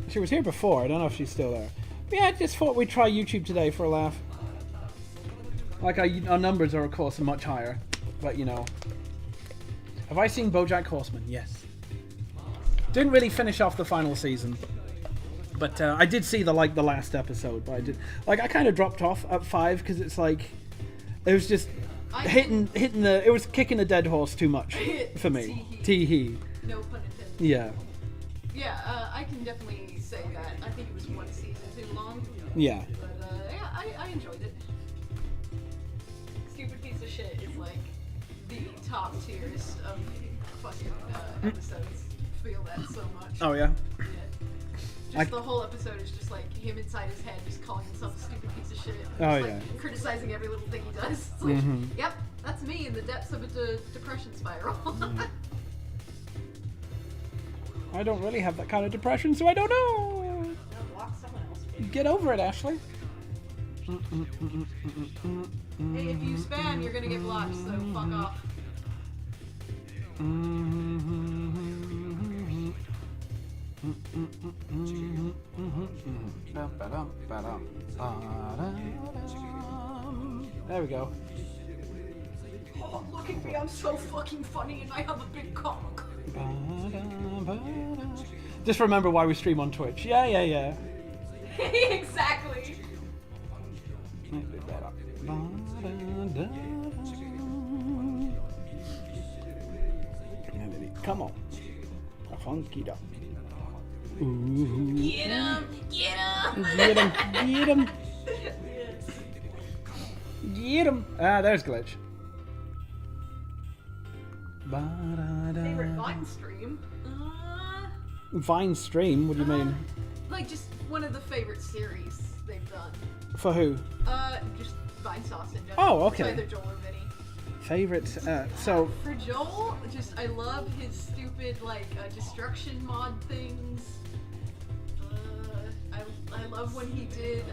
She was here before. I don't know if she's still there. But yeah, I just thought we'd try YouTube today for a laugh. Our numbers are, of course, much higher. But, Have I seen BoJack Horseman? Yes. Didn't really finish off the final season. But I did see the last episode, but I did I kind of dropped off at 5 because it's it was just it was kicking a dead horse too much for me. Tee-hee. No pun intended. Yeah. Yeah, I can definitely say that. I think it was one season too long. Yeah. But yeah, I enjoyed it. Stupid Piece of Shit is the top tiers of fucking episodes. Feel that so much. Oh yeah. Just the whole episode is just him inside his head, just calling himself a stupid piece of shit. And criticizing every little thing he does. It's yep, that's me in the depths of a depression spiral. I don't really have that kind of depression, so I don't know. Block someone else, baby. Get over it, Ashley. Hey, if you spam, you're gonna get blocked, so fuck off. There we go. Oh, look at me, I'm so fucking funny and I have a big cock. Just remember why we stream on Twitch. Yeah. Exactly. Come on. A funky dog. Get him! Get him! Get him! Get him! Get him! Ah, there's Glitch. Favorite Vine stream? Vine stream? What do you mean? Like just one of the favorite series they've done. For who? Just Vine Sauce in general. Oh, okay. It's either Joel or Vinny. Favorite? So. For Joel, just I love his stupid like destruction mod things. I love when he did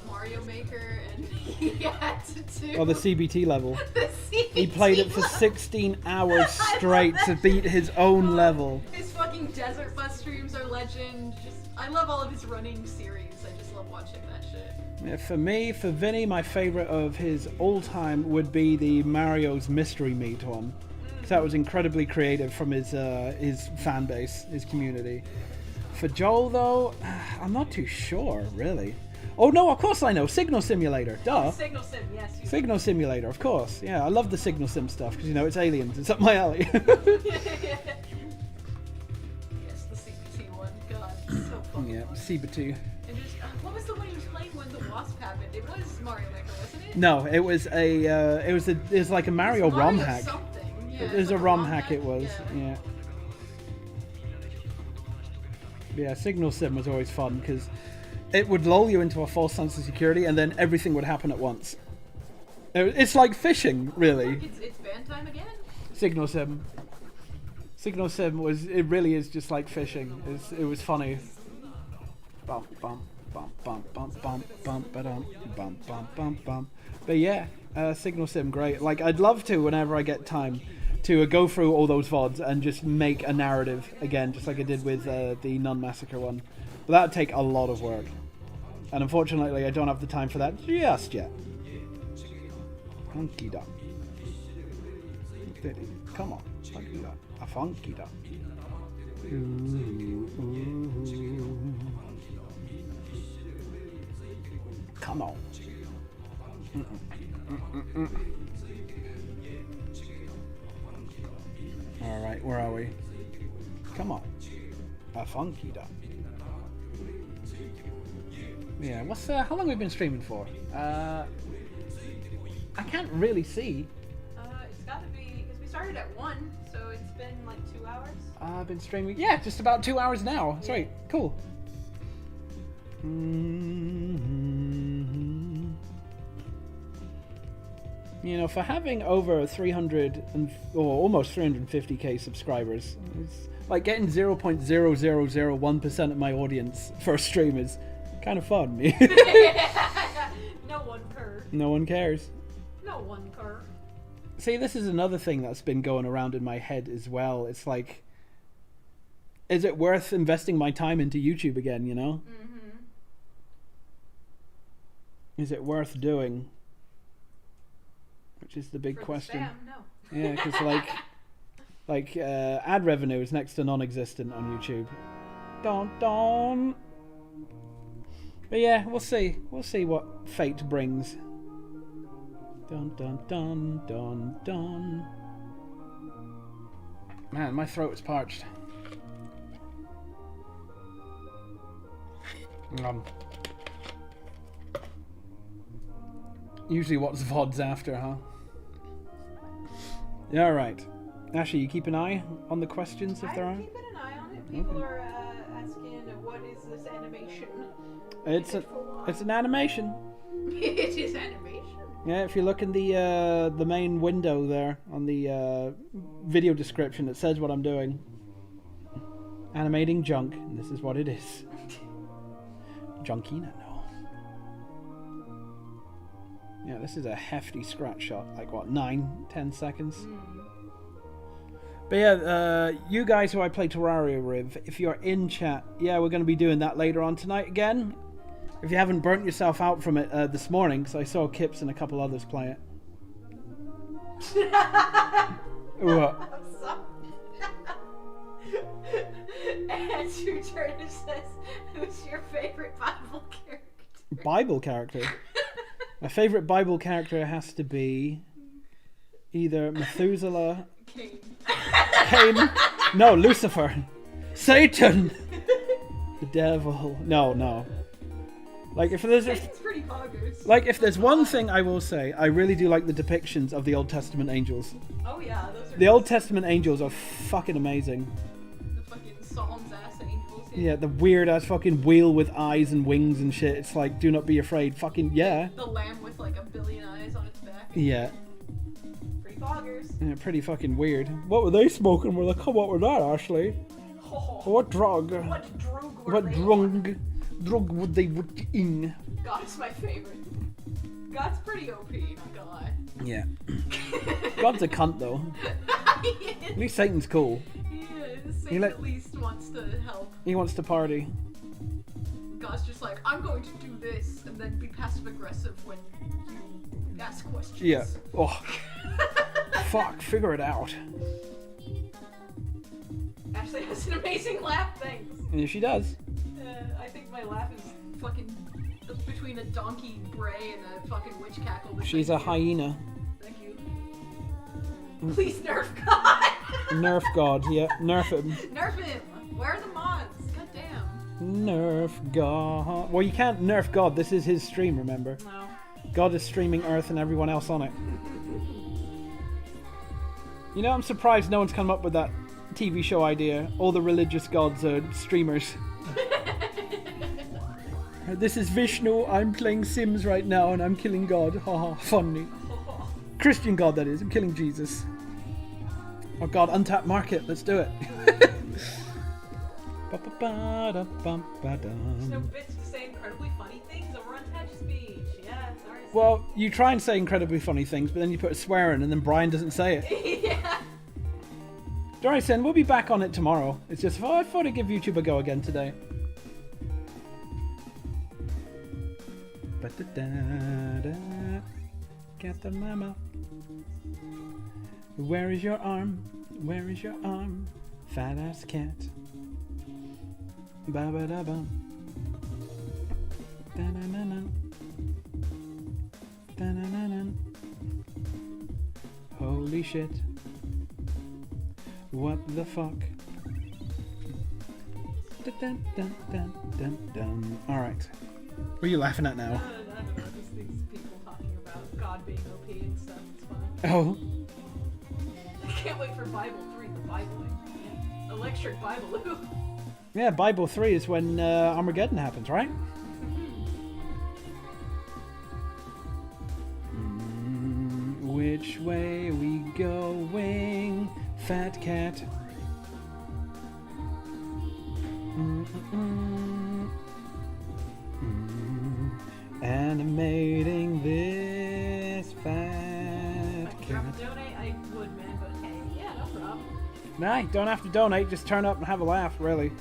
Mario Maker and he had to do. Oh, the CBT level. The CBT He played it for 16 hours straight to beat his own level. His fucking Desert Bus streams are legend. I love all of his running series. I just love watching that shit. Yeah, for me, for Vinny, my favorite of his all-time would be the Mario's Mystery Meat one. That was incredibly creative from his fan base, his community. For Joel, though, I'm not too sure, really. Oh, no, of course I know. Signal Simulator. Duh. Signal Sim, yes. Signal Simulator, of course. Yeah, I love the Signal Sim stuff because, you know, it's aliens. It's up my alley. Yes, the CBT one. God, so fun. Yeah, CBT. And just, what was the one he was playing when the wasp happened? It was Mario Maker, wasn't it? No, it was it was like a Mario ROM hack. Something. Yeah, It was a ROM hack. It was. Yeah. Yeah, Signal Sim was always fun because it would lull you into a false sense of security and then everything would happen at once. It's like fishing, really. It's band time again. Signal Sim. Signal Sim it really is just like fishing. It was funny. Bump, bump, bump, bump, bump, bump, bump, ba-dum, bump, bump, bump, bump. But yeah, Signal Sim, great. Like, I'd love to, whenever I get time, to go through all those VODs and just make a narrative again, just like I did with the Nun Massacre one. But that would take a lot of work. And unfortunately, I don't have the time for that just yet. Funky duck. Come on, funky duck. A funky duck. Ooh, ooh. Come on. Alright, where are we? Come on. A funky duck. Yeah, how long have we been streaming for? I can't really see. It's gotta be, because we started at 1, so it's been like 2 hours. I've been streaming, yeah, just about 2 hours now. Sorry, cool. You know, for having over 300 or almost 350k subscribers, it's like getting 0.0001% of my audience for a stream is kind of fun. No one cares. No one cares. No one cares. See, this is another thing that's been going around in my head as well. It's like, is it worth investing my time into YouTube again, you know? Mm-hmm. Is it worth doing? Which is the big question. Spam, no. Yeah, because like ad revenue is next to non-existent on YouTube. Don. But yeah, we'll see. We'll see what fate brings. Dun dun dun dun dun. Man, my throat is parched. Usually what's VODs after, huh? Yeah, alright. Ashley, you keep an eye on the questions if there are? I'm keeping an eye on it. People are asking, what is this animation? It's an animation. It is animation. Yeah, if you look in the main window there on the video description, it says what I'm doing. Animating junk, and this is what it is. Junkina, no. Yeah, this is a hefty scratch shot. Like, what, 9-10 seconds? But yeah, you guys who I play Terraria with, if you're in chat, yeah, we're going to be doing that later on tonight again. If you haven't burnt yourself out from it this morning, because I saw Kips and a couple others play it. What? I'm sorry. Andrew Turner says, who's your favorite Bible character? Bible character? My favorite Bible character has to be either Methuselah... Cain. No, Lucifer. Satan. The devil. No. Like if there's pretty bonkers. Like if there's one thing I will say, I really do like the depictions of the Old Testament angels. Oh yeah, those are the Old Testament angels are fucking amazing. The fucking Psalms ass angels. Yeah, the weird ass fucking wheel with eyes and wings and shit. It's like, do not be afraid. Fucking yeah. The lamb with like a billion eyes on its back. Yeah. Boggers. Yeah, pretty fucking weird. What were they smoking? We're like, what was that, Ashley? Oh, what drug? What drug were what they drug would they put in? God's my favorite. God's pretty OP, not gonna lie. Yeah. God's a cunt though. At least Satan's cool. Yeah, Satan at least wants to help. He wants to party. God's just like, I'm going to do this, and then be passive aggressive when you ask questions. Yeah. Oh. Fuck, figure it out. Ashley has an amazing laugh, thanks. Yeah, she does. I think my laugh is fucking between a donkey bray and a fucking witch cackle. She's a hyena. Thank you. Please nerf God! Nerf God, yeah. Nerf him. Nerf him! Where are the mods? God damn. Nerf God. Well, you can't nerf God. This is his stream, remember? No. God is streaming Earth and everyone else on it. You know, I'm surprised no one's come up with that TV show idea. All the religious gods are streamers. This is Vishnu. I'm playing Sims right now and I'm killing God. Haha, funny. Christian God, that is. I'm killing Jesus. Oh God, untapped market. Let's do it. There's no bits to say incredibly funny things over untouched speech. Yeah, sorry. Well, you try and say incredibly funny things, but then you put a swear in and then Brian doesn't say it. Yeah. Dorison, we'll be back on it tomorrow. It's just, I thought I'd give YouTube a go again today. Get the mama. Where is your arm? Where is your arm? Fat ass cat. Ba ba da bum. Da na na na. Da na na na. Holy shit. What the fuck? Dun dun dun dun dun dun. Alright. What are you laughing at now? I don't know, just these people talking about God being OP and stuff. It's fun. Oh. I can't wait for Bible 3, the Bibling. Yeah. Electric Bible. Yeah, Bible 3 is when Armageddon happens, right? Which way we going, fat cat? Animating this fat cat. If I donate, I would, man, but hey, yeah, no problem. Nah, you don't have to donate, just turn up and have a laugh, really.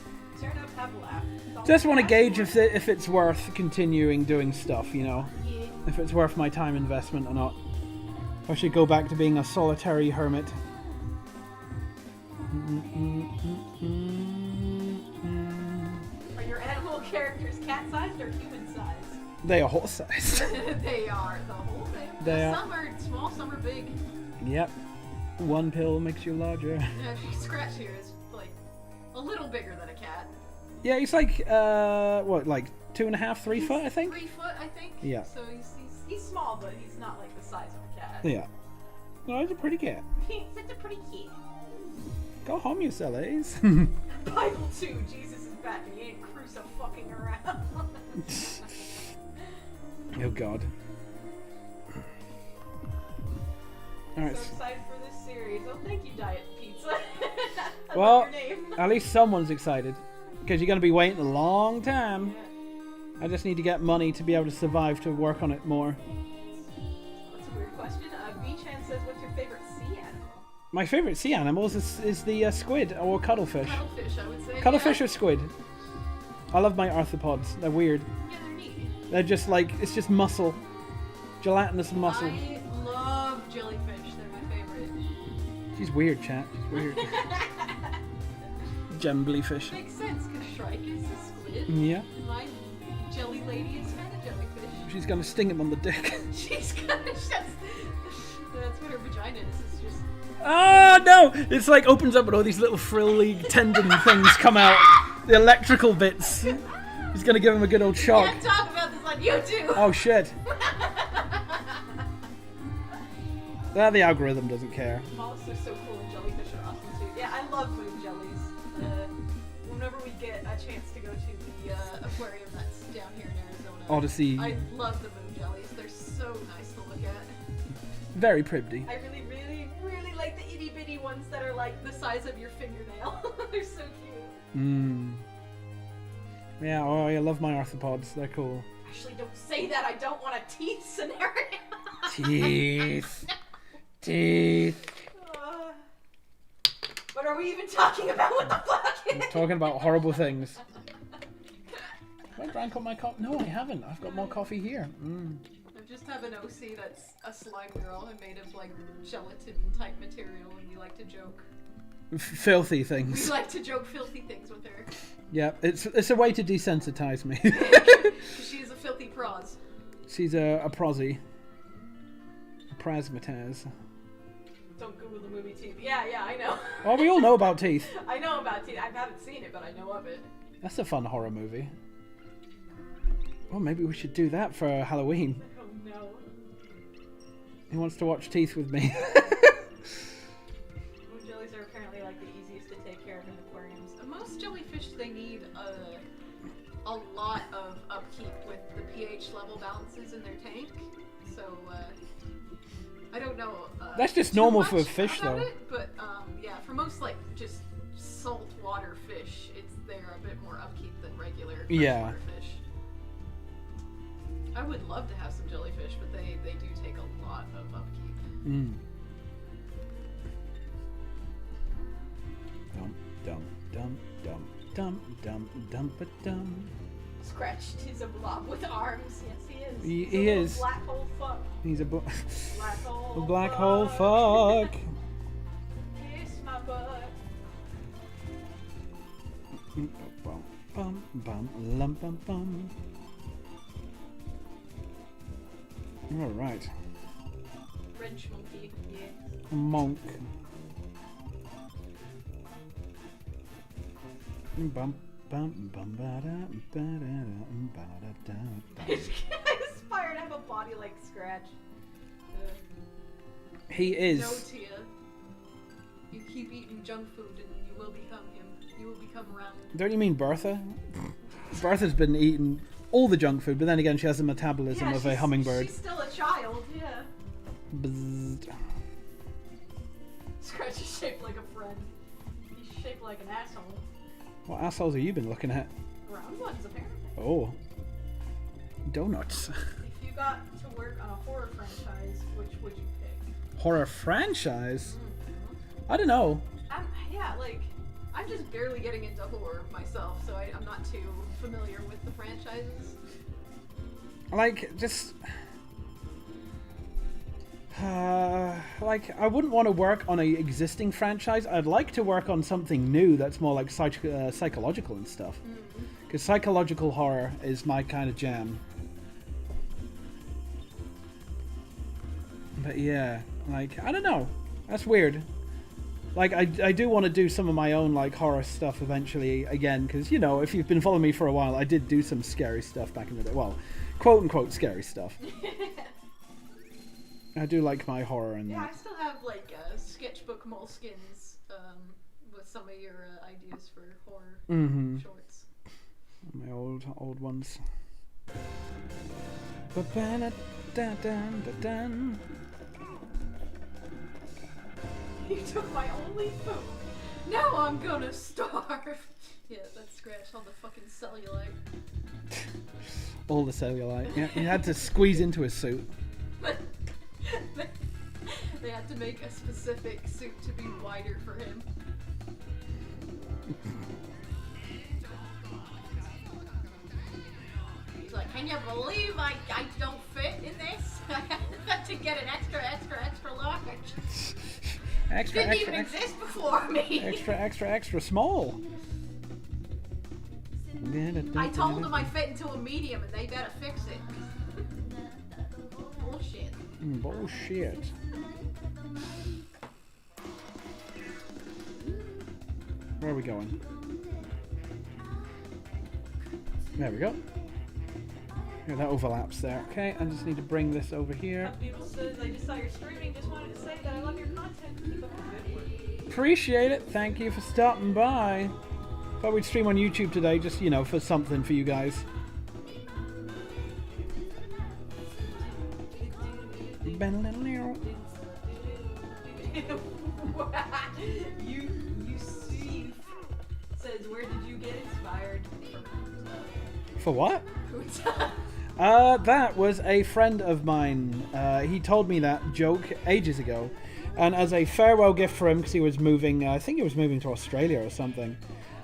Turn up, have a laugh. Just want to gauge if it's worth continuing doing stuff, you know? Yeah. If it's worth my time investment or not. I should go back to being a solitary hermit. Are your animal characters cat-sized or human-sized? They are horse-sized. They are the whole thing. Some are small, some are big. Yep. One pill makes you larger. Yeah, Scratch here is like a little bigger than a cat. Yeah, he's like what, like 2.5, 3 foot, I think. 3 foot, I think. Yeah. So he's small, but he's not like the size of a cat. Yeah. No, he's a pretty cat. He's such a pretty kid. Go home, you sillies. Bible 2, Jesus is back and he ain't crucifying around. Oh God. Alright. So excited for this series. Oh, thank you, Diet Pizza. Well, your name. at least someone's excited. Because you're going to be waiting a long time. Yeah. I just need to get money to be able to survive to work on it more. That's a weird question. V-Chan says, what's your favorite sea animal? My favorite sea animals is the squid or cuttlefish. Cuttlefish, I would say. Cuttlefish or squid. I love my arthropods. They're weird. Yeah, they're neat. They're just like, it's just muscle. Gelatinous muscle. I love jellyfish. They're my favorite. She's weird, chat. She's weird. Gembly fish. Makes sense, because Shrike is a squid. Yeah. My jelly lady is kind of jellyfish. She's gonna sting him on the dick. She's gonna... That's what her vagina is. It's just... Oh no! It's like opens up and all these little frilly tendon things come out. The electrical bits. He's gonna give him a good old shock. Can't talk about this on YouTube! Oh shit. The algorithm doesn't care. Mollusks are so cool and jellyfish are awesome too. Yeah, I love moon jellies. Whenever we get a chance to go to the aquarium that's down here in Arizona, Odyssey. I love the moon jellies. They're so nice to look at. Very pretty. I really, really, really like the itty bitty ones that are like the size of your fingernail. They're so cute. Mmm. Yeah, oh, I love my arthropods. They're cool. Actually, don't say that. I don't want a teeth scenario. Teeth. Teeth. What are we even talking about? What the fuck? I'm talking about horrible things. Have I drank all my coffee? No, I haven't. I've got more coffee here. Mm. I just have an OC that's a slime girl and made of like gelatin type material, and we like to joke. Filthy things. We like to joke filthy things with her. Yeah, it's a way to desensitize me. She's a filthy pros. She's a prosy. A prasmataz. Don't Google the movie Teeth. Yeah, I know. Oh, we all know about Teeth. I know about Teeth. I haven't seen it, but I know of it. That's a fun horror movie. Well, maybe we should do that for Halloween. Oh no. He wants to watch Teeth with me. Moon jellies are apparently like the easiest to take care of in aquariums. Most jellyfish, they need a lot of upkeep with the pH level balances in their tank. So, I don't know. That's just too normal much for fish, about though. It, but yeah, for most like just saltwater fish, they're a bit more upkeep than regular freshwater fish. I would love to have some jellyfish, but they do take a lot of upkeep. Mm. Dum dum dum dum dum dum dum ba dum. Scratched is a blob with arms. Yes, he is. He He's a is. black hole fuck. He's a Black hole. a black hole fuck. Kiss my butt. Bum bum bum lum bum bum. All right. Wrench monkey. Yeah. Monk. Bum bum bum ba da ba da da. I aspire to have a body like Scratch. He is. No, Tia. You keep eating junk food and you will become him. You will become round. Don't you mean Bertha? Bertha's been eating all the junk food, but then again, she has the metabolism of a hummingbird. She's still a child, yeah. Bzzzt. Scratch is shaped like a friend. He's shaped like an asshole. What assholes have you been looking at? Round ones, apparently. Oh. Donuts. If you got to work on a horror franchise, which would you pick? Horror franchise? Mm-hmm. I don't know. Yeah, like, I'm just barely getting into horror myself, so I'm not too familiar with the franchises. Like, just... like, I wouldn't want to work on an existing franchise. I'd like to work on something new that's more like psychological and stuff. Because psychological horror is my kind of jam. But yeah, like, I don't know. That's weird. Like, I do want to do some of my own, like, horror stuff eventually again. Because, you know, if you've been following me for a while, I did do some scary stuff back in the day. Well, quote-unquote scary stuff. I do like my horror and yeah, that. I still have like sketchbook moleskins with some of your ideas for horror shorts. My old ones. You took my only food. Now I'm gonna starve. Yeah, that scratch all the fucking cellulite. All the cellulite. Yeah, he had to squeeze into his suit. They had to make a specific suit to be wider for him. He's like, can you believe I don't fit in this? I had to get an extra large. Didn't even exist before me. Extra small. I told them I fit into a medium and they better fix it. Bullshit. Bullshit. Where are we going? There we go. Yeah, that overlaps there. Okay, I just need to bring this over here. People says I just saw your streaming. Just wanted to say that I love your content. Keep up the good work. Appreciate it. Thank you for stopping by. Thought we'd stream on YouTube today, just for something for you guys. you see, says, where did you get inspired from? For what? That was a friend of mine. He told me that joke ages ago, and as a farewell gift for him, because he was moving. I think he was moving to Australia or something.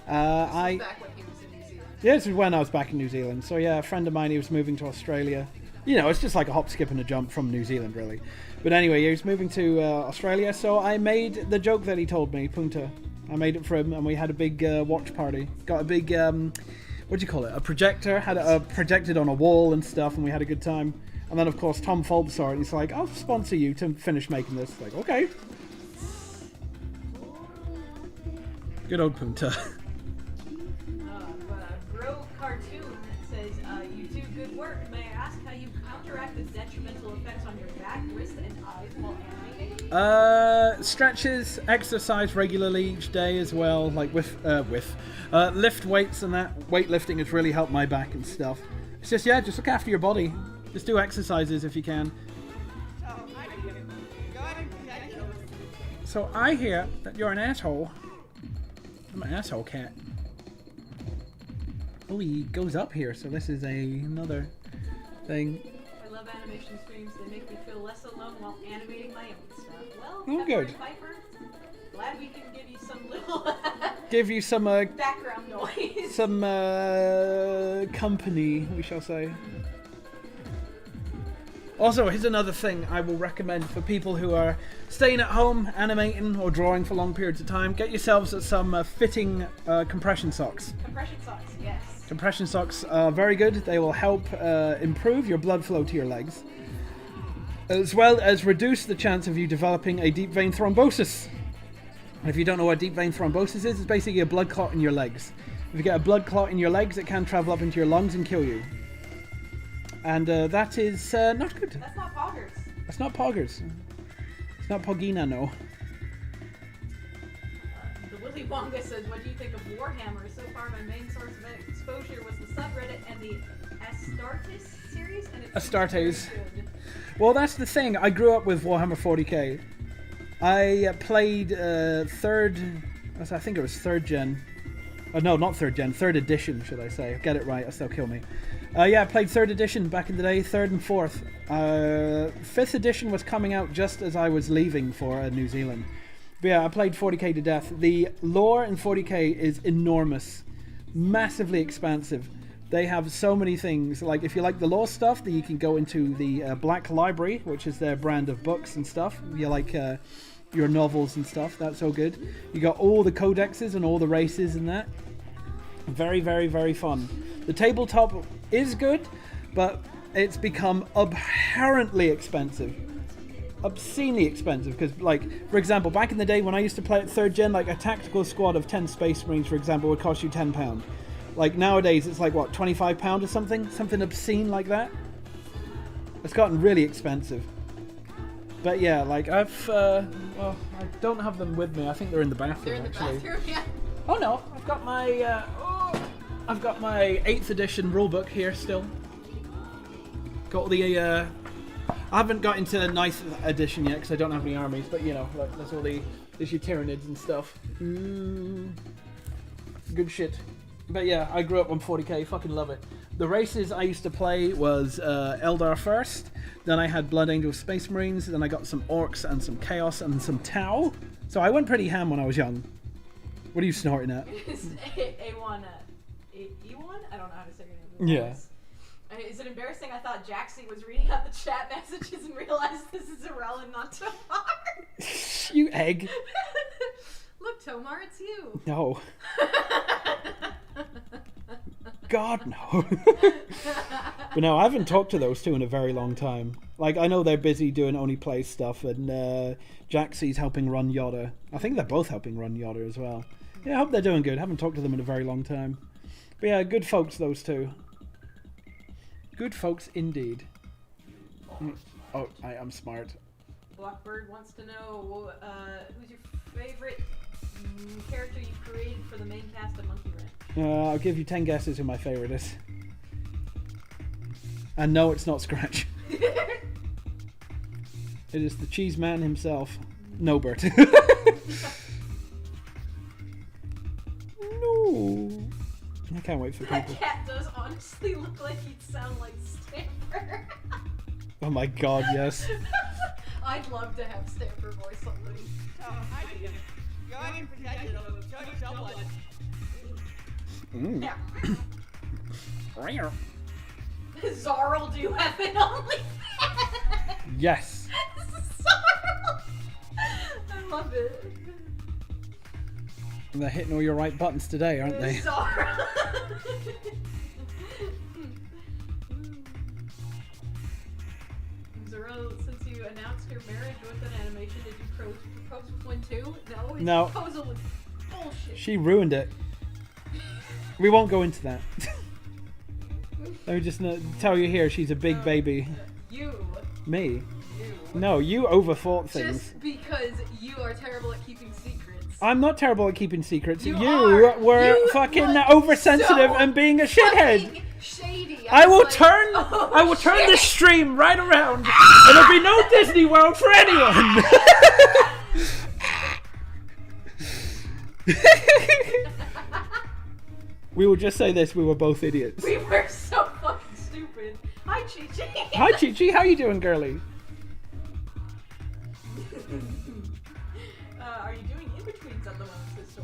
Back when he was in New Zealand. Yeah, this is when I was back in New Zealand. So yeah, a friend of mine, he was moving to Australia. It's just like a hop, skip, and a jump from New Zealand, really. But anyway, he was moving to Australia, so I made the joke that he told me, Punta. I made it for him, and we had a big watch party. Got a big, what do you call it? A projector. Had it projected on a wall and stuff, and we had a good time. And then, of course, Tom Fulb saw it, and he's like, I'll sponsor you to finish making this. Like, okay. Good old Punta. Cartoon says, you do good work. May I ask how you counteract the detrimental effects on your back, wrist, and eyes while animating? Stretches, exercise regularly each day as well, like lift weights and that. Weightlifting has really helped my back and stuff. It's just look after your body. Just do exercises if you can. So I hear that you're an asshole. I'm an asshole cat. Oh, he goes up here, so this is another thing. I love animation streams. They make me feel less alone while animating my own stuff. Well, oh, good. Piper, glad we can give you some little give you some background noise. Some company, we shall say. Also, here's another thing I will recommend for people who are staying at home, animating, or drawing for long periods of time. Get yourselves some fitting compression socks. Compression socks, yes. Compression socks are very good. They will help improve your blood flow to your legs, as well as reduce the chance of you developing a deep vein thrombosis. If you don't know what deep vein thrombosis is, it's basically a blood clot in your legs. If you get a blood clot in your legs, it can travel up into your lungs and kill you. And that is not good. That's not poggers. That's not poggers. It's not Pogina, no. The Willy Wonka says, what do you think of Warhammer? So far, my main source of exposure was the subreddit and the Astartes series. And it's Astartes. Well, that's the thing. I grew up with Warhammer 40k. I played third gen. No, not third gen. Third edition, should I say. Get it right, they'll kill me. Yeah, I played 3rd edition back in the day, 3rd and 4th. 5th edition was coming out just as I was leaving for New Zealand. But yeah, I played 40k to death. The lore in 40k is enormous, massively expansive. They have so many things. Like, if you like the lore stuff, then you can go into the Black Library, which is their brand of books and stuff. You like your novels and stuff, that's all good. You got all the codexes and all the races and that. Very, very, very fun. The tabletop is good, but it's become abhorrently expensive. Obscenely expensive, because, like, for example, back in the day when I used to play at 3rd gen, like a tactical squad of 10 Space Marines, for example, would cost you £10. Like, nowadays it's like, what, £25 or something? Something obscene like that? It's gotten really expensive. But yeah, like, I don't have them with me. I think they're in the bathroom, They're in the bathroom, yeah. Oh no, I've got my 8th edition rulebook here still. Got the I haven't got into 9th edition yet because I don't have any armies, but like, there's all the There's your Tyranids and stuff. Good shit. But yeah, I grew up on 40k. Fucking love it. The races I used to play was Eldar first. Then I had Blood Angel Space Marines. Then I got some Orcs and some Chaos and some Tau. So I went pretty ham when I was young. What are you snorting at? It's A1. E1? I don't know how to say your name. Yeah. Is it embarrassing? I thought Jaxie was reading out the chat messages and realized this is Arel and not Tomar. You egg. Look, Tomar, it's you. No. God, no. But no, I haven't talked to those two in a very long time. Like, I know they're busy doing Only Play stuff, and Jaxie's helping run Yoda. I think they're both helping run Yoda as well. Yeah, I hope they're doing good. I haven't talked to them in a very long time. But yeah, good folks, those two. Good folks indeed. Oh, I am smart. Blackbird wants to know who's your favorite character you created for the main cast of Monkey Wrench? I'll give you 10 guesses who my favorite is. And no, it's not Scratch. It is the Cheese Man himself, Nobert. No. I can't wait for people. That cat does honestly look like he'd sound like Stamper. Oh my god, yes. I'd love to have Stamper voice somebody. You're protected of someone. Mm. Yeah. Rare. Zarl, do you have an OnlyFans? Yes. Zarl! I love it. They're hitting all your right buttons today, aren't they? Zarl! Zarl, since you announced your marriage with an animation, did you propose with one too? No, his No. proposal was bullshit. She ruined it. We won't go into that. Let me just tell you here, she's a big baby. You. Me? You. No, you overthought things. Just because you are terrible at keeping secrets. I'm not terrible at keeping secrets. You are. were You fucking look oversensitive so and being a shithead. fucking shady. I will was turn. oh, I will turn shit. this stream right around, and there'll be no Disney World for anyone. We will just say this: we were both idiots. We were so fucking stupid. Hi, Chi-Chi. Hi, Chi-Chi. How you doing, girly? Are you doing in-betweens at the moment, Sister?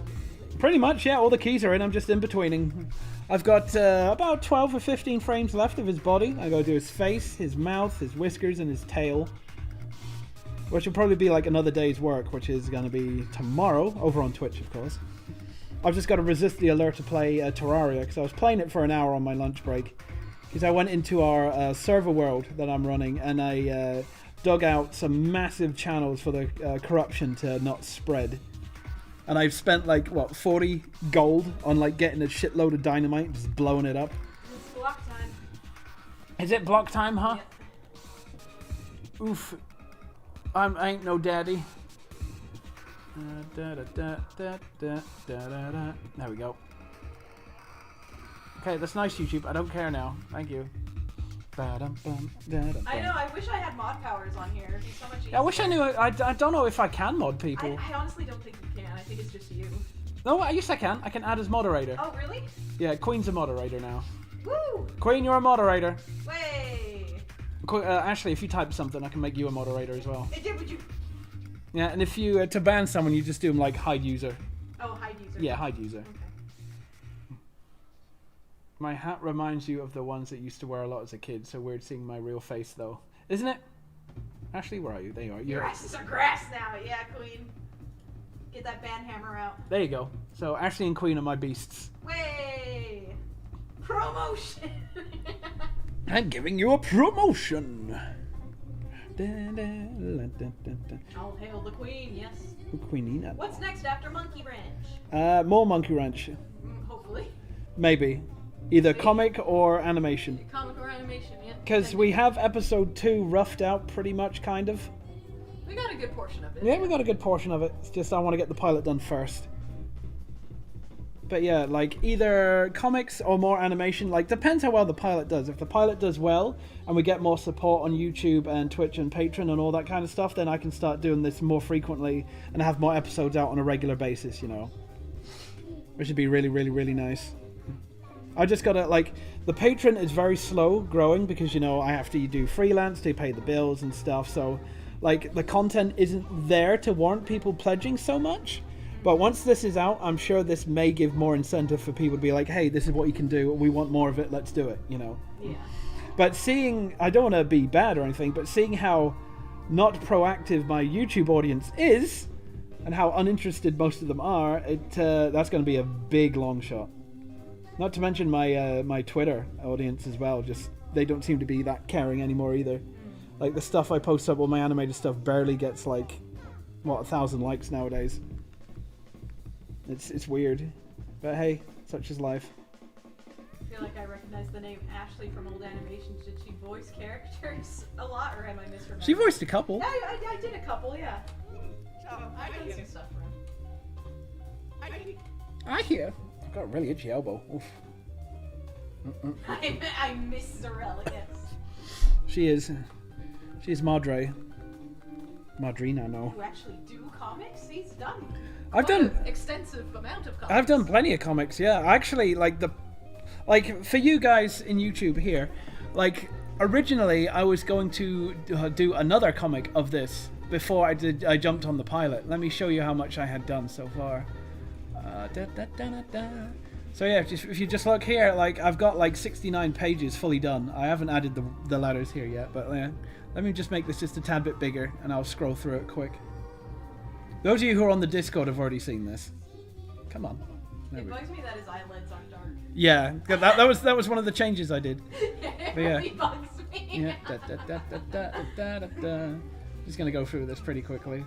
Pretty much, yeah. All the keys are in. I'm just in-betweening. I've got about 12 or 15 frames left of his body. I gotta do his face, his mouth, his whiskers, and his tail. Which will probably be like another day's work, which is gonna be tomorrow, over on Twitch, of course. I've just got to resist the alert to play Terraria, because I was playing it for an hour on my lunch break. Because I went into our server world that I'm running, and I dug out some massive channels for the corruption to not spread. And I've spent like, what, 40 gold on like getting a shitload of dynamite and just blowing it up. It's block time. Is it block time, huh? Yeah. Oof. I ain't no daddy. There we go. Okay, that's nice, YouTube. I don't care now. Thank you. I know, I wish I had mod powers on here. It'd be so much easier. I wish I knew. I don't know if I can mod people. I honestly don't think you can. I think it's just you. No, yes I can. I can add as moderator. Oh, really? Yeah, Queen's a moderator now. Woo! Queen, you're a moderator. Way! Ashley, if you type something, I can make you a moderator as well. Would you... Yeah, and if you, to ban someone, you just do them like hide user. Oh, hide user. Yeah, hide user. Okay. My hat reminds you of the ones that used to wear a lot as a kid, so weird seeing my real face though. Isn't it? Ashley, where are you? There you are. Your asses are grass now, yeah, Queen. Get that band hammer out. There you go. So Ashley and Queen are my beasts. Way! Promotion! I'm giving you a promotion. All hail the Queen, yes. Queenina. What's next after Monkey Wrench? More Monkey Wrench. Hopefully. Maybe. Either comic or animation. Comic or animation, yeah. Because we have episode 2 roughed out pretty much, kind of. We got a good portion of it. Yeah, we got a good portion of it. It's just I want to get the pilot done first. But yeah, like either comics or more animation. Like depends how well the pilot does. If the pilot does well and we get more support on YouTube and Twitch and Patreon and all that kind of stuff, then I can start doing this more frequently and have more episodes out on a regular basis, you know. Which would be really, really, really nice. I just gotta, like, the Patreon is very slow growing because, you know, I have to do freelance to pay the bills and stuff. So, like, the content isn't there to warrant people pledging so much. But once this is out, I'm sure this may give more incentive for people to be like, hey, this is what you can do. We want more of it. Let's do it, you know. Yeah. But seeing, I don't want to be bad or anything, but seeing how not proactive my YouTube audience is and how uninterested most of them are, that's going to be a big long shot. Not to mention my my Twitter audience as well. Just they don't seem to be that caring anymore either. Like the stuff I post up, all my animated stuff barely gets like, what, 1,000 likes nowadays. It's weird, but hey, such is life. I feel like I recognize the name Ashley from old animations. Did she voice characters a lot, or am I misremembering? She voiced a couple. Yeah, I did a couple, yeah. I've done some stuff for him. I hear. I've got a really itchy elbow. Oof. I miss Zarella, yes. She is. She's Madre. Madrina, no. You actually do comics? He's done. I've done extensive amount of comics. I've done plenty of comics, yeah. Actually, like for you guys in YouTube here, like originally I was going to do another comic of this before I jumped on the pilot. Let me show you how much I had done so far. So yeah, if you just look here, like I've got like 69 pages fully done. I haven't added the letters here yet, but yeah. Let me just make this just a tad bit bigger and I'll scroll through it quick. Those of you who are on the Discord have already seen this. Come on. It bugs me that his eyelids aren't dark. Yeah, that was one of the changes I did. It really bugs me. Yeah. Just gonna go through this pretty quickly.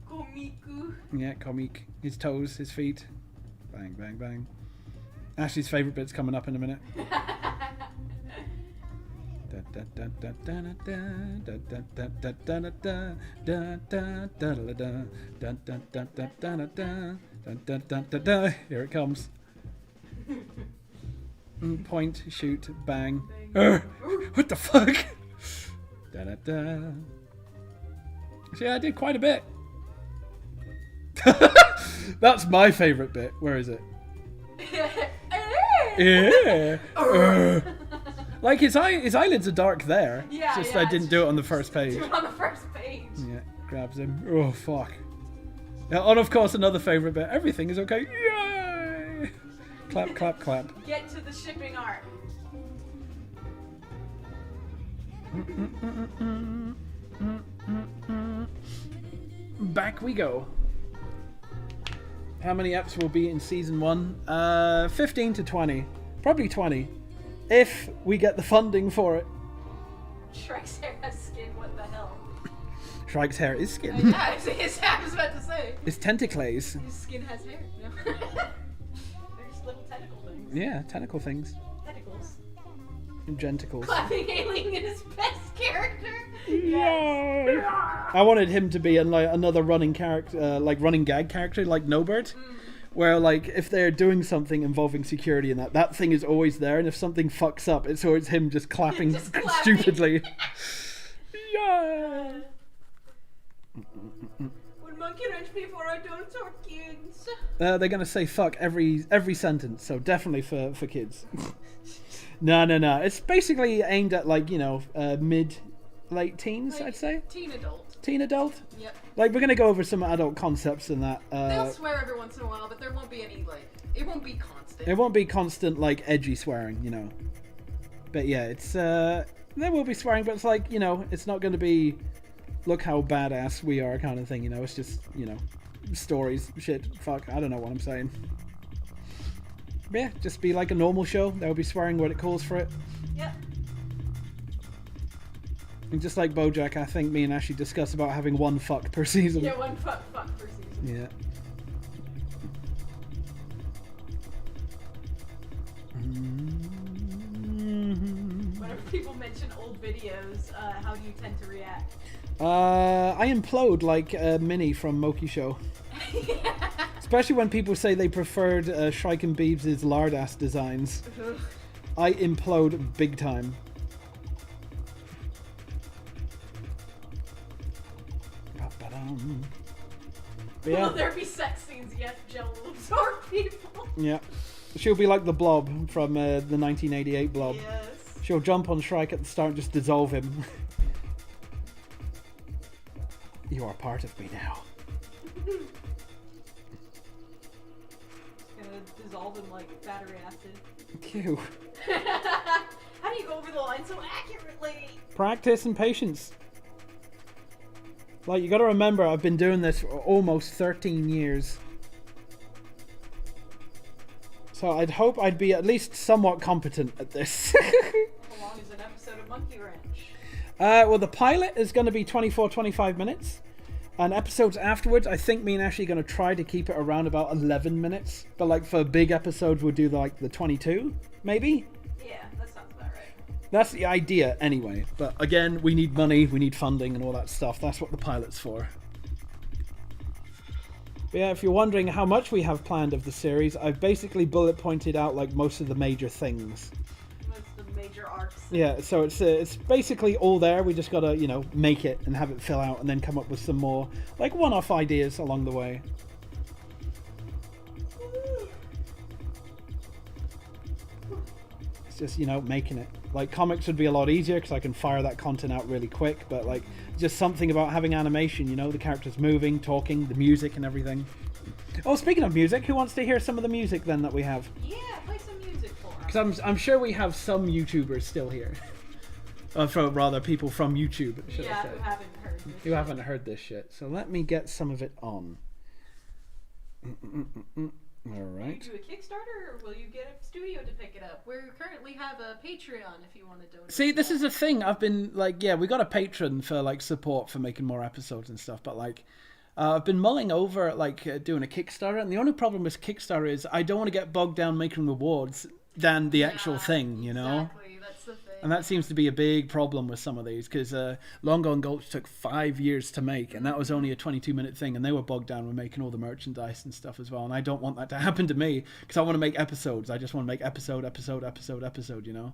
Komiku. Yeah, comic. His toes, his feet. Bang, bang, bang. Ashley's favourite bit's coming up in a minute. Here it comes. Point, shoot, bang. What the fuck? See, I did quite a bit. That's my favourite bit. Where is it? Yeah. Like his eyelids are dark there. Yeah, just yeah, I didn't do it on the first page. Do it on the first page. Yeah, grabs him. Oh fuck. And of course another favourite bit. Everything is okay. Yay! Clap, clap, clap. Get to the shipping art. Back we go. How many eps will be in season 1? 15 to 20. Probably 20. If we get the funding for it. Shrek's hair has skin, what the hell? Shrike's hair is skin. Yeah, I was about to say. It's tentacles. His skin has hair. No. They're just little tentacle things. Yeah, tentacle things. Tentacles. Genticles. Clapping Ailing in his best character. Yay! Yes. I wanted him to be another running character, like running gag character, like Nobert. Where, like, if they're doing something involving security and that thing is always there, and if something fucks up, it's always him just clapping, stupidly. Yeah. When Monkey Wrench before adults or kids? They're gonna say fuck every sentence, so definitely for kids. No. It's basically aimed at, like, you know, late teens, Like, I'd say. Teen adult. Teen adult? Yep. Like, we're gonna go over some adult concepts and that. They'll swear every once in a while, but there won't be any, like, it won't be constant. It won't be constant, like, edgy swearing, you know. But yeah, it's, there will be swearing, but it's like, you know, it's not gonna be, look how badass we are kind of thing, you know. It's just, you know, stories, shit, fuck, I don't know what I'm saying. But yeah, just be like a normal show. There will be swearing when it calls for it. Yep. And just like BoJack, I think me and Ashley discussed about having one fuck per season. Yeah, one fuck per season. Yeah. Whenever people mention old videos, how do you tend to react? I implode like Minnie from Moki Show. Especially when people say they preferred Shrike and Beebs' lard-ass designs. I implode big time. Yeah. Will there be sex scenes? Yes, Jill will absorb people. Yeah. She'll be like the Blob from the 1988 Blob. Yes. She'll jump on Shrike at the start and just dissolve him. You are part of me now. Gonna dissolve him like battery acid. Cute. How do you go over the line so accurately? Practice and patience. Like, you gotta remember, I've been doing this for almost 13 years. So I'd hope I'd be at least somewhat competent at this. How long is an episode of Monkey Wrench? Well, the pilot is going to be 24-25 minutes. And episodes afterwards, I think me and Ashley are going to try to keep it around about 11 minutes. But like for big episodes, we'll do like the 22, maybe? Yeah, that sounds about right. That's the idea anyway. But again, we need money, we need funding and all that stuff. That's what the pilot's for. But yeah, if you're wondering how much we have planned of the series, I've basically bullet pointed out like most of the major things. Most of the major arcs. Yeah, so it's basically all there. We just gotta, you know, make it and have it fill out and then come up with some more like one-off ideas along the way. It's just, you know, making it. Like, comics would be a lot easier because I can fire that content out really quick, but like just something about having animation, you know, the characters moving, talking, the music and everything. Oh, speaking of music, who wants to hear some of the music then that we have? Yeah, play some music for us. Because I'm sure we have some YouTubers still here. Rather, people from YouTube, should I say. Who haven't heard this Who haven't heard this shit. So let me get some of it on. All right. Will you do a Kickstarter, or will you get a studio to pick it up? We currently have a Patreon if you want to donate. See, this is a thing. I've been like, yeah, we got a patron for like support for making more episodes and stuff, but like, I've been mulling over like doing a Kickstarter, and the only problem with Kickstarter is I don't want to get bogged down making rewards than the actual thing, you know? Exactly, that's the thing. And that seems to be a big problem with some of these, because Long Gone Gulch took 5 years to make, and that was only a 22-minute thing, and they were bogged down with making all the merchandise and stuff as well, and I don't want that to happen to me, because I want to make episodes. I just want to make episode, you know?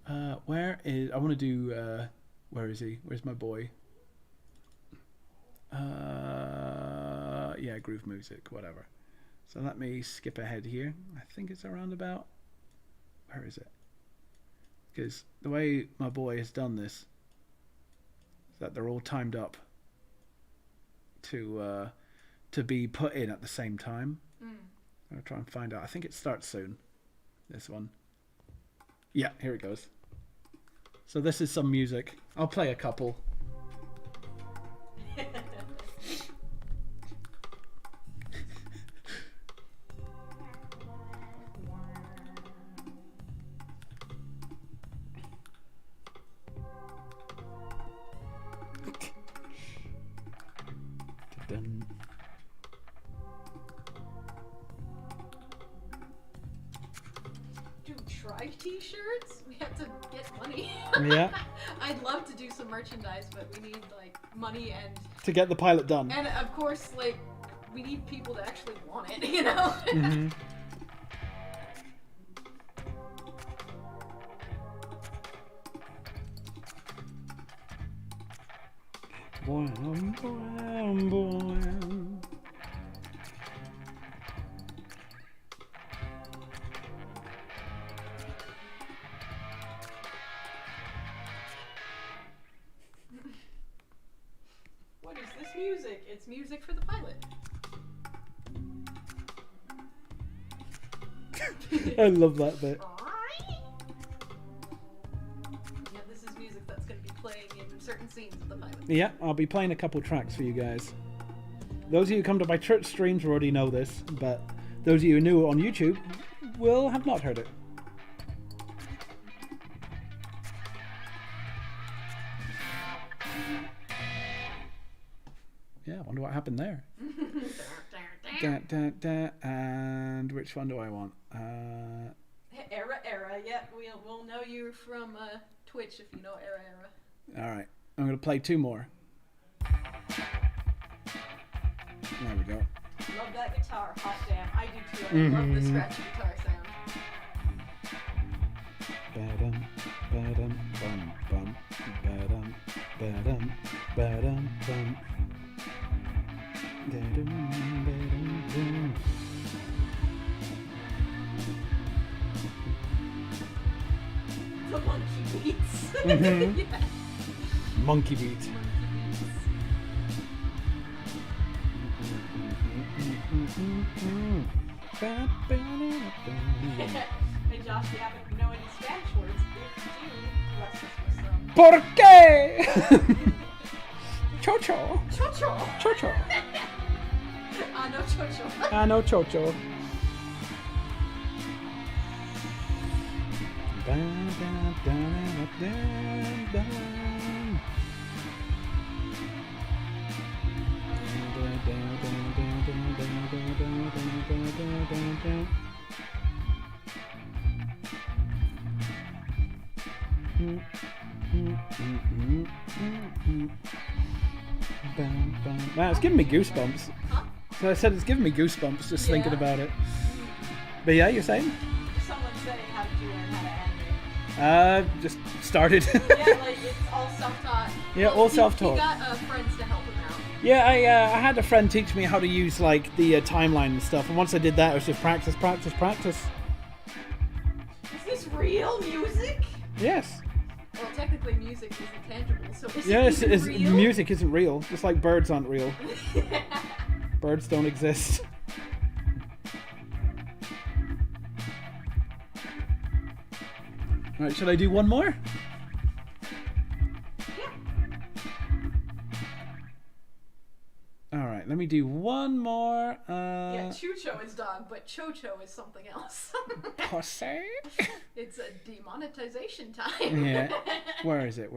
I want to do, where is he? Where's my boy? Yeah, groove music, whatever. So let me skip ahead here. I think it's around about, where is it? Because the way my boy has done this is that they're all timed up to be put in at the same time. I'll try and find out. I think it starts soon, this one. Yeah, here it goes. So this is some music. I'll play a couple. T-shirts? We have to get money. Yeah. I'd love to do some merchandise, but we need like money and to get the pilot done. And of course, like we need people to actually want it, you know? Mm-hmm. What is this music? It's music for the pilot. I love that bit. Yeah, this is music that's going to be playing in certain scenes of the pilot. Yeah, I'll be playing a couple tracks for you guys. Those of you who come to my church streams already know this, but those of you who knew it on YouTube will have not heard it. Yeah, I wonder what happened there. And which one do I want? Era. Yeah, we'll know you from Twitch if you know Era. All right, I'm going to play two more. There we go. Love that guitar. Hot damn. I do too. I love the scratchy guitar sound. Ba-dum, ba-dum, bum, bum. Ba-dum, ba-dum, ba-dum, bum. Da-dum, ba-dum, bum. The monkey beats. Mm-hmm. Yeah. Monkey beat. Hey Josh, you happen to know any Spanish words? If you do, bless us with some. ¿Por qué? Chocho. Chocho. Chocho. No chocho. No chocho. Wow, it's giving me goosebumps. Huh? So I said it's giving me goosebumps just Yeah. thinking about it. But yeah, you're saying? Someone say, how did you learn how to animate? Just started. Yeah, like it's all self-taught. Yeah, Well, all he self-taught. He got friends to help him out. Yeah, I had a friend teach me how to use like the timeline and stuff, and once I did that, it was just practice. Is this real music? Yes. Well, technically music isn't tangible, so is Yes, it real? music isn't real, just like birds aren't real. Birds don't exist. Alright, should I do one more? Alright, let me do one more. Yeah, Chucho is dog, but Chocho is something else. Jose? It's a demonetization time. Yeah. Where is it?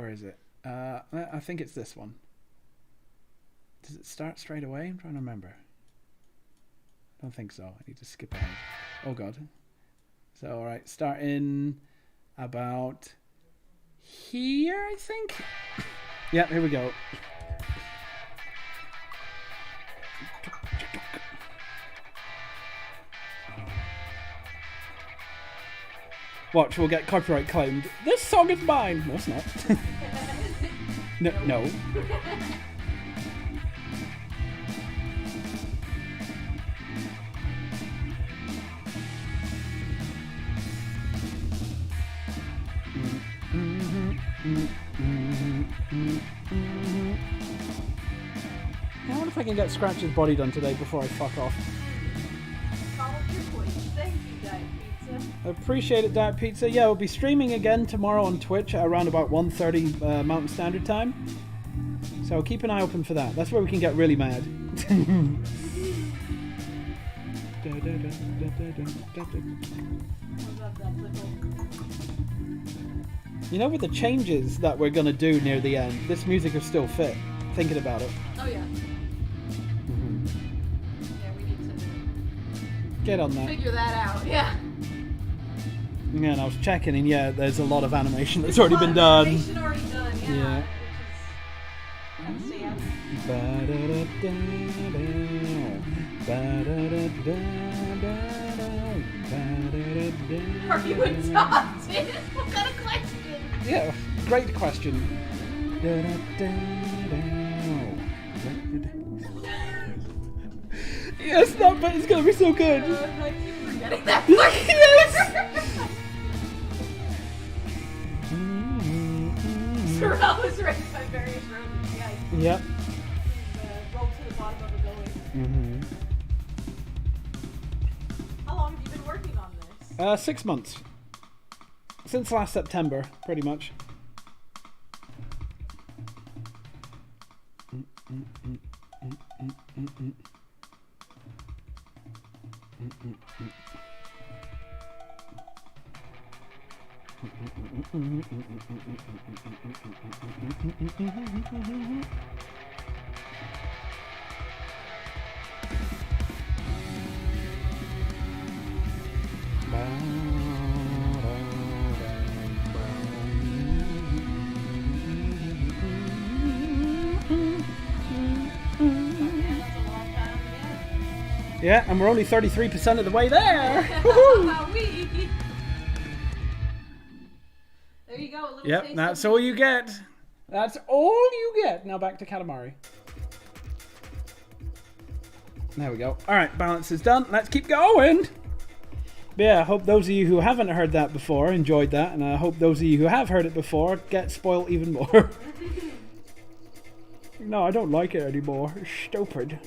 I think it's this one. Does it start straight away? I'm trying to remember. I don't think so. I need to skip ahead. Oh god. So, alright, starting about here, I think? Yeah, here we go. Watch, we'll get copyright claimed. This song is mine! No, it's not. No. I wonder if I can get Scratch's body done today before I fuck off. Follow your voice. Thank you, Diet Pizza. I appreciate it, Diet Pizza. Yeah, we'll be streaming again tomorrow on Twitch at around about 1:30 Mountain Standard Time. So keep an eye open for that. That's where we can get really mad. You know, with the changes that we're going to do near the end, this music is still fit. Thinking about it. Oh, yeah. Yeah, we need to Get on that. figure that out. Yeah. Yeah, and I was checking, and yeah, there's a lot of animation that's already been done. Animation already done, yeah. Which is... Are you adopted? What kind of question? Yeah, great question. Yes, that bit is gonna be so good. I keep forgetting that part. Sorrel was raised by various Romans, yeah. Yep. Rolled to the bottom of a building. How long have you been working on this? 6 months. Since last September, pretty much. Yeah, and we're only 33% of the way there. Woohoo! There you go. A little Yep, taste that's of all you get. That's all you get. Now back to Katamari. There we go. Alright, balance is done. Let's keep going. But yeah, I hope those of you who haven't heard that before enjoyed that, and I hope those of you who have heard it before get spoiled even more. No, I don't like it anymore. It's stupid.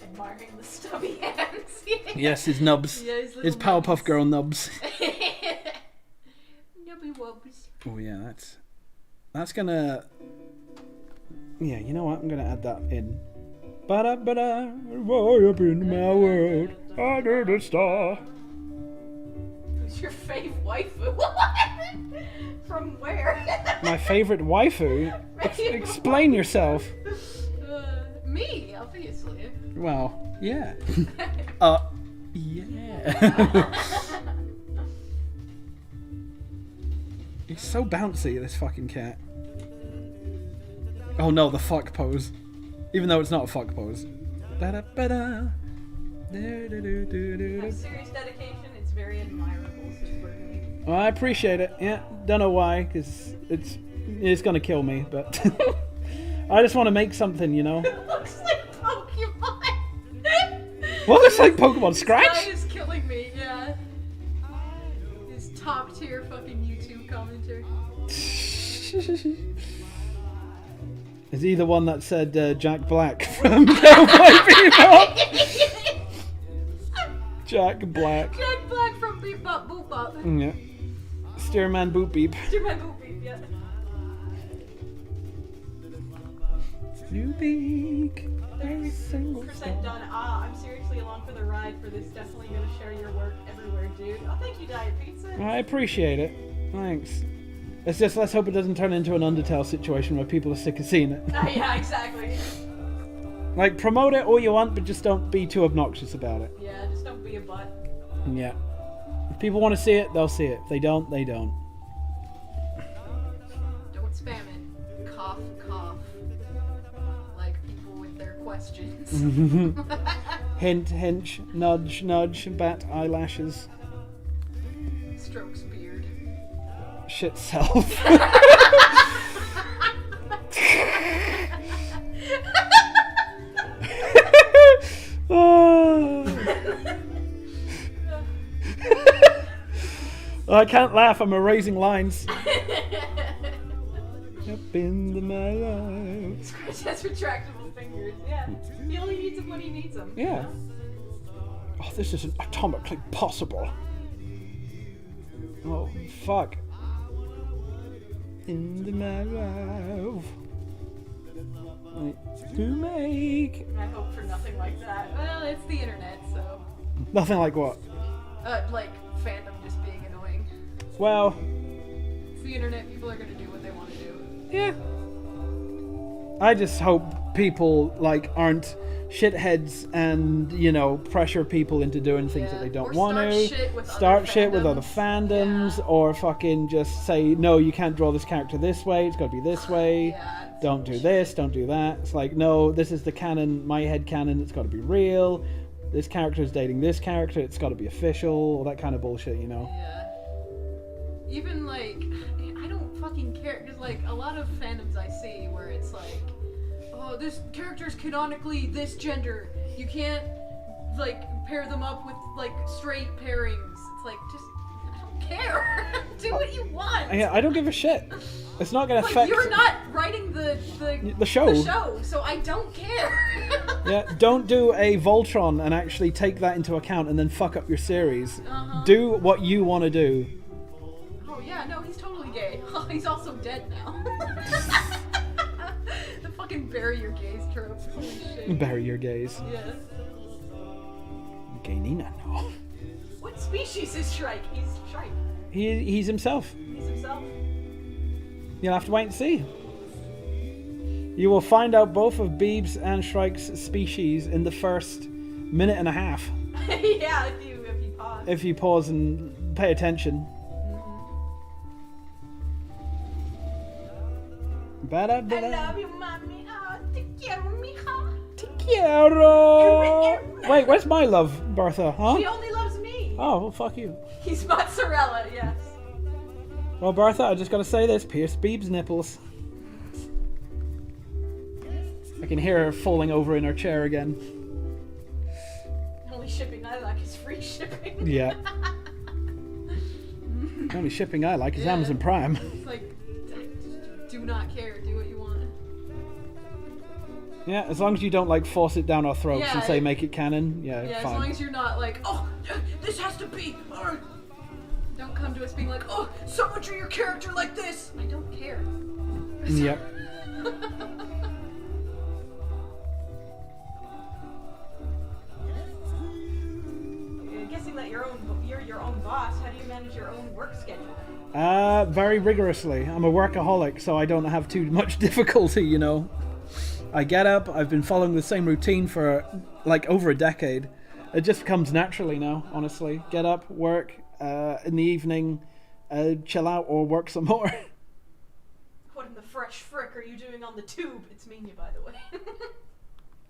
Admiring the stubby hands. Yes, his nubs. Yeah, his Powerpuff Girl nubs. Nubby wubs. Oh yeah, that's gonna... Yeah, you know what? I'm gonna add that in. Ba-da-ba-da, way up in my world, under the star. Who's your fave waifu? From where? My favorite waifu? Explain yourself. Me, obviously. Well, yeah. Yeah. He's so bouncy, this fucking cat. Oh no, the fuck pose. Even though it's not a fuck pose. Ba-da-ba-da. Have serious dedication. It's very admirable. Well, I appreciate it. Yeah, don't know why, because it's gonna kill me, but I just want to make something, you know. It looks like Pokemon. What looks like Pokemon? Scratch? This guy is killing me. Yeah. His top tier fucking YouTube commenter. Is he the one that said Jack Black from Cowboy Bebop? Jack Black. Jack Black from Beep Bop Boop Bop. Yeah. Steerman Boop Beep. Steerman Boop Beep, yeah. You peek every single Percent done. I'm seriously along for the ride for this. Definitely gonna share your work everywhere, dude. Oh, thank you, Diet Pizza. I appreciate it. Thanks. It's just, let's hope it doesn't turn into an Undertale situation where people are sick of seeing it. Yeah, exactly. Like, promote it all you want, but just don't be too obnoxious about it. Yeah, just don't be a butt. Yeah. If people want to see it, they'll see it. If they don't, they don't. Don't spam it. Cough, cough. Like people with their questions. Hint, hinch, nudge, nudge, bat eyelashes. Strokes beard. Shit self. I can't laugh, I'm erasing lines. Up in the mellow. Scratch has retractable fingers, yeah. He only needs them when he needs them. Yeah. You know? Oh, this isn't atomically possible. Oh, fuck. In the marrow. To make. I hope for nothing like that. Well, it's the internet, so. Nothing like what? Like fandom just being annoying. Well. It's the internet. People are gonna do what they want to do. Yeah. I just hope people like aren't shitheads and, you know, pressure people into doing things that they don't want to. Start shit with other fandoms, or fucking just say, no, you can't draw this character this way, it's got to be this way. Don't do this, don't do that. It's like, no, this is the canon, my head canon, it's got to be real. This character is dating this character, it's got to be official, all that kind of bullshit, you know? Yeah. Even like, I don't fucking care, because like a lot of fandoms I see where it's like, oh, this character's canonically this gender. You can't, like, pair them up with, like, straight pairings. It's like, just, I don't care. Do what you want. Yeah, I don't give a shit. It's not gonna like, affect... you're not writing the show. The show, so I don't care. Yeah, don't do a Voltron and actually take that into account and then fuck up your series. Do what you want to do. Oh, yeah, no, he's totally gay. He's also dead now. The fucking bury your gaze trope. Holy shit. Bury your gaze. Yeah. Gay Nina, no. What species is Shrike? He's Shrike. He's himself. He's himself. You'll have to wait and see. You will find out both of Beeb's and Shrike's species in the first minute and a half. Yeah, if you pause. If you pause and pay attention. I love you, mommy. Oh, te quiero, mija. Te quiero. Wait, where's my love, Bertha? Huh? He only loves me. Oh, well, fuck you. He's mozzarella, yes. Well, Bertha, I just gotta say this: Pierce Beeb's nipples. I can hear her falling over in her chair again. The only shipping I like is free shipping. Yeah. The only shipping I like is Amazon Prime. It's like, do not care. Do what you want. Yeah, as long as you don't like force it down our throats and say make it canon. Yeah, yeah, fine. As long as you're not like, oh, this has to be. Or don't come to us being like, oh, so much of your character like this. I don't care. Yep. Guessing that you're your own boss. How do you manage your own work schedule? Very rigorously. I'm a workaholic, so I don't have too much difficulty, you know. I get up, I've been following the same routine for like over a decade. It just comes naturally now, honestly. Get up, work, in the evening, chill out or work some more. What in the fresh frick are you doing on the tube? It's Minya, by the way.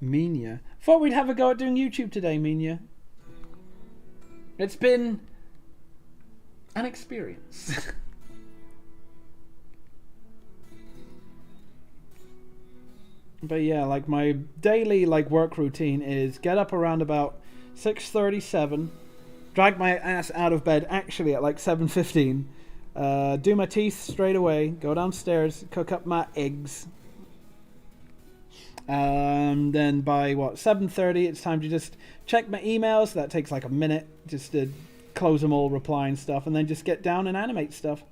Minya? Thought we'd have a go at doing YouTube today, Minya. It's been an experience. But yeah, like my daily like work routine is get up around about 6:37, drag my ass out of bed actually at like 7:15, do my teeth straight away, go downstairs, cook up my eggs. Then by 7:30 it's time to just check my emails. That takes like a minute just to close them all, reply and stuff, and then just get down and animate stuff.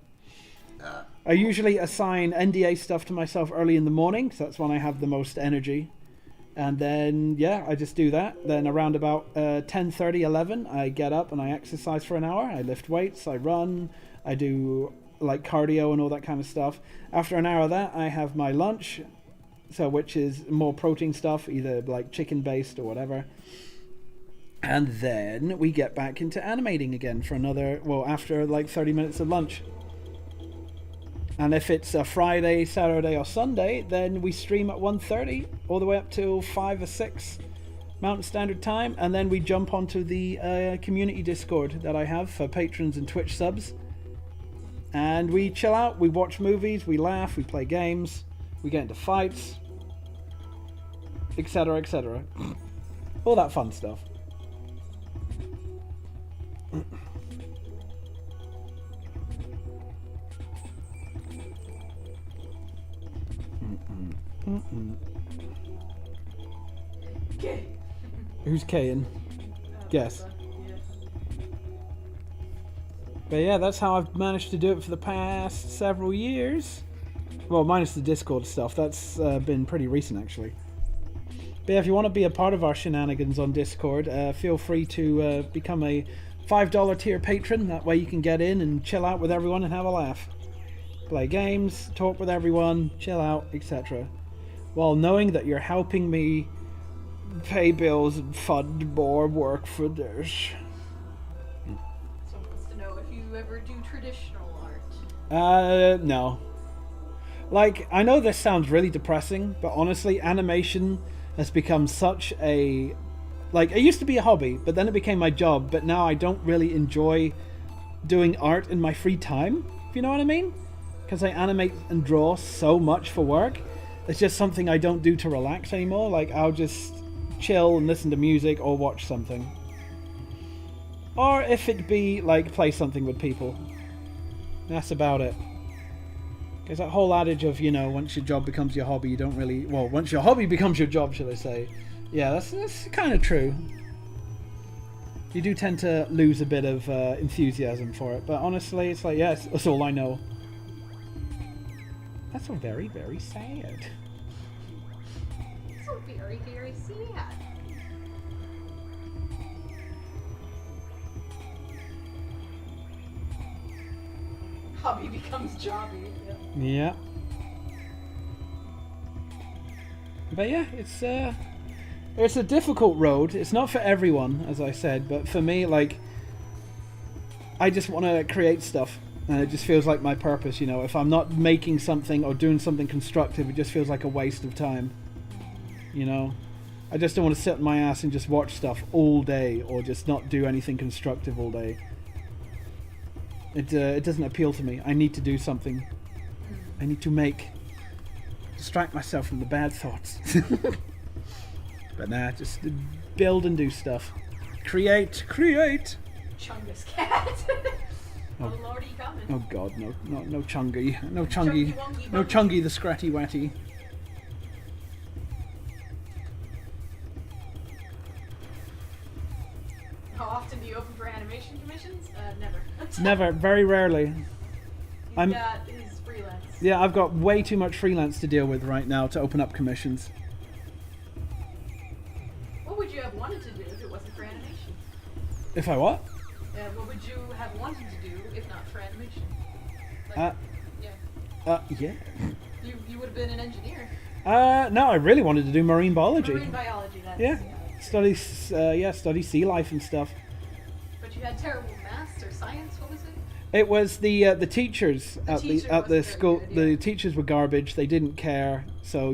I usually assign NDA stuff to myself early in the morning, so that's when I have the most energy. And then, yeah, I just do that. Then around about 10:30, 11, I get up and I exercise for an hour. I lift weights, I run, I do like cardio and all that kind of stuff. After an hour of that, I have my lunch, so which is more protein stuff, either like chicken-based or whatever. And then we get back into animating again for another, after like 30 minutes of lunch. And if it's a Friday, Saturday or Sunday, then we stream at 1:30 all the way up till 5 or 6 Mountain Standard Time. And then we jump onto the community Discord that I have for patrons and Twitch subs. And we chill out, we watch movies, we laugh, we play games, we get into fights, etc, etc. All that fun stuff. K. Who's Kayin? Guess. But yeah, that's how I've managed to do it for the past several years. Well, minus the Discord stuff. That's been pretty recent, actually. But yeah, if you want to be a part of our shenanigans on Discord, feel free to become a $5 tier patron. That way you can get in and chill out with everyone and have a laugh. Play games, talk with everyone, chill out, etc. While knowing that you're helping me pay bills and fund more work for this. Someone wants to know if you ever do traditional art. No. Like, I know this sounds really depressing, but honestly, animation has become such a... Like, it used to be a hobby, but then it became my job, but now I don't really enjoy doing art in my free time, if you know what I mean? Because I animate and draw so much for work. It's just something I don't do to relax anymore. Like, I'll just chill and listen to music or watch something. Or if it be, like, play something with people. That's about it. Because that whole adage of, you know, once your job becomes your hobby, you don't really... Well, once your hobby becomes your job, shall I say. Yeah, that's kind of true. You do tend to lose a bit of enthusiasm for it. But honestly, it's like, yes, that's all I know. That's so very, very sad. So very, very sad. Hobby becomes jobby. Yeah. But yeah, it's a difficult road. It's not for everyone, as I said, but for me, like, I just want to create stuff. And it just feels like my purpose, you know. If I'm not making something or doing something constructive, it just feels like a waste of time, you know. I just don't want to sit on my ass and just watch stuff all day, or just not do anything constructive all day. It doesn't appeal to me. I need to do something. I need to distract myself from the bad thoughts. But nah, just build and do stuff. Create. Chungus cat. Oh lordy, coming. Oh god, no Chungy. No Chungy the Scratty Watty. How often do you open for animation commissions? Never. Never, very rarely. He's got his freelance. Yeah, I've got way too much freelance to deal with right now to open up commissions. What would you have wanted to do if it wasn't for animation? If I what? What would you have wanted to do if not for animation? Yeah. You would have been an engineer. No, I really wanted to do marine biology. Marine biology, that's... Yeah. Study sea life and stuff. But you had terrible maths or science, what was it? It was the teachers at the school. Good, yeah. The teachers were garbage. They didn't care. So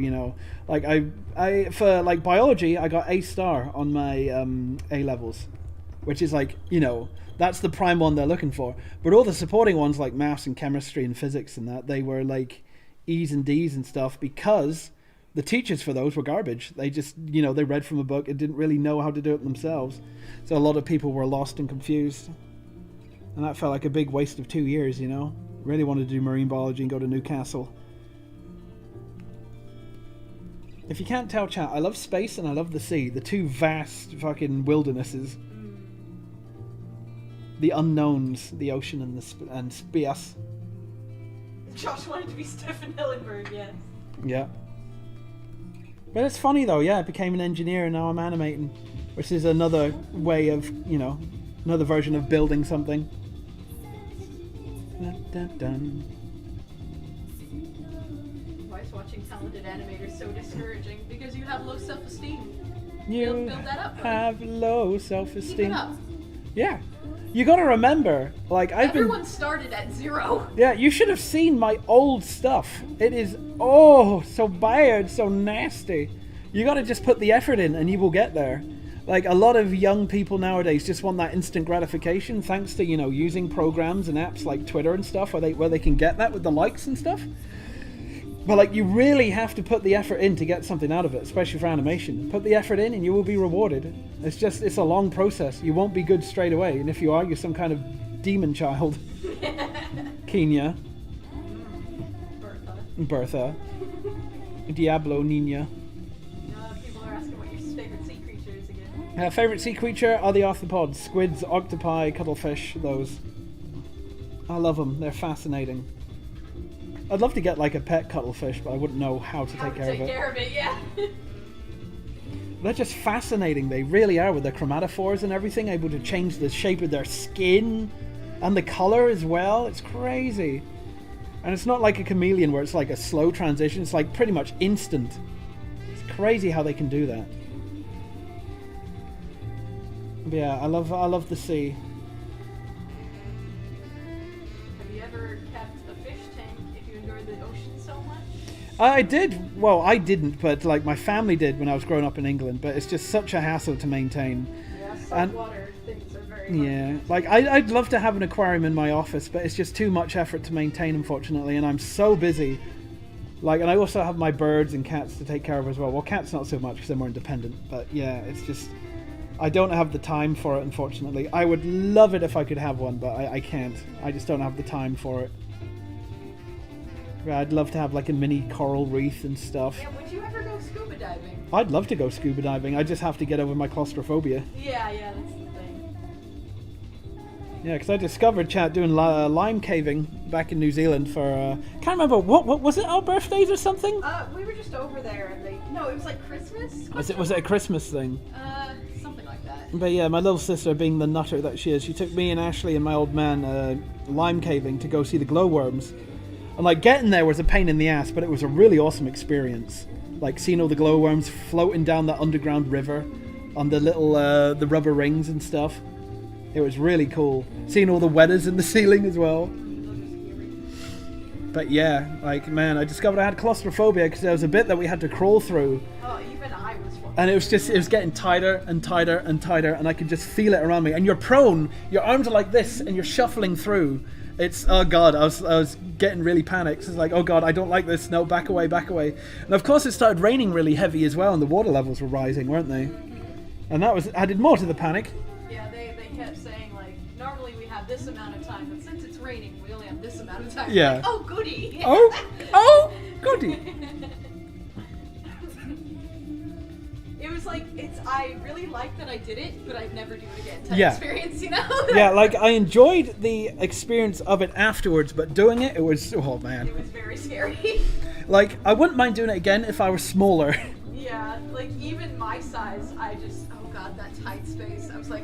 like I for like biology, I got A star on my A levels, which is like that's the prime one they're looking for. But all the supporting ones like maths and chemistry and physics and that, they were like E's and D's and stuff because the teachers for those were garbage. They just they read from a book and didn't really know how to do it themselves. So a lot of people were lost and confused. And that felt like a big waste of 2 years, Really wanted to do marine biology and go to Newcastle. If you can't tell, chat, I love space and I love the sea. The two vast fucking wildernesses. The unknowns, the ocean and space. Josh wanted to be Stephen Hillenburg, yes. Yeah. But it's funny though, I became an engineer and now I'm animating. Which is another way of, another version of building something. Dun, dun, dun. Why is watching talented animators so discouraging? Because you have low self-esteem. You build that up, buddy. have low self-esteem. Keep it up. Yeah. You gotta remember, like Everyone started at 0. Yeah, you should have seen my old stuff. It is, so bad, so nasty. You gotta just put the effort in and you will get there. Like, a lot of young people nowadays just want that instant gratification thanks to, using programs and apps like Twitter and stuff where they can get that with the likes and stuff. But, like, you really have to put the effort in to get something out of it, especially for animation. Put the effort in and you will be rewarded. It's a long process. You won't be good straight away. And if you are, you're some kind of demon child. Kenya. Bertha. Diablo Nina. People are asking what your favorite sea creature is again. Favorite sea creature are the arthropods. Squids, octopi, cuttlefish, those. I love them. They're fascinating. I'd love to get like a pet cuttlefish, but I wouldn't know how to take care of it. Take care of it, yeah. They're just fascinating. They really are, with their chromatophores and everything, able to change the shape of their skin and the color as well. It's crazy. And it's not like a chameleon where it's like a slow transition. It's like pretty much instant. It's crazy how they can do that. But yeah, I love the sea. Have you ever kept a fish tank if you enjoyed the ocean so much? I did. Well, I didn't, but like my family did when I was growing up in England. But it's just such a hassle to maintain. Yeah, saltwater things are very hard. Yeah, like I'd love to have an aquarium in my office, but it's just too much effort to maintain, unfortunately, and I'm so busy. Like, and I also have my birds and cats to take care of as well. Well, cats not so much because they're more independent, but yeah, it's just I don't have the time for it, unfortunately. I would love it if I could have one, but I can't. I just don't have the time for it. I'd love to have like a mini coral reef and stuff. Yeah, would you ever go scuba diving? I'd love to go scuba diving. I just have to get over my claustrophobia. Yeah, that's the thing. Yeah, because I discovered chat doing lime caving back in New Zealand for can't remember what was it, our birthdays or something? We were just over there and it was like Christmas. Was it a Christmas thing? Something like that. But yeah, my little sister, being the nutter that she is, she took me and Ashley and my old man lime caving to go see the glowworms. And like getting there was a pain in the ass, but it was a really awesome experience. Like seeing all the glowworms floating down the underground river on the little the rubber rings and stuff. It was really cool. Seeing all the weathers in the ceiling as well. But yeah, like, man, I discovered I had claustrophobia because there was a bit that we had to crawl through. Oh, even I was. And it was getting tighter and tighter and tighter, and I could just feel it around me. And you're prone, your arms are like this, and you're shuffling through. It's, oh god, I was getting really panicked. It's like, oh god, I don't like this. No, back away, back away. And of course it started raining really heavy as well, and the water levels were rising, weren't they? And that added more to the panic. Yeah, they kept saying, like, normally we have this amount of time, but since it's raining, we only have this amount of time. Yeah. Like, oh, goody. Oh, goody. It was like, I really liked that I did it, but I'd never do it again type experience, you know? Yeah, like, I enjoyed the experience of it afterwards, but doing it was, oh man. It was very scary. Like, I wouldn't mind doing it again if I was smaller. Yeah, like, even my size, I just, oh god, that tight space, I was like,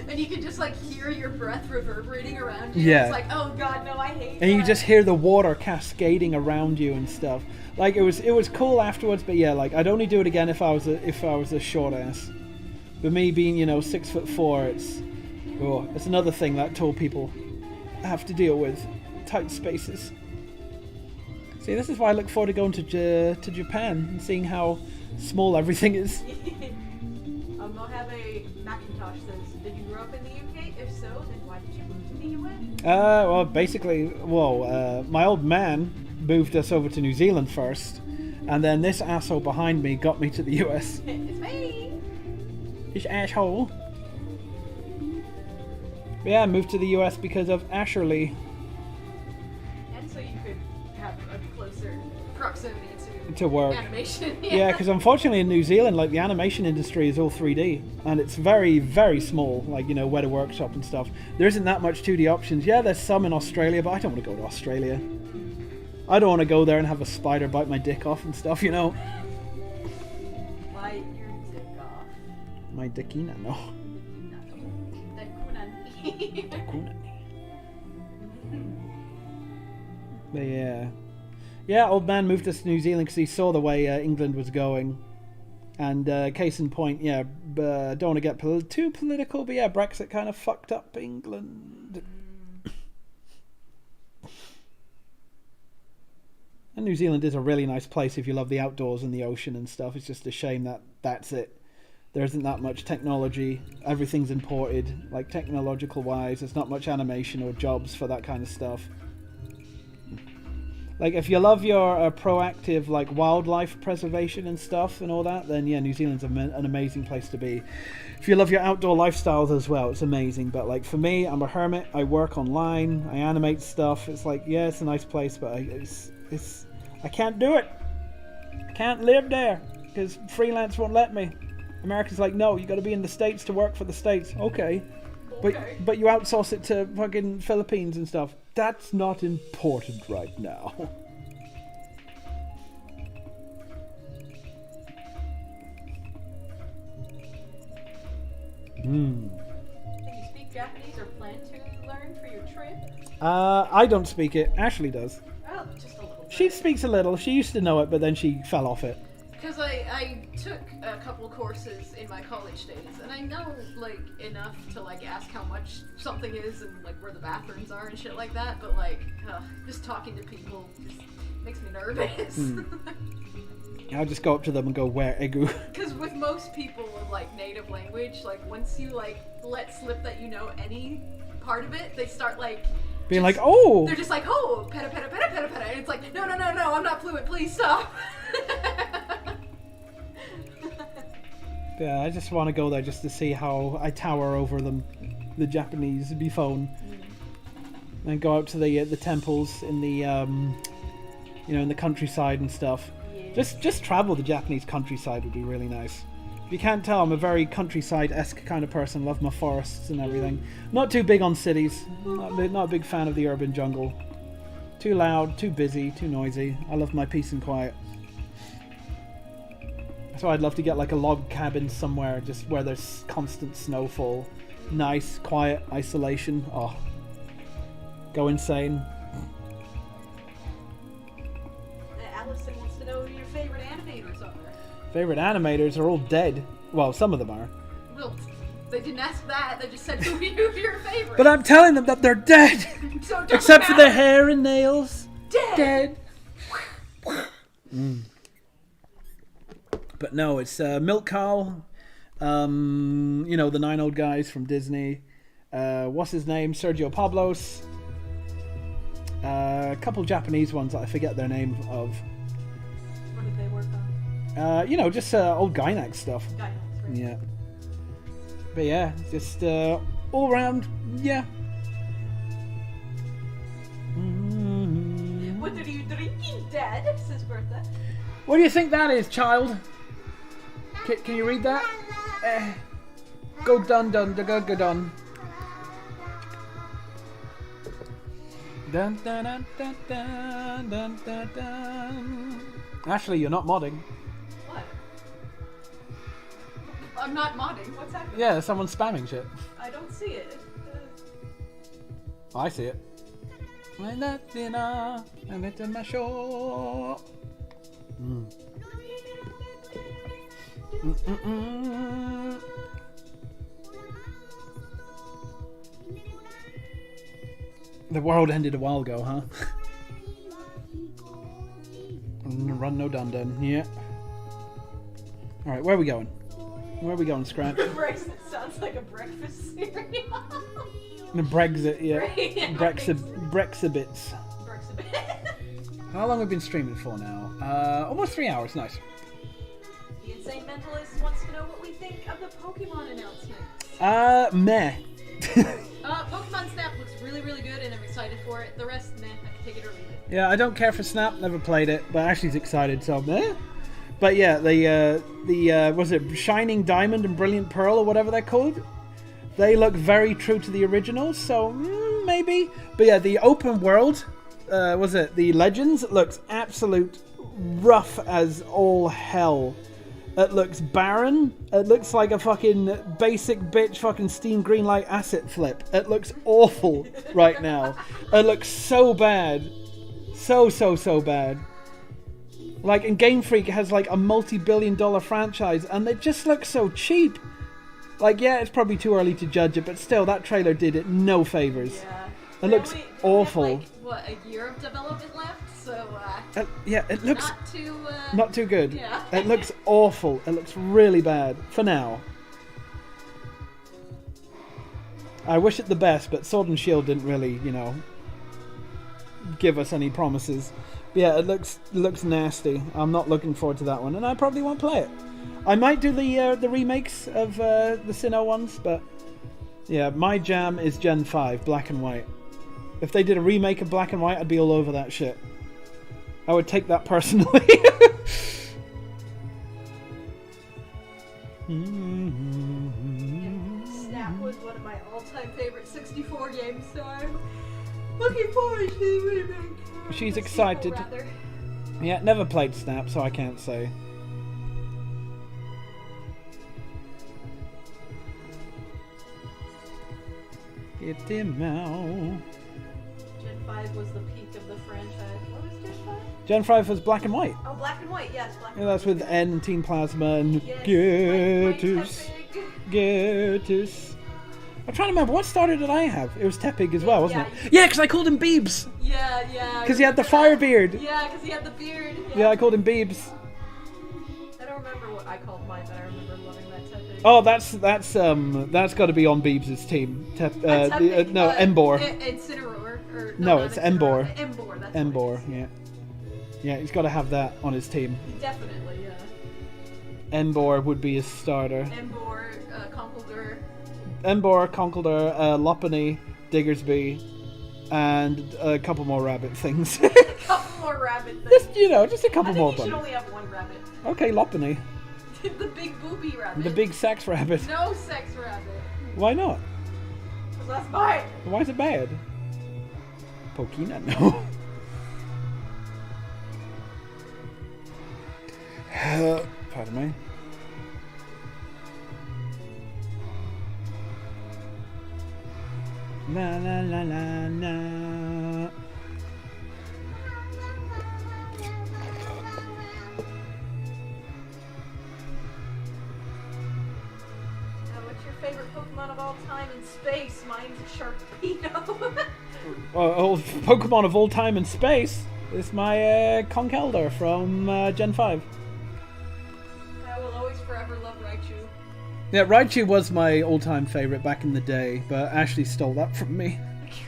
and you could just, like, hear your breath reverberating around you. Yeah. It's like, oh god, no, I hate And that. you just hear the water cascading around you and stuff. Like, it was cool afterwards, but yeah, like, I'd only do it again if I was a short ass. But me being, 6'4", it's another thing that tall people have to deal with. Tight spaces. See, this is why I look forward to going to Japan and seeing how small everything is. Mojave Macintosh says, did you grow up in the UK? If so, then why did you move to the US? Well, basically, my old man moved us over to New Zealand first, and then this asshole behind me got me to the US. It's me! This asshole. But yeah, I moved to the US because of Asherly. And so you could have a closer proximity To work. Animation. Yeah, because unfortunately in New Zealand, like, the animation industry is all 3D, and it's very, very small, like, where to workshop and stuff. There isn't that much 2D options. Yeah, there's some in Australia, but I don't want to go to Australia. I don't want to go there and have a spider bite my dick off and stuff, Bite your dick off. My dickina, no. But yeah. Yeah, old man moved us to New Zealand because he saw the way England was going. And case in point, yeah, don't want to get too political, but yeah, Brexit kind of fucked up England. And New Zealand is a really nice place if you love the outdoors and the ocean and stuff. It's just a shame that that's it. There isn't that much technology. Everything's imported, like, technological wise. There's not much animation or jobs for that kind of stuff. Like, if you love your proactive, like, wildlife preservation and stuff and all that, then yeah, New Zealand's an amazing place to be. If you love your outdoor lifestyles as well, it's amazing. But, like, for me, I'm a hermit. I work online. I animate stuff. It's like, yeah, it's a nice place, but I can't do it. I can't live there because freelance won't let me. America's like, no, you got to be in the States to work for the States. Okay. But you outsource it to fucking Philippines and stuff. That's not important right now. Can you speak Japanese or plan to learn for your trip? I don't speak it. Ashley does. Oh, just a little bit. She speaks a little. She used to know it, but then she fell off it. Because I took a couple courses in my college days, and I know, like, enough to, like, ask how much something is and, like, where the bathrooms are and shit like that, but, like, just talking to people just makes me nervous. I'll just go up to them and go, where egu? Because with most people with, like, native language, like, once you, like, let slip that you know any part of it, they start, like... Being like, oh! They're just like, oh, peta, peta, peta, peta, peta, and it's like, no, I'm not fluent, please stop. Yeah, I just want to go there just to see how I tower over them, the Japanese bifone, and go out to the temples in the in the countryside and stuff. Yeah. Just travel the Japanese countryside would be really nice. If you can't tell, I'm a very countryside-esque kind of person. Love my forests and everything. Not too big on cities. Not a big fan of the urban jungle. Too loud, too busy, too noisy. I love my peace and quiet. So I'd love to get like a log cabin somewhere, just where there's constant snowfall. Nice, quiet, isolation. Oh, go insane. Allison wants to know who your favorite animators are. Favorite animators are all dead. Well, some of them are. Well, they didn't ask that. They just said who's your favorite. But I'm telling them that they're dead. So except for their hair and nails. dead. But no, it's Milk Carl. You know, the 9 old guys from Disney. What's his name? Sergio Pablos. A couple Japanese ones that I forget their name of. What did they work on? You know, just old Gynax stuff. Gynax, right? Yeah. But yeah, just all around, yeah. What are you drinking, Dad? Says Bertha. What do you think that is, child? Can you read that? Go dun dun da go dun. Dun dun dun dun dun dun dun dun. Actually, you're not modding. What? I'm not modding. What's happening? Yeah, someone's spamming shit. I don't see it. I see it. And that dinner, and it's in my shore. The world ended a while ago, huh? Run no dun dun, yeah. Alright, where are we going? Where are we going, Scratch? Brexit sounds like a breakfast cereal. The Brexit, yeah. Right. Brexibits. How long have we been streaming for now? Almost 3 hours, nice. The Insane Mentalist wants to know what we think of the Pokemon announcement. Meh. Pokemon Snap looks really, really good, and I'm excited for it. The rest, meh. I can take it or leave it. Yeah, I don't care for Snap, never played it, but Ashley's excited, so meh. But yeah, the was it Shining Diamond and Brilliant Pearl or whatever they're called? They look very true to the originals, so maybe. But yeah, the open world, was it the Legends? It looks absolute rough as all hell. It looks barren. It looks like a fucking basic bitch fucking Steam Greenlight asset flip. It looks awful right now. It looks so bad. So bad. Like, and Game Freak has like a multi-billion-dollar franchise, and they just look so cheap. Like, yeah, it's probably too early to judge it, but still, that trailer did it no favors. Yeah. It looks awful. We have, like, what, a year of development left? So, yeah, it looks not too good. Yeah. It looks awful. It looks really bad for now. I wish it the best, but Sword and Shield didn't really, you know, give us any promises. But yeah, it looks nasty. I'm not looking forward to that one, and I probably won't play it. I might do the remakes of the Sinnoh ones, but yeah, my jam is Gen 5, Black and White. If they did a remake of Black and White, I'd be all over that shit. I would take that personally. Snap was one of my all-time favorite 64 games, so I'm looking forward to the remake. She's The excited. sequel, rather. Yeah, never played Snap, so I can't say. Get him out. Gen 5 was the peak of the franchise. What was Gen 5? Gen 5 was Black and White. Oh, Black and White, yes. Black and Yeah, White. that's with N and Team Plasma and Yes, Getus. Tepig. Getus. I'm trying to remember, what starter did I have? It was Tepig as well, wasn't Yeah, it? Yeah, because I called him Beebs. Yeah. Because he had the fire beard. Yeah, because he had the beard. Yeah, I called him Beebs. I don't remember what I called mine, but I remember loving that Tepig. Oh, that's got to be on Beebs' team. Tepig, No, Embor. Incineroar. Or, No, not it's Incineroar, Embor. Embor, that's Embor, what it is. yeah. Yeah, he's got to have that on his team. Definitely, yeah. Embor would be his starter. Embor, Conkeldurr. Embor, Conkeldurr, Lopunny, Diggersby, and a couple more rabbit things. A couple more rabbit things. Just, you know, just a couple I more. think you should only have one rabbit. Okay, Lopunny. The big booby rabbit. The big sex rabbit. No sex rabbit. Why not? 'Cause that's bad. Why is it bad? Pokina, no. Pardon me. La la la la la. What's your favorite Pokemon of all time in space? Mine's Sharpedo. Pokemon of all time in space. It's my Conch Elder from Gen 5. I will always forever love Raichu. Yeah, Raichu was my all-time favorite back in the day, but Ashley stole that from me.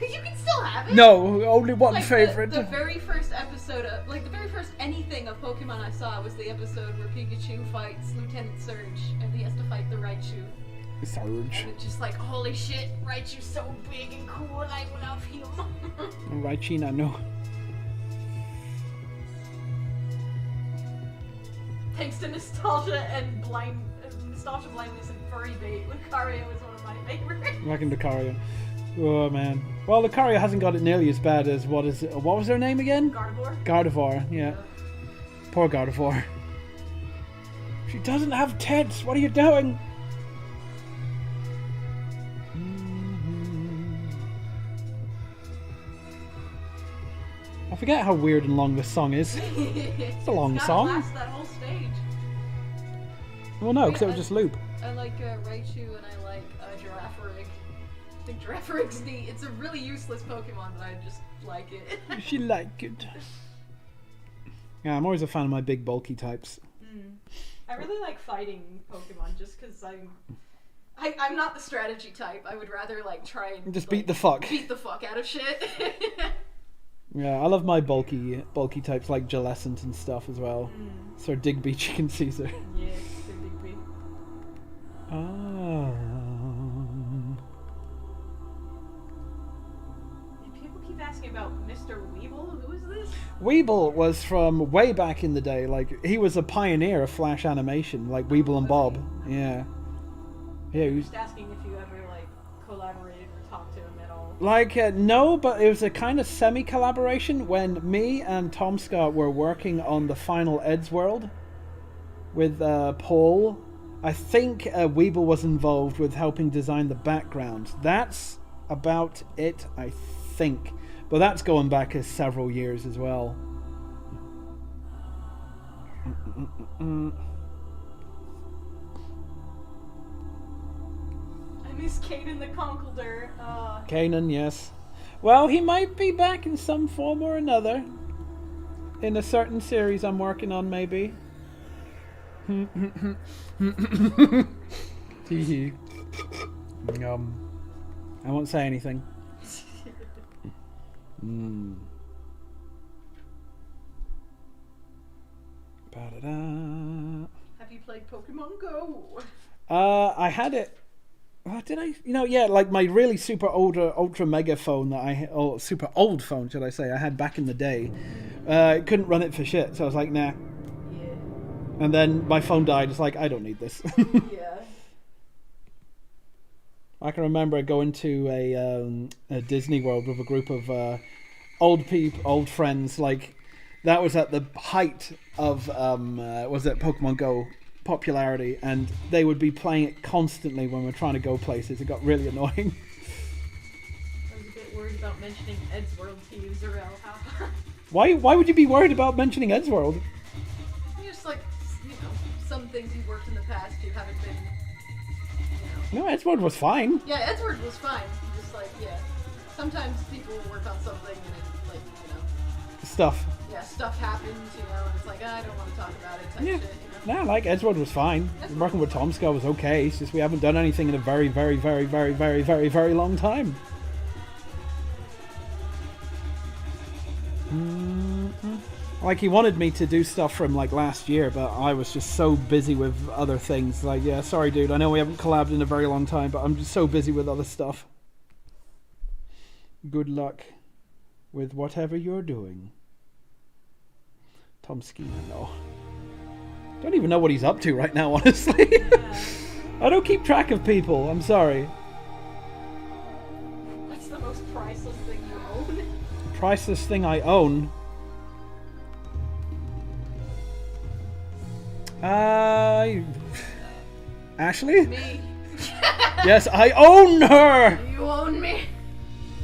You can still have it. No, only one like favorite. The very first episode of, like, the very first anything of Pokemon I saw was the episode where Pikachu fights Lieutenant Surge, and he has to fight the Raichu. Surge. And it's just like, holy shit, Raichu's so big and cool, I love him. Raichina, no. Thanks to nostalgia and nostalgia blindness and furry bait, Lucario is one of my favorites. Back into Lucario. Oh man. Well, Lucario hasn't got it nearly as bad as what was her name again? Gardevoir? Gardevoir, yeah. Poor Gardevoir. She doesn't have tits. What are you doing? I forget how weird and long this song is. It's a long song. Last that whole stage. Well, no, because it would just loop. I like Raichu and I like Girafarig. I think Girafarig's neat. It's a really useless Pokemon, but I just like it. She like it. Yeah, I'm always a fan of my big bulky types. I really like fighting Pokemon just because I'm not the strategy type. I would rather like try and just beat the fuck out of shit. Yeah, I love my bulky types like Gillescent and stuff as well. Sir Digby Chicken Caesar. Yes, Sir Digby. People keep asking about Mr. Weeble. Who is this? Weeble was from way back in the day. Like, he was a pioneer of Flash animation, like Weeble and Bob. Yeah. Yeah. He was just asking if you ever like collaborated or talked to him at all. Like, no, but it was a kind of semi-collaboration when me and Tom Scott were working on the final Eddsworld with Paul. I think Weeble was involved with helping design the background. That's about it, I think. But that's going back several years as well. I miss Kanan the Conkeldurr. Kanan, yes. Well, he might be back in some form or another. In a certain series I'm working on, maybe. Teehee. I won't say anything. Ba-da-da. Have you played Pokemon Go? I had it. Did I? You know, yeah, like my really super ultra mega phone that super old phone, should I say, I had back in the day. Couldn't run it for shit, so I was like, nah. Yeah. And then my phone died. It's like, I don't need this. Yeah. I can remember going to a Disney World with a group of old friends. Like, that was at the height of was it Pokemon Go popularity, and they would be playing it constantly when we're trying to go places. It got really annoying. I was a bit worried about mentioning Eddsworld to you, Zarel. Why would you be worried about mentioning Eddsworld? Just like, you know, some things you've worked in the past you haven't been, you know. No, Eddsworld was fine. Yeah, Eddsworld was fine. Just like, yeah. Sometimes people work on something and it's like, you know. Stuff. Yeah, stuff happens, you know, and it's like, I don't want to talk about it type shit, you know. Nah, like, Eddsworld was fine. Working with Tom Scott was okay. It's just we haven't done anything in a very, very, very, very, very, very, very long time. Like, he wanted me to do stuff from, like, last year, but I was just so busy with other things. Like, yeah, sorry, dude, I know we haven't collabed in a very long time, but I'm just so busy with other stuff. Good luck with whatever you're doing. Tom Skeena, no. Don't even know what he's up to right now, honestly. Yeah. I don't keep track of people, I'm sorry. What's the most priceless thing you own? Priceless thing I own? Ashley? Me. Yes, I own her! You own me.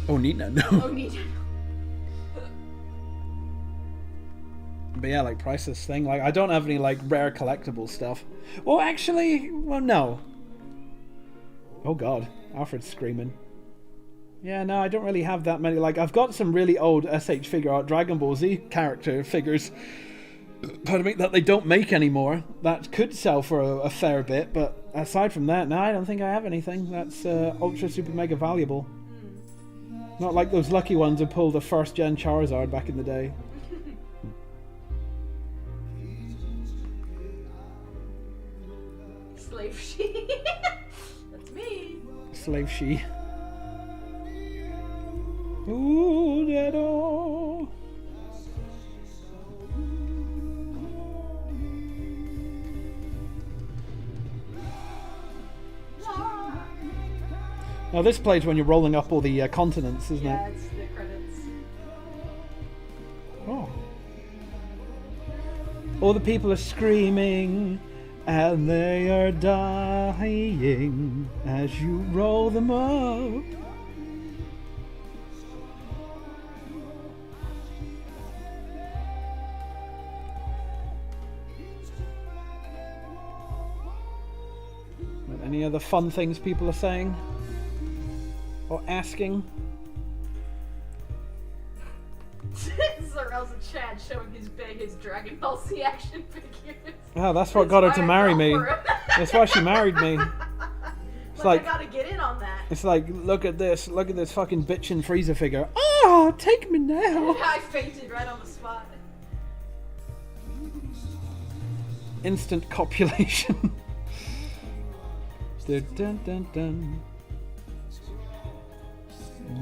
Oh, Nina, no. Oh, Nina. But yeah, like, priceless thing. Like, I don't have any, like, rare collectible stuff. Well, actually, well, no. Oh, God. Alfred's screaming. Yeah, no, I don't really have that many. Like, I've got some really old SH Figure Art Dragon Ball Z character figures, pardon me, that they don't make anymore. That could sell for a fair bit, but aside from that, no, I don't think I have anything that's ultra super mega valuable. Not like those lucky ones who pulled the first gen Charizard back in the day. Slave she. That's me. Slave she. Ooh, deado. Now this plays when you're rolling up all the continents, isn't it? Yeah, it's the credits. Oh. All the people are screaming, and they are dying as you roll them up. Any other fun things people are saying? Or asking? Zarel's a Chad showing his Dragon Ball Z action figures. Oh, that's what got her to marry me. That's why she married me. It's like, I gotta get in on that. It's like, look at this fucking bitchin' Frieza figure. Oh, take me now. I fainted right on the spot. Instant copulation. Dun, dun, dun, dun.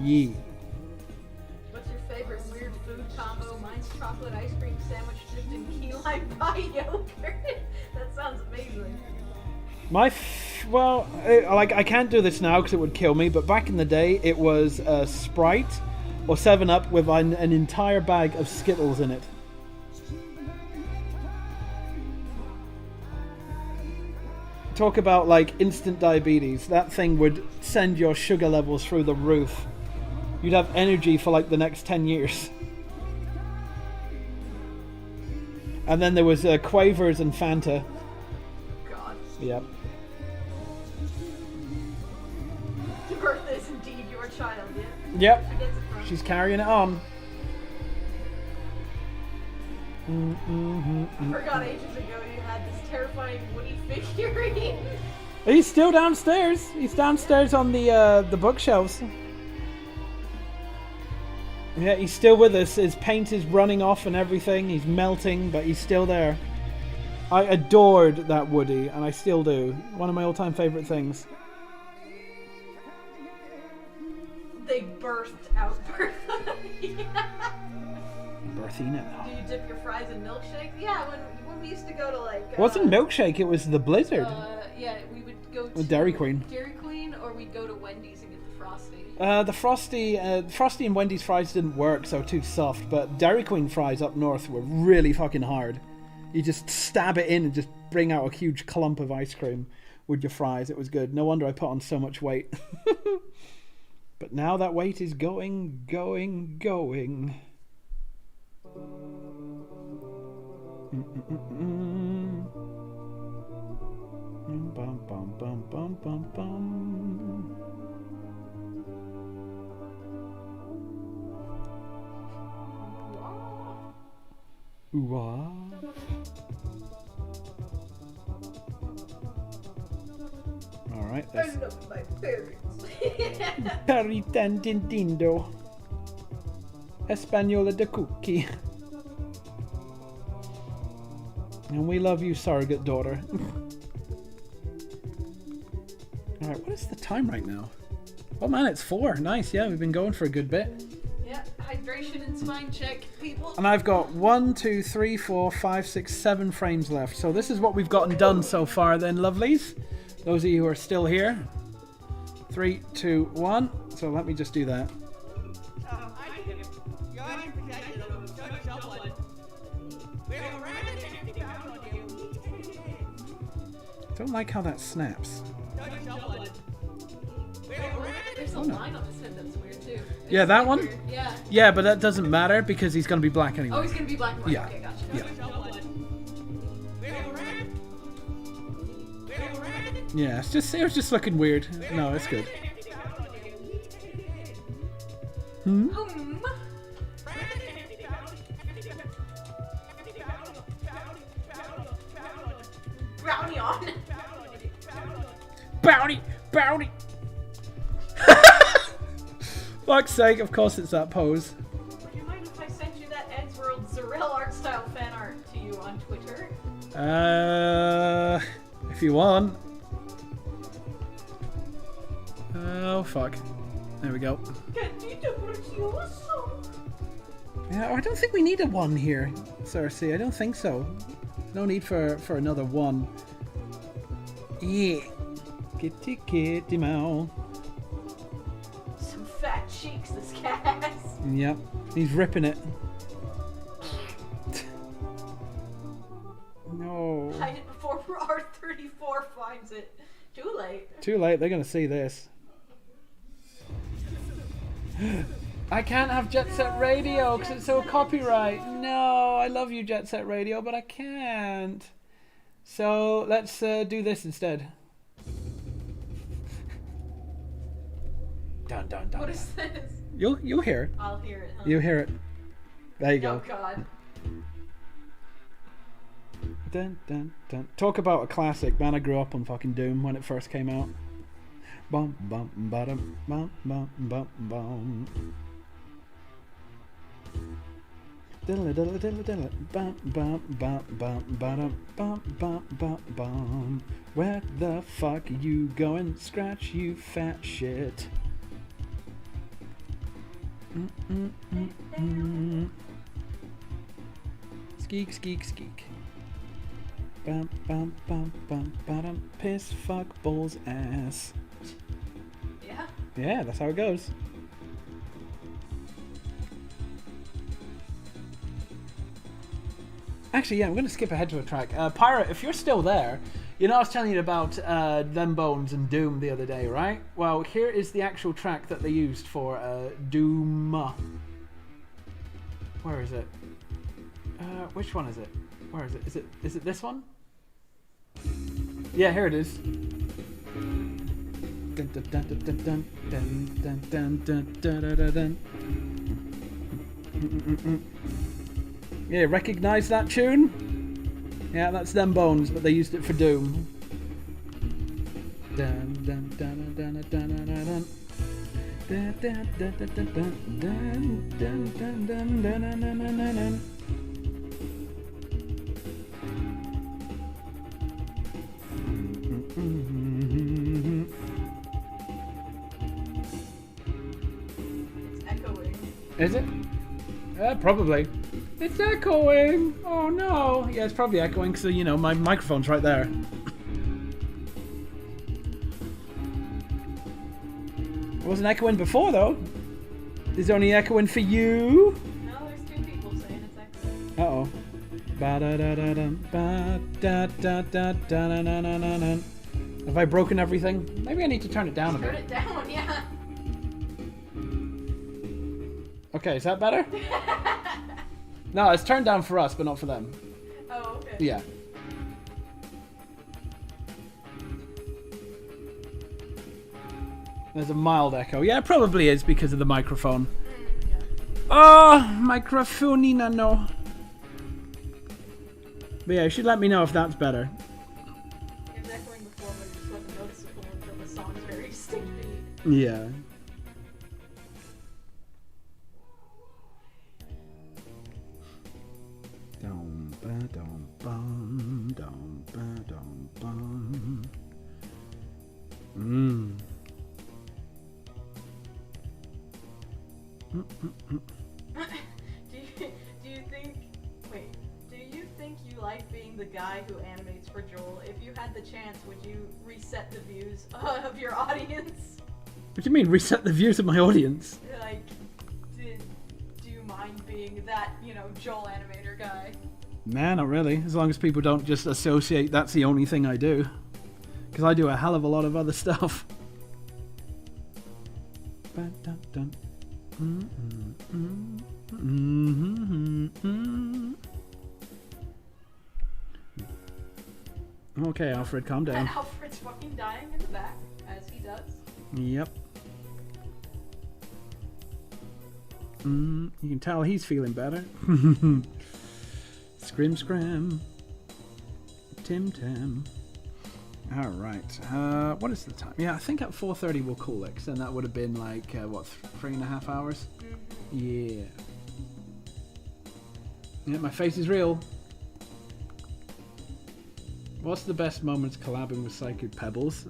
Yeah. What's your favorite weird food combo? Mine's chocolate ice cream sandwich dipped in key lime pie yogurt. That sounds amazing. I can't do this now because it would kill me, but back in the day it was Sprite or 7-Up with an entire bag of Skittles in it. Talk about like instant diabetes. That thing would send your sugar levels through the roof. You'd have energy for like the next 10 years. And then there was Quavers and Fanta. God. Yep. Your birthday is indeed your child, yeah? Yep. She's She's carrying it on. I forgot ages ago you had this terrifying Woody figurine. He's still downstairs. He's downstairs on the bookshelves. Yeah, he's still with us. His paint is running off and everything. He's melting, but he's still there. I adored that Woody, and I still do. One of my all-time favorite things. They birthed out Berthina. Berthina. Do you dip your fries in milkshake? Yeah, when we used to go to like... It wasn't milkshake, it was the Blizzard. Yeah, we would go to... Dairy Queen. Dairy Queen, or we'd go to Wendy's and get the Frosty. The Frosty and Wendy's fries didn't work, so too soft, but Dairy Queen fries up north were really fucking hard. You just stab it in and just bring out a huge clump of ice cream with your fries. It was good. No wonder I put on so much weight. But now that weight is going. Bum, bum, bum, bum, bum, bum. Ooh-ah. Alright, I love my parents. Peritantintindo. Española de cookie. And we love you, surrogate daughter. Alright, what is the time right now? Oh man, it's 4. Nice, yeah, we've been going for a good bit. Yeah, hydration and spine check, people. And I've got 1, 2, 3, 4, 5, 6, 7 frames left. So this is what we've gotten done so far then, lovelies. Those of you who are still here. 3, 2, 1. So let me just do that. Don't like how that snaps. There's a line on his head that's weird too. Yeah, that one? Weird. Yeah. Yeah, but that doesn't matter because he's going to be black anyway. Oh, he's gonna be black and white. Yeah. Okay, gotcha. Yeah, it was just looking weird. No, it's good. Hmm? Brownie on. Bounty! Bounty! Fuck's sake, of course it's that pose. Would you mind if I sent you that Ed's World Zarel art style fan art to you on Twitter? If you want. Oh, fuck. There we go. Yeah, I don't think we need a one here, Cersei. I don't think so. No need for another one. Yeah. Kitty kitty meow. Some fat cheeks this cat has. Yep. He's ripping it. No. Hide it before R34 finds it. Too late. Too late. They're gonna see this. I can't have Jet Set Radio because it's so copyright. No, I love you, Jet Set Radio, but I can't. So let's do this instead. Dun dun dun. What is this? You'll hear it. I'll hear it. Huh? You hear it. There you go. Oh God. Dun dun dun. Talk about a classic, man. I grew up on fucking Doom when it first came out. Bum bum bum bum bum bum bum. Diddle diddle diddle diddle. Bum bum bum bum bum bum bum bum bum. Where the fuck are you going? Scratch, you fat shit. Skeek skeek skeek. Bum bum bum bum bum. Piss fuck bull's ass. Yeah. Yeah, that's how it goes. Actually, yeah, I'm going to skip ahead to a track. Pirate, if you're still there, you know I was telling you about Them Bones and Doom the other day, right? Well, here is the actual track that they used for Doom. Where is it? Which one is it? Where is it? Is it this one? Yeah, here it is. Dun, dun, dun, dun, dun, dun, dun, dun, dun, dun, dun, dun. Yeah, recognize that tune? Yeah, that's Them Bones, but they used it for Doom. Dun dun dun dun dun dun dun. Dun dun dun dun dun dun dun dun dun dun dun dun. It's echoing. Is it? Probably. It's echoing! Oh no! Yeah, it's probably echoing because, you know, my microphone's right there. It wasn't echoing before, though. It's only echoing for you. No, there's two people saying it's echoing. Uh-oh. Ba-da-da-da-dum, have I broken everything? Maybe I need to turn it down a bit. Turn it down, yeah. Okay, is that better? No, it's turned down for us, but not for them. Oh, okay. Yeah. There's a mild echo. Yeah, it probably is because of the microphone. Yeah. Oh, microphonina no. But yeah, you should let me know if that's better. It was echoing before, but it just wasn't noticeable until the song's very distinct beat. Yeah. Dum ba dum bum dum ba dum bum. Do you think you like being the guy who animates for Joel? If you had the chance, would you reset the views of your audience? What do you mean, reset the views of my audience? Like, do you mind being that, Joel animator guy? Nah, not really. As long as people don't just associate that's the only thing I do. Because I do a hell of a lot of other stuff. Okay, Alfred, calm down. And Alfred's fucking dying in the back, as he does. Yep. You can tell he's feeling better. Scrim scram. Tim Tam. All right. What is the time? Yeah, I think at 4:30 we'll call it, 'cause then that would have been like, what, 3.5 hours? Yeah. Yeah, my face is real. What's the best moments collabing with Psychic Pebbles?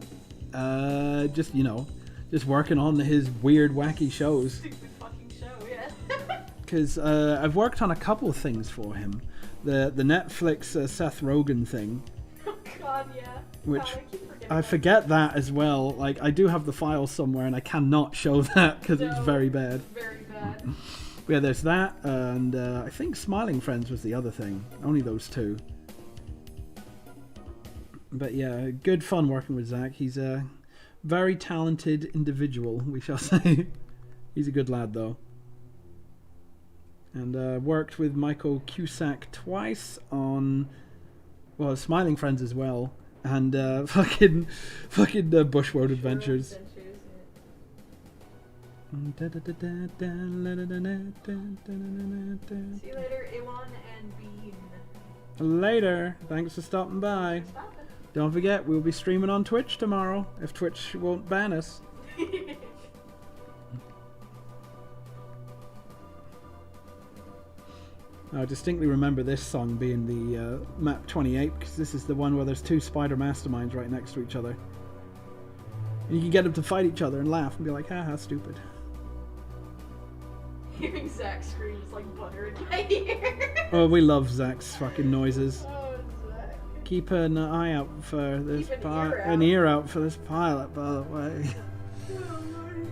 Just, you know, just working on his weird, wacky shows. Stupid fucking show, yeah. Because I've worked on a couple of things for him. The Netflix Seth Rogen thing. Oh god, yeah. Which I forget that as well. Like, I do have the file somewhere and I cannot show that because it's very bad. Very bad. But yeah, there's that, and I think Smiling Friends was the other thing. Only those two. But yeah, good fun working with Zach. He's a very talented individual, we shall say. He's a good lad, though. And worked with Michael Cusack twice on, well, Smiling Friends as well, and fucking Bushworld Adventures. See you later, Iwan and Bean. Later. Thanks for stopping by. Don't forget, we'll be streaming on Twitch tomorrow, if Twitch won't ban us. I distinctly remember this song being the map 28, because this is the one where there's two spider masterminds right next to each other. And you can get them to fight each other and laugh and be like, haha, stupid. Hearing Zach scream is like butter in my ear. Oh, we love Zach's fucking noises. Oh, Zach. Keep an eye out for this Keep ear out for this pilot, by the way. Oh, Lord.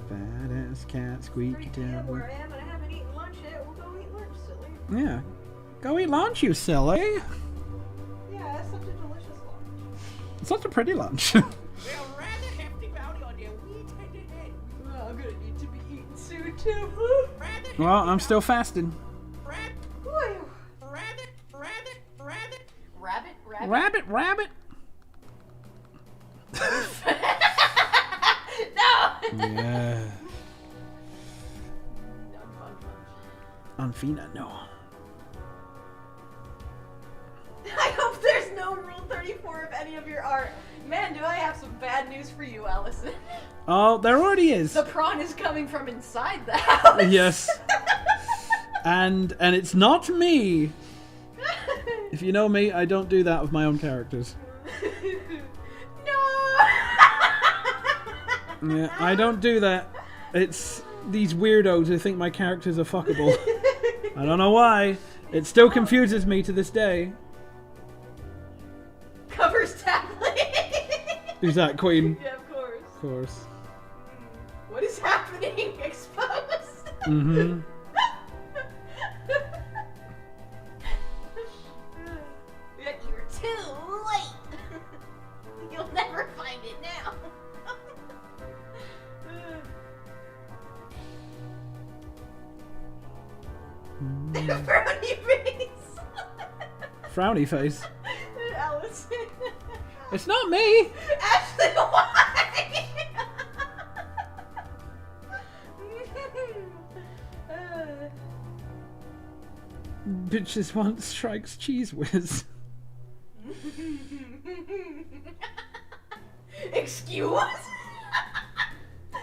Badass cat squeaky tail. Where I am and I haven't eaten lunch yet. We'll go eat lunch, silly. Yeah. Go eat lunch, you silly. Yeah, that's such a delicious lunch. Such a pretty lunch. Well, rather hefty bounty on their wee tender head. Well, I'm gonna need to be eating soon too. Rather Well, I'm still fasting. Rabbit, Rabbit. Rabbit. No! Yeah. Unfina, no. I hope there's no Rule 34 of any of your art. Man, do I have some bad news for you, Allison. Oh, there already is. The prawn is coming from inside the house. Yes. And it's not me. If you know me, I don't do that with my own characters. No! Yeah, I don't do that. It's these weirdos who think my characters are fuckable. I don't know why. It still confuses me to this day. Covers tablet. Who's that, Queen? Yeah, of course. Of course. What is happening? Exposed. Mm-hmm. You're too late. You'll never find it now. Frowny face. Frowny face. Allison. It's not me. Ashley, why? Bitches want strikes cheese whiz. Excuse?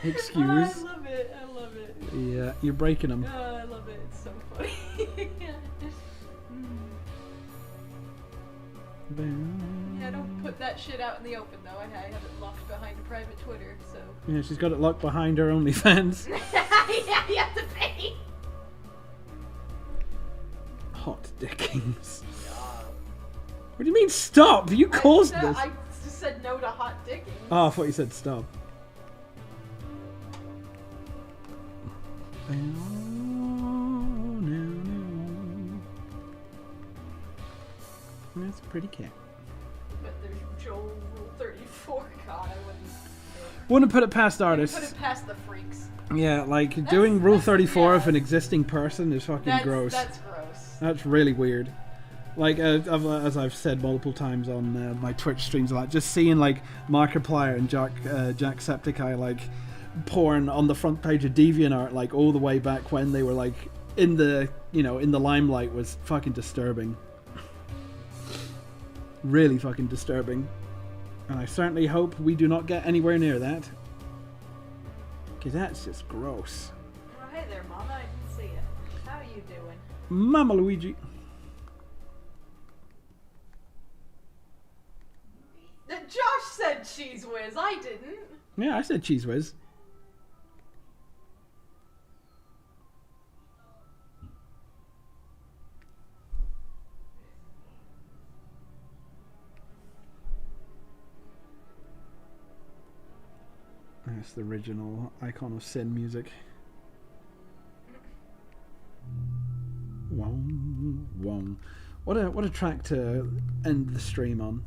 Excuse? Oh, I love it. I love it. Yeah, you're breaking them. Oh, I love it. It's so funny. Yeah, don't put that shit out in the open, though. I have it locked behind a private Twitter, so... Yeah, she's got it locked behind her OnlyFans. Yeah, you have to pay. Hot dickings. What do you mean stop? You caused this. I just said no to hot dickings. Oh, I thought you said stop. That's a pretty cat. But there's Joel Rule 34. God, I wouldn't Wouldn't put it past artists. put it past the freaks. Yeah, like doing Rule 34 of an existing person is fucking gross. That's gross. That's really weird. Like, as I've said multiple times on my Twitch streams, like just seeing like Markiplier and Jacksepticeye like porn on the front page of DeviantArt, like all the way back when they were like in the limelight, was fucking disturbing. Really fucking disturbing. And I certainly hope we do not get anywhere near that. Because that's just gross. Oh, hey there, Mama. I didn't see it. How are you doing? Mama Luigi. Josh said Cheese Whiz. I didn't. Yeah, I said Cheese Whiz. That's the original Icon of Sin music. Wow, wow. What a track to end the stream on.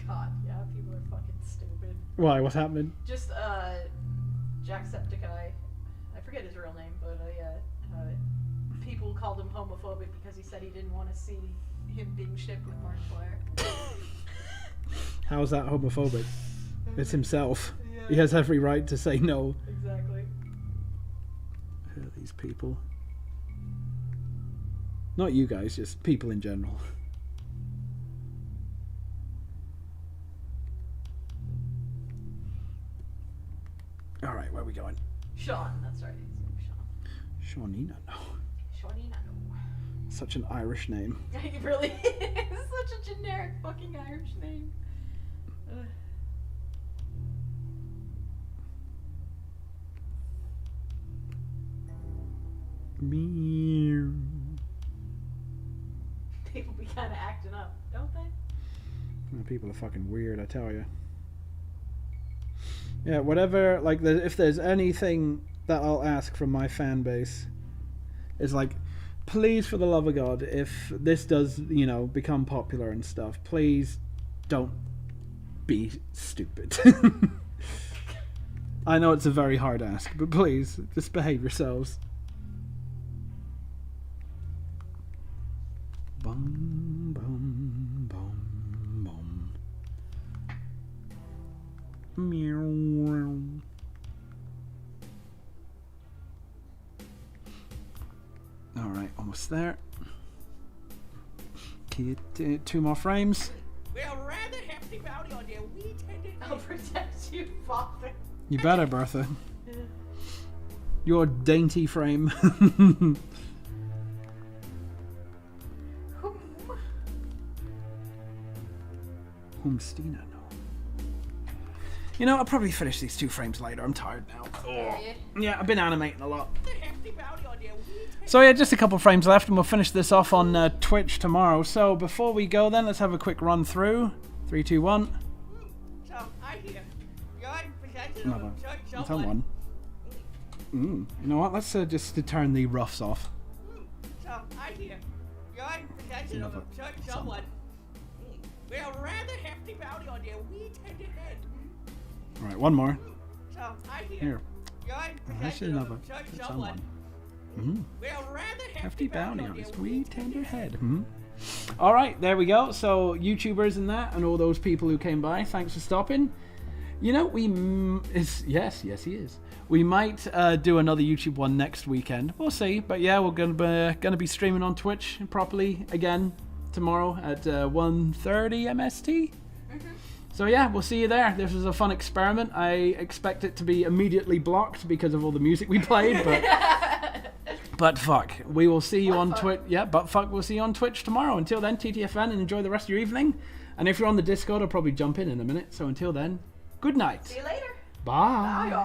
God, yeah, people are fucking stupid. Why? What's happening? Just Jacksepticeye. I forget his real name, but people called him homophobic because he said he didn't want to see him being shipped with Markiplier. How is that homophobic? It's himself. Yeah. He has every right to say no. Exactly. Who are these people? Not you guys, just people in general. Alright, where are we going? Sean, that's right. Sean. Shawnina, no. Shawnina, no. Such an Irish name. It really is. Such a generic fucking Irish name. Meow. People be kind of acting up, don't they? People are fucking weird, I tell you. Yeah, whatever, like, if there's anything that I'll ask from my fan base, is like, please, for the love of God, if this does, become popular and stuff, please don't be stupid. I know it's a very hard ask, but please, just behave yourselves. Bum, bum, bum, bum. Meow. Alright, almost there. Two more frames. Well, rather hefty bounty on there. We tended. I'll protect you, Father. You better, Bertha. Your dainty frame. Homestina, no. I'll probably finish these 2 frames later. I'm tired now. Yeah, I've been animating a lot. So yeah, just a couple frames left and we'll finish this off on Twitch tomorrow. So before we go then, let's have a quick run through. 3, 2, 1. Someone. You know what? Let's just turn the roughs off. Someone. Well, rather hefty bounty on there. We tend to head. Alright, one more. Here. That's another. Someone. Well, rather hefty bounty on his wee tender head. Alright, there we go. So, YouTubers and that, and all those people who came by, thanks for stopping. Yes, he is. We might do another YouTube one next weekend. We'll see. But yeah, we're gonna be streaming on Twitch properly again tomorrow at 1:30 MST. So yeah, we'll see you there. This was a fun experiment. I expect it to be immediately blocked because of all the music we played, but fuck, we will see you on Twitch. Yeah, but fuck, we'll see you on Twitch tomorrow. Until then, TTFN, and enjoy the rest of your evening. And if you're on the Discord, I'll probably jump in a minute. So until then, good night. See you later. Bye. Bye.